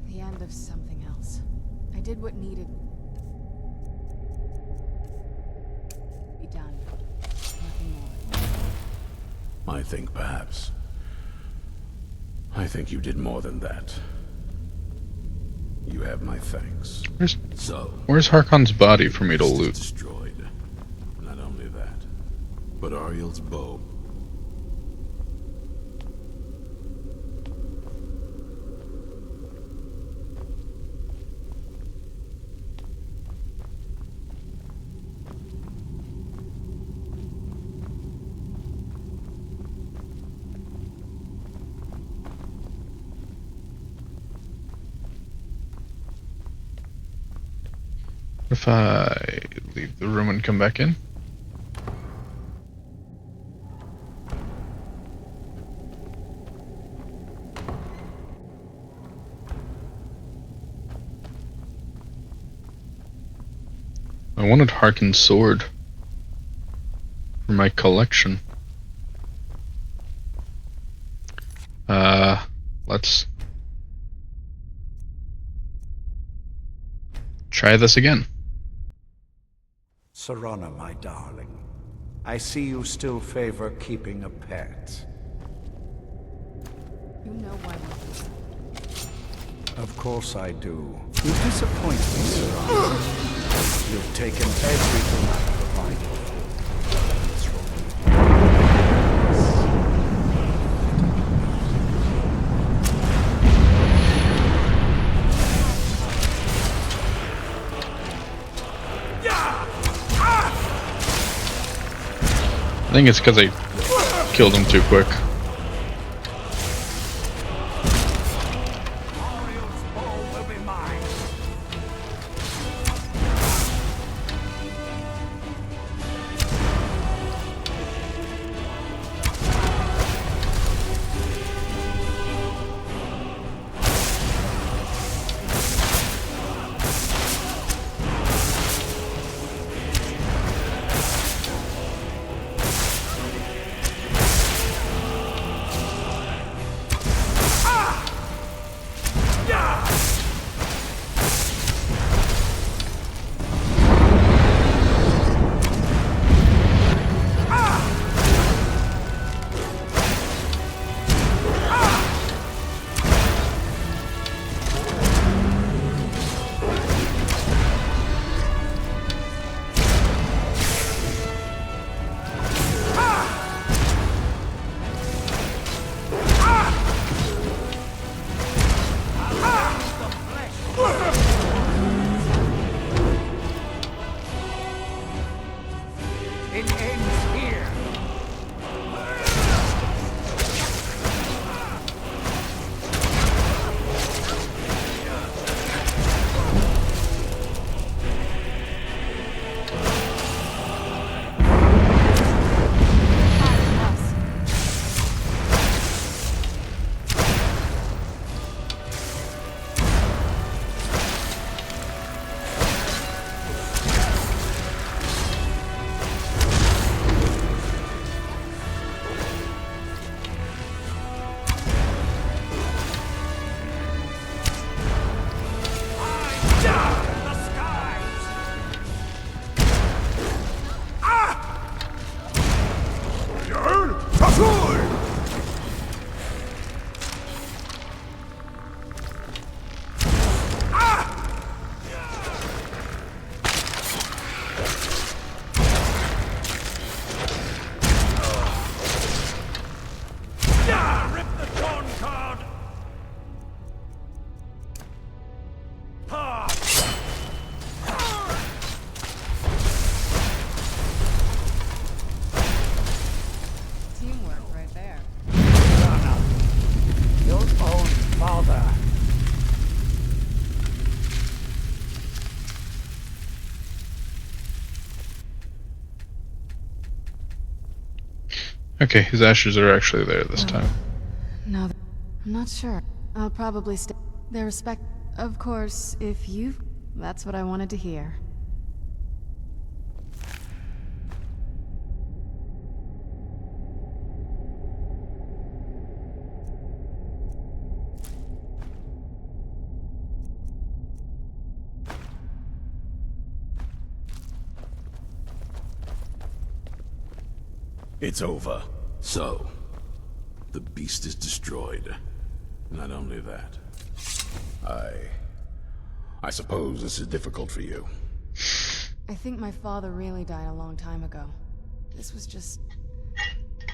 the end of something else. I did what needed to be done. Nothing more. I think you did more than that. You have my thanks. Where's Harkon's body for me to loot? Destroyed. Not only that, but Ariel's bow. If I leave the room and come back in? I wanted Harkon's sword for my collection. Let's try this again. Sirona, my darling, I see you still favor keeping a pet. You know why Of course I do. You disappoint me, Sirona. You've taken everything I provided. What's wrong? I think it's because I killed him too quick. Okay, his ashes are actually there this time. No, I'm not sure. I'll probably stay. Their respect. Of course, if you. That's what I wanted to hear. It's over. So, the beast is destroyed. Not only that, I suppose this is difficult for you. I think my father really died a long time ago. This was just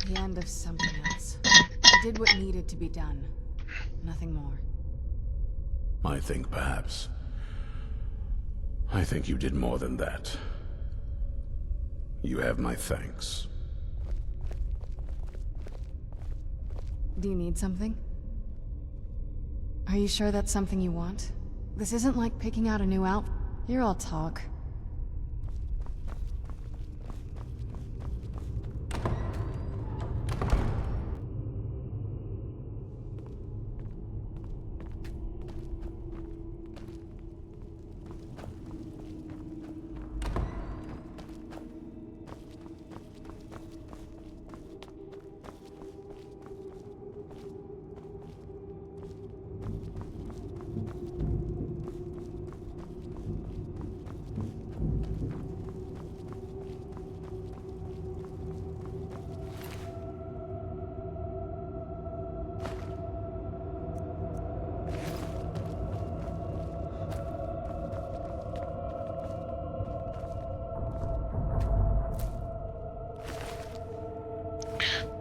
the end of something else. I did what needed to be done. Nothing more. I think you did more than that. You have my thanks. Do you need something? Are you sure that's something you want? This isn't like picking out a new outfit. You're all talk.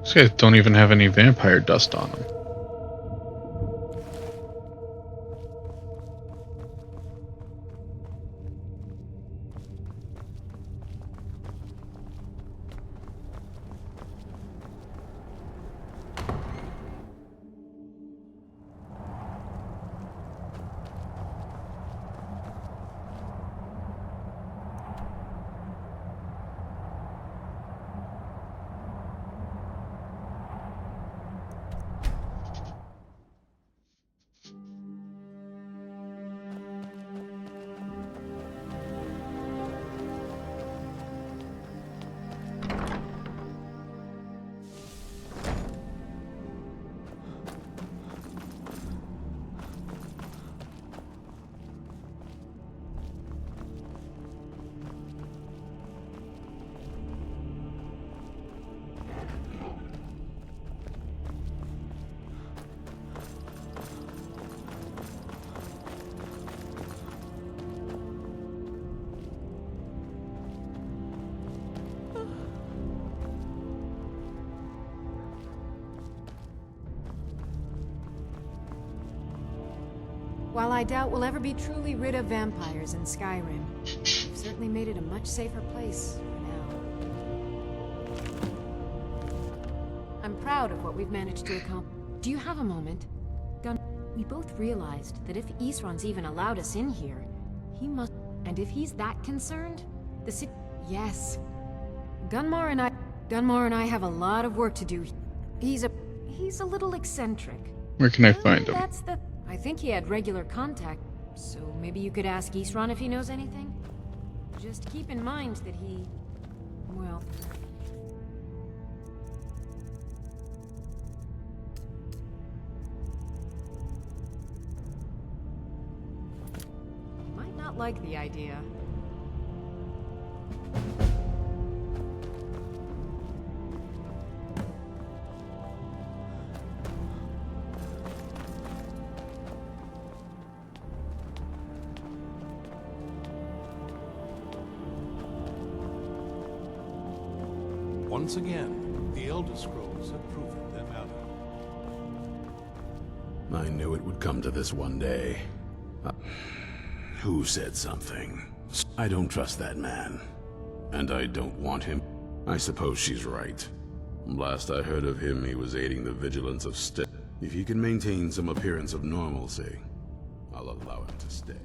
These guys don't even have any vampire dust on them. While I doubt we'll ever be truly rid of vampires in Skyrim, we've certainly made it a much safer place for now. I'm proud of what we've managed to accomplish. Do you have a moment? We both realized that if Isran's even allowed us in here, he must... And if he's that concerned, the city... Yes. Gunmar and I have a lot of work to do. He's a little eccentric. Where can I find him? That's the... I think he had regular contact, so maybe you could ask Isran if he knows anything? Just keep in mind that he... well... might not like the idea. Once again, the Elder Scrolls have proven their value. I knew it would come to this one day. Who said something? I don't trust that man. And I don't want him. I suppose she's right. Last I heard of him, he was aiding the vigilance of state. If he can maintain some appearance of normalcy, I'll allow him to stay.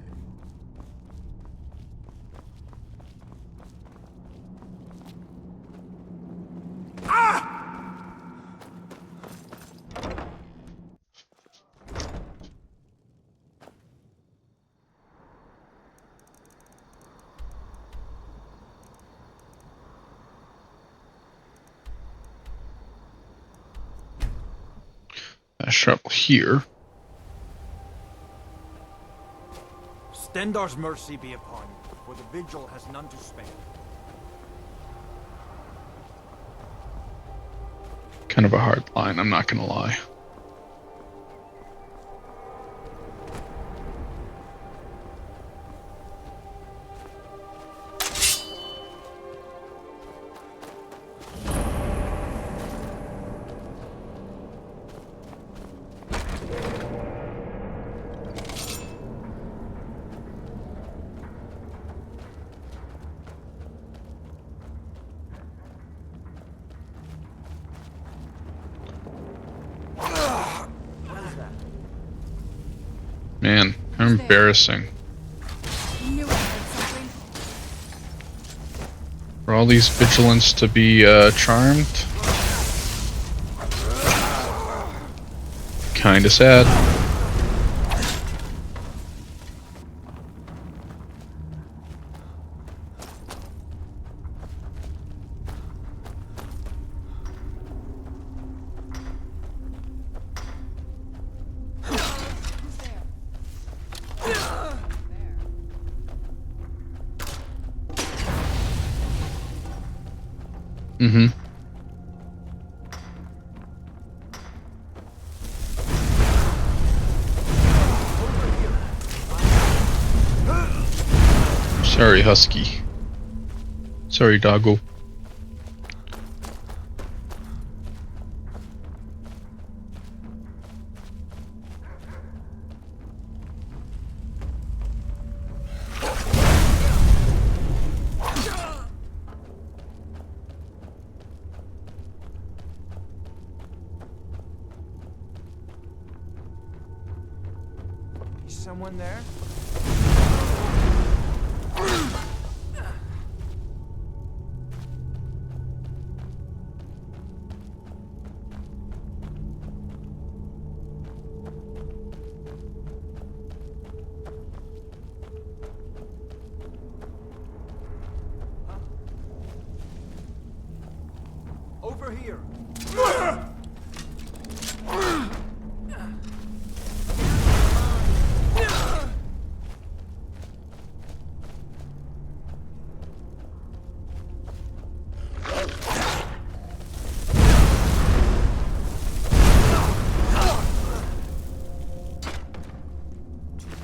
fast travel here. Stendar's mercy be upon you, for the vigil has none to spare. Kind of a hard line, I'm not gonna lie. Man, how embarrassing. For all these vigilants to be charmed. Kinda sad. Mm-hmm. Sorry, Husky. Sorry, Doggo. Someone there? Over here.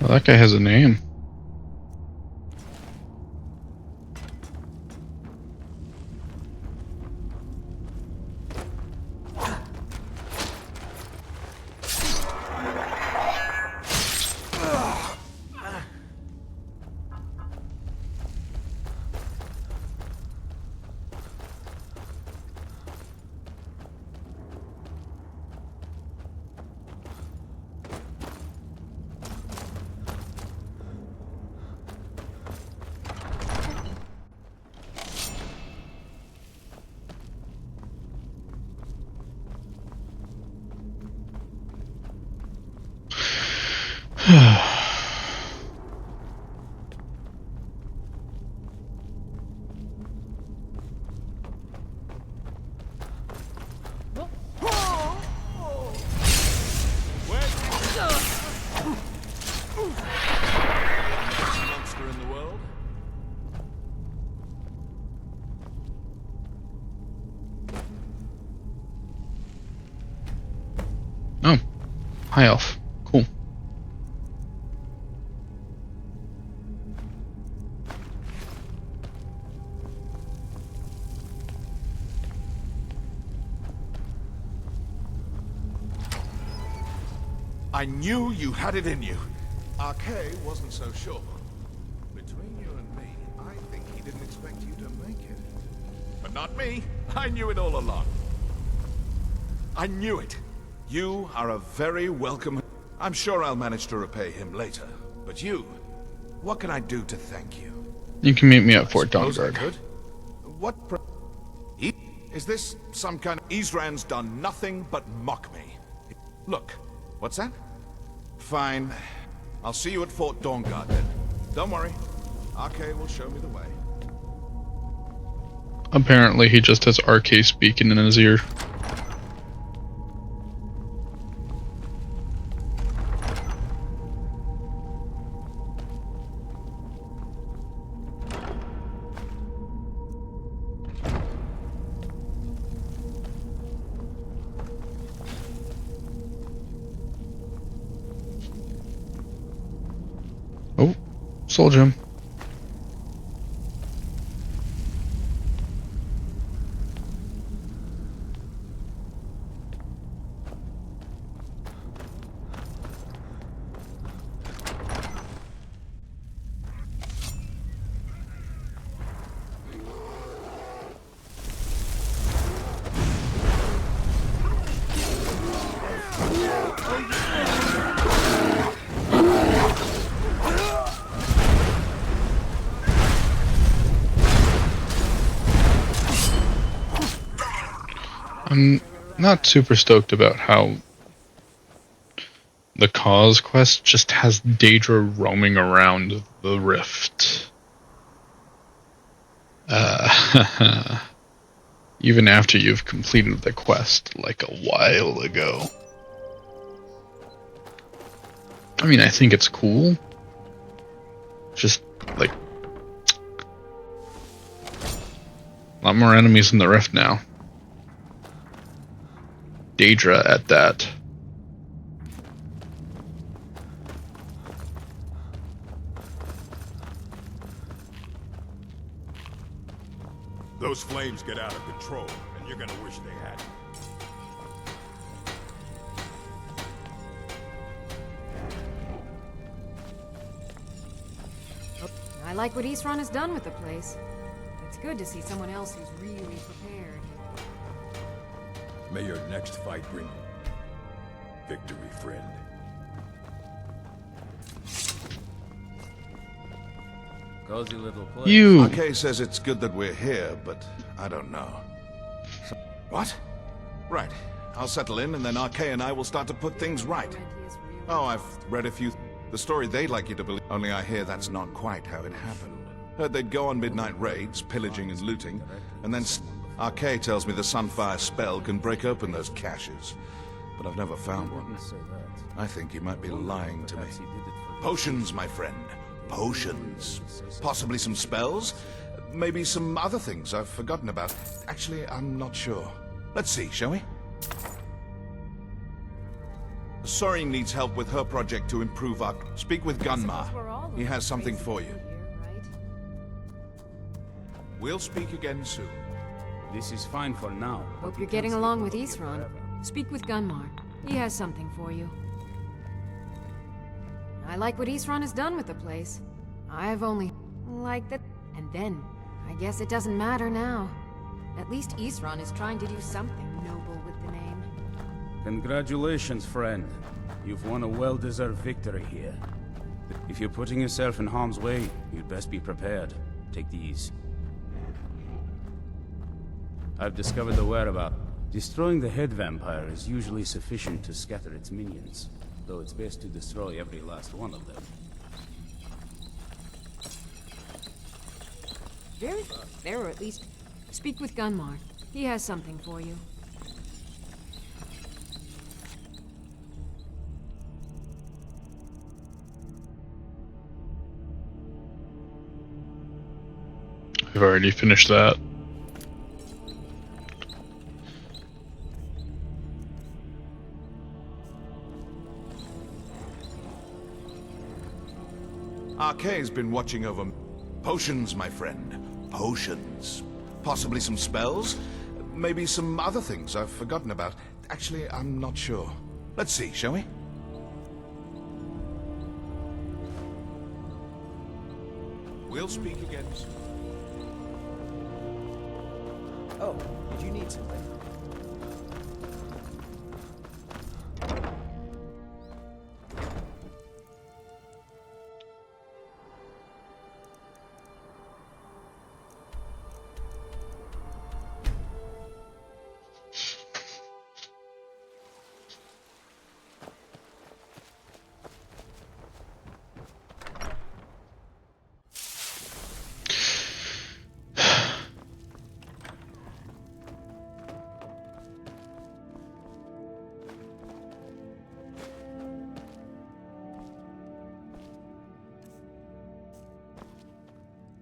Well, that guy has a name. Monster in the world? Oh, high elf. Cool. I knew you had it in you. Arkay wasn't so sure. Between you and me, I think he didn't expect you to make it. But not me. I knew it all along. I knew it. You are a very welcome... I'm sure I'll manage to repay him later. But you, what can I do to thank you? You can meet me at Fort Suppose I Dawnguard. could. What... Is this some kind of... Isran's done nothing but mock me. Look, what's that? Fine. I'll see you at Fort Dawnguard then. Don't worry. Arkay will show me the way. Apparently he just has RK speaking in his ear. Soul Gem. I'm not super stoked about how the Cause quest just has Daedra roaming around the rift. Even after you've completed the quest like a while ago. I mean, I think it's cool. Just, like, a lot more enemies in the rift now. Daedra at that. Those flames get out of control, and you're gonna wish they hadn't. I like what Eastron has done with the place. It's good to see someone else who's really prepared. May your next fight bring victory, friend. Cozy little place. You. RK says it's good that we're here, but I don't know. What? Right. I'll settle in, and then RK and I will start to put things right. Oh, I've read a few. The story they'd like you to believe. Only I hear that's not quite how it happened. Heard they'd go on midnight raids, pillaging and looting, and then RK tells me the Sunfire spell can break open those caches. But I've never found one. I think he might be lying to me. Potions, my friend. Potions. Possibly some spells? Maybe some other things I've forgotten about. Actually, I'm not sure. Let's see, shall we? Sorry needs help with her project to improve our... Speak with Gunmar. He has something for you. We'll speak again soon. This is fine for now. Hope you're getting along with Eastron. Speak with Gunmar. He has something for you. I like what Eastron has done with the place. I've only liked that. And then, I guess it doesn't matter now. At least Eastron is trying to do something noble with the name. Congratulations, friend. You've won a well-deserved victory here. If you're putting yourself in harm's way, you'd best be prepared. Take these. I've discovered the whereabouts. Destroying the head vampire is usually sufficient to scatter its minions, though it's best to destroy every last one of them. Very fair, or at least speak with Gunmar. He has something for you. I've already finished that. RK's been watching over... Potions, my friend. Potions. Possibly some spells? Maybe some other things I've forgotten about. Actually, I'm not sure. Let's see, shall we? We'll speak again soon. Oh, did you need something?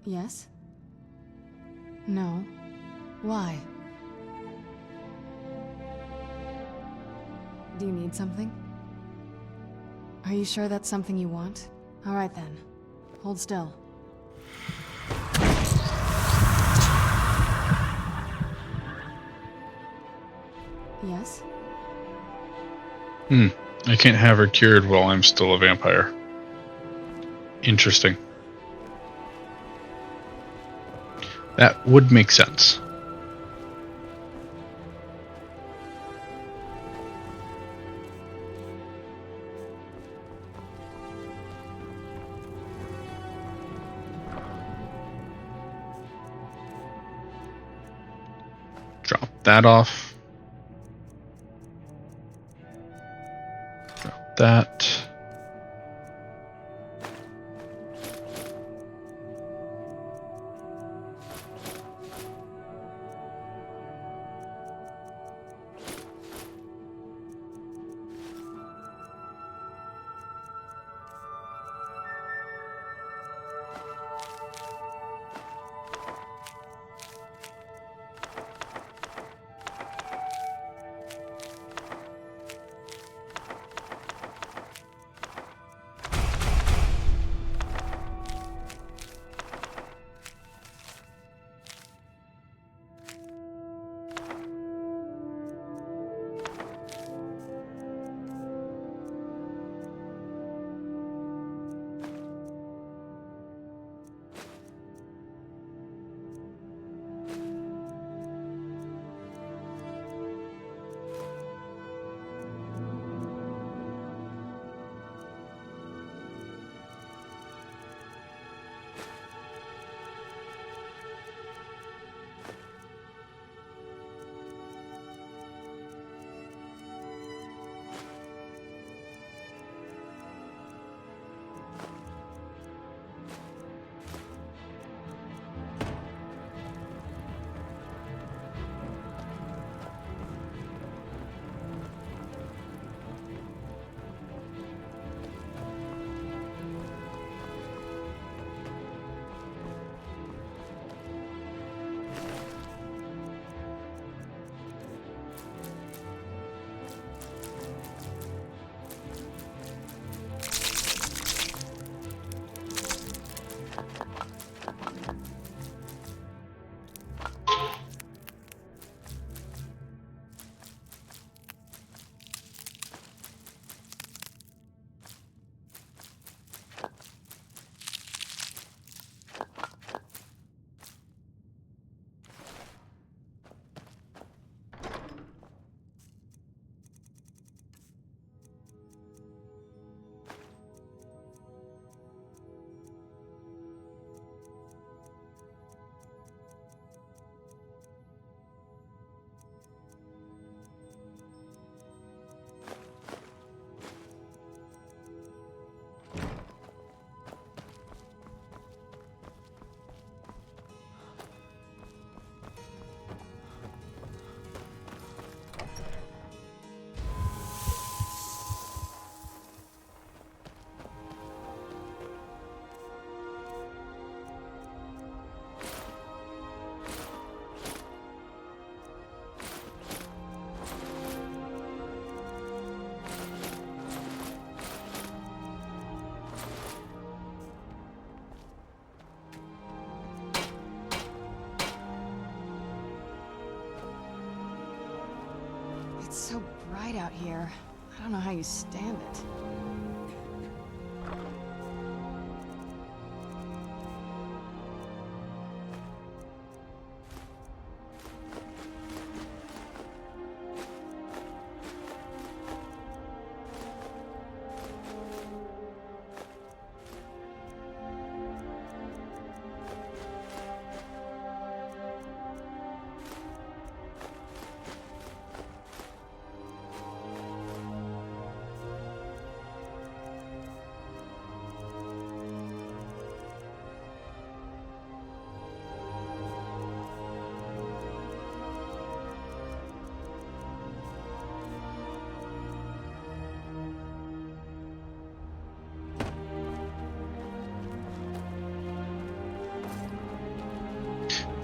Yes? No. Why? Do you need something? Are you sure that's something you want? All right then. Hold still. Yes? I can't have her cured while I'm still a vampire. Interesting. That would make sense. Drop that off. Drop that. It's so bright out here. I don't know how you stand it.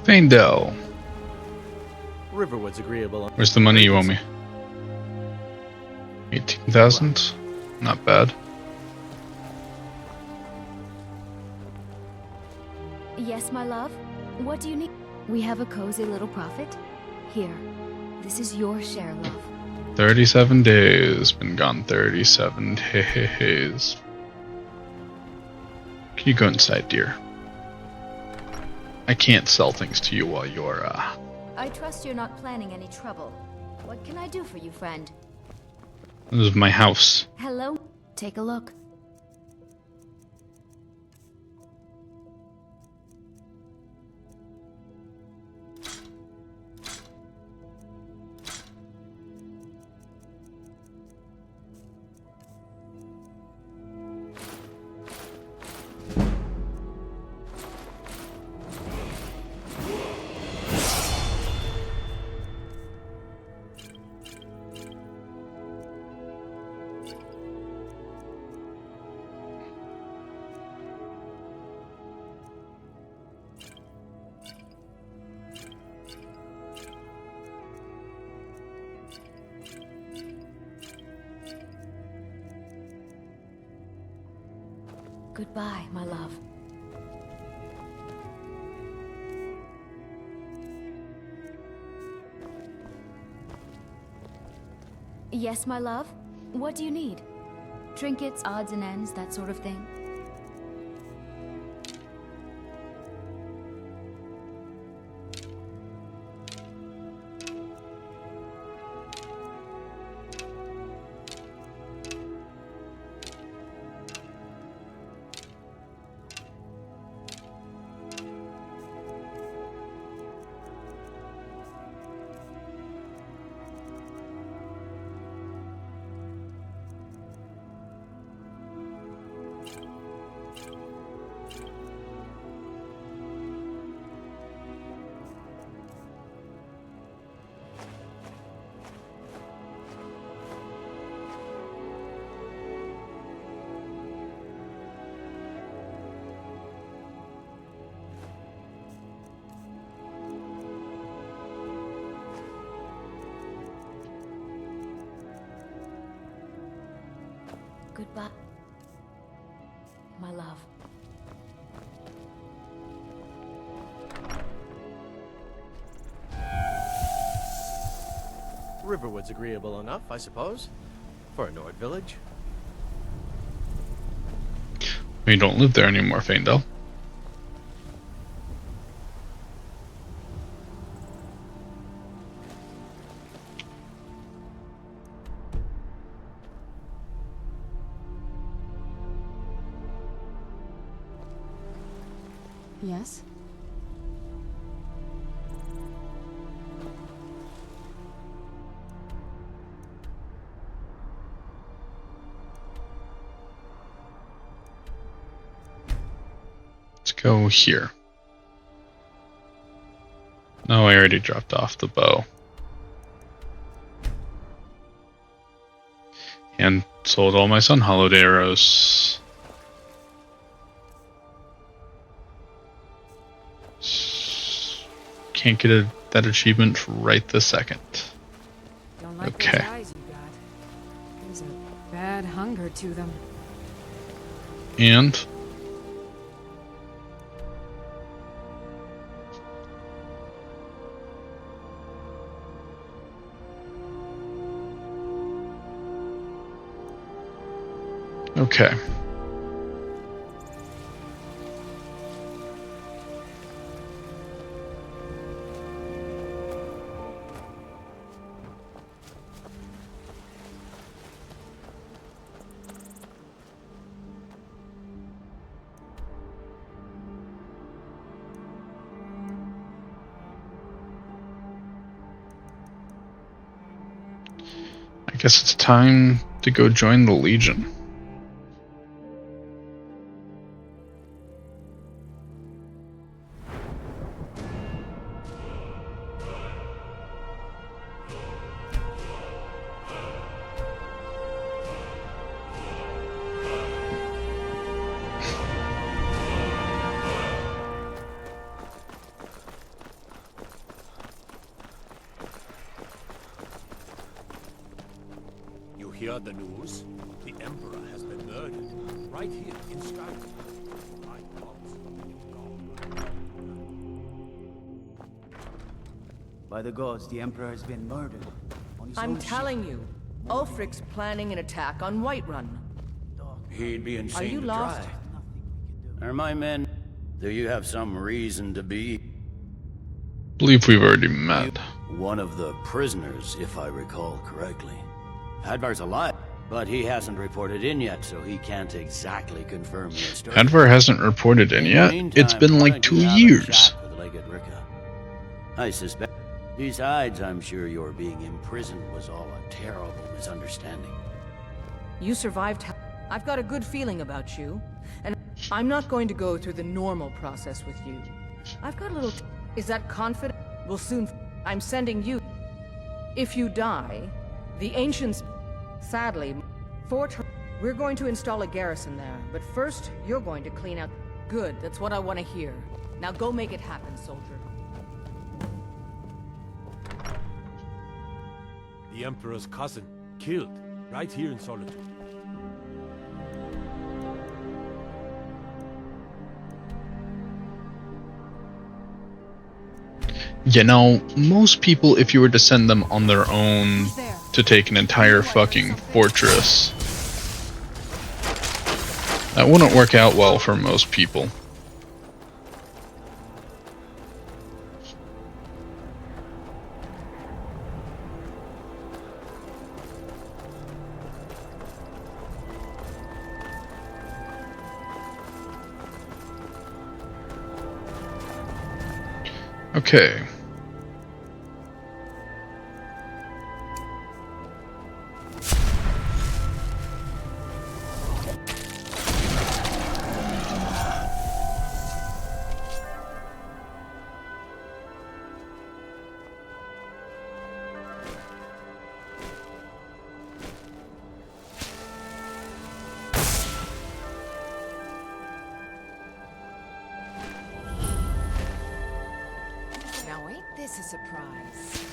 Faendel. Riverwood's agreeable. Where's the money you owe me? 18,000? Not bad. Yes, my love? What do you need? We have a cozy little profit. Here, this is your share, love. 37 days. Been gone 37 days. Can you go inside, dear? I can't sell things to you while you're, I trust you're not planning any trouble. What can I do for you, friend? This is my house. Hello? Take a look. Goodbye, my love. Yes, my love? What do you need? Trinkets, odds and ends, that sort of thing? Goodbye, my love. Riverwood's agreeable enough, I suppose, for a Nord village. We don't live there anymore, Faendal. Yes? Let's go here. No, I already dropped off the bow. And sold all my sun hollowed arrows. Can't get that achievement right this second. Don't like Okay. those eyes you got. There's a bad hunger to them. And okay. I guess it's time to go join the Legion. You hear the news? The Emperor has been murdered, right here in Skyrim. My gods, By the gods, the Emperor has been murdered. On his I'm own telling you, Ulfric's planning an attack on Whiterun. He'd be insane Are you to lost? try. Are my men? Do you have some reason to be? Believe we've already met. One of the prisoners, if I recall correctly. Hadvar's alive, but he hasn't reported in yet, so he can't exactly confirm your story. Hadvar hasn't reported in yet? It's been like 2 years. I suspect. Besides, I'm sure your being imprisoned was all a terrible misunderstanding. You survived. I've got a good feeling about you, and I'm not going to go through the normal process with you. I've got a little. Is that confident? We'll soon. I'm sending you. If you die, the ancients. Sadly, we're going to install a garrison there, but first you're going to clean out. Good. That's what I want to hear. Now go make it happen, soldier. The Emperor's cousin, killed, right here in Solitude. You know, most people, if you were to send them on their own to take an entire fucking fortress, that wouldn't work out well for most people. Okay. Now ain't this a surprise?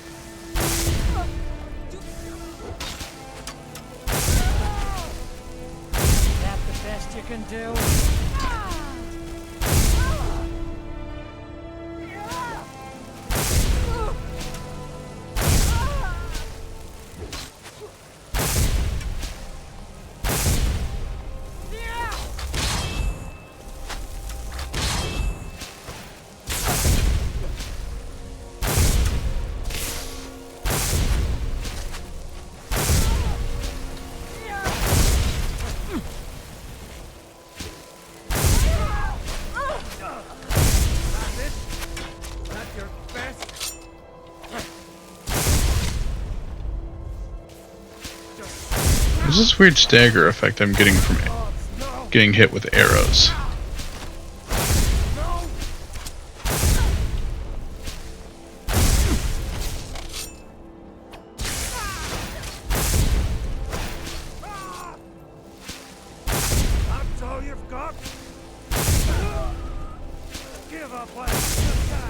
That the best you can do? There's this weird stagger effect I'm getting from getting hit with arrows. That's all you've got? Give up what you got.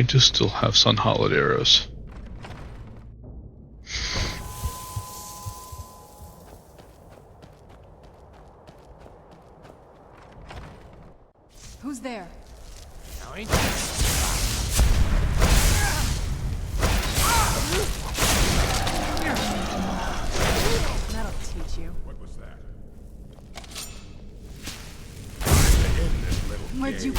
do still have sun hollowed arrows. Who's there? That'll teach you. What was that? Where'd you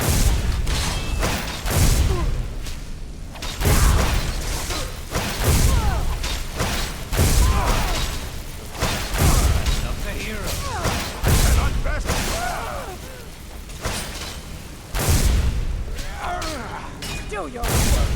Do your work.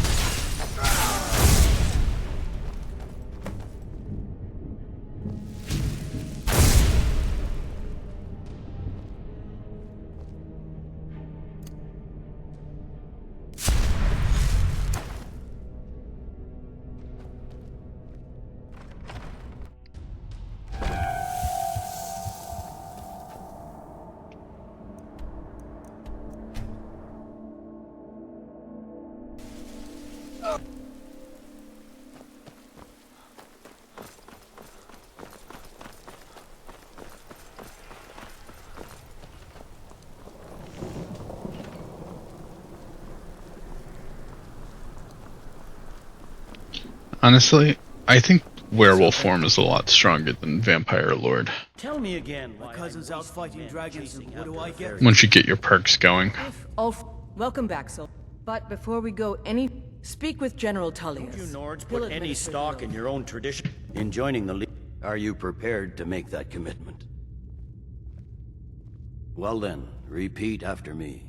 Honestly, I think werewolf form is a lot stronger than vampire lord. Tell me again, my cousin's out fighting dragons, and what do I get? Once you get your perks going. Welcome back, Sil. But before we go speak with General Tullius. Don't you Nords put any stock in your own tradition? In joining the League, are you prepared to make that commitment? Well then, repeat after me.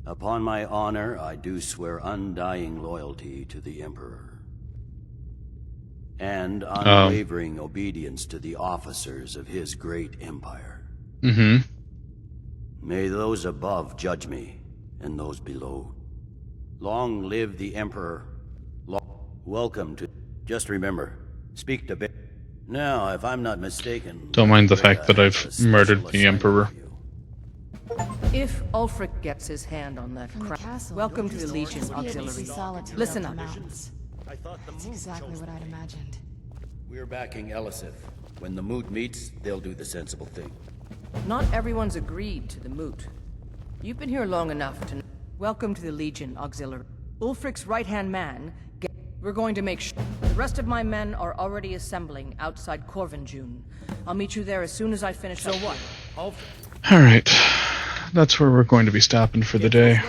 Upon my honor, I do swear undying loyalty to the Emperor. And unwavering obedience to the officers of his great empire. Mm-hmm. May those above judge me, and those below. Long live the Emperor. Welcome to... Just remember, speak to... Now, if I'm not mistaken... Don't mind the fact that I've murdered the Emperor. If Ulfric gets his hand on that crown, welcome to the Legion Auxiliary. Listen up. That's exactly what I'd imagined. We're backing Elisif. When the moot meets, they'll do the sensible thing. Not everyone's agreed to the moot. You've been here long enough to... Welcome to the Legion Auxiliary. Ulfric's right-hand man... We're going to make sure... The rest of my men are already assembling outside Corvinjune. I'll meet you there as soon as I finish up. So what? Alright. That's where we're going to be stopping for the day.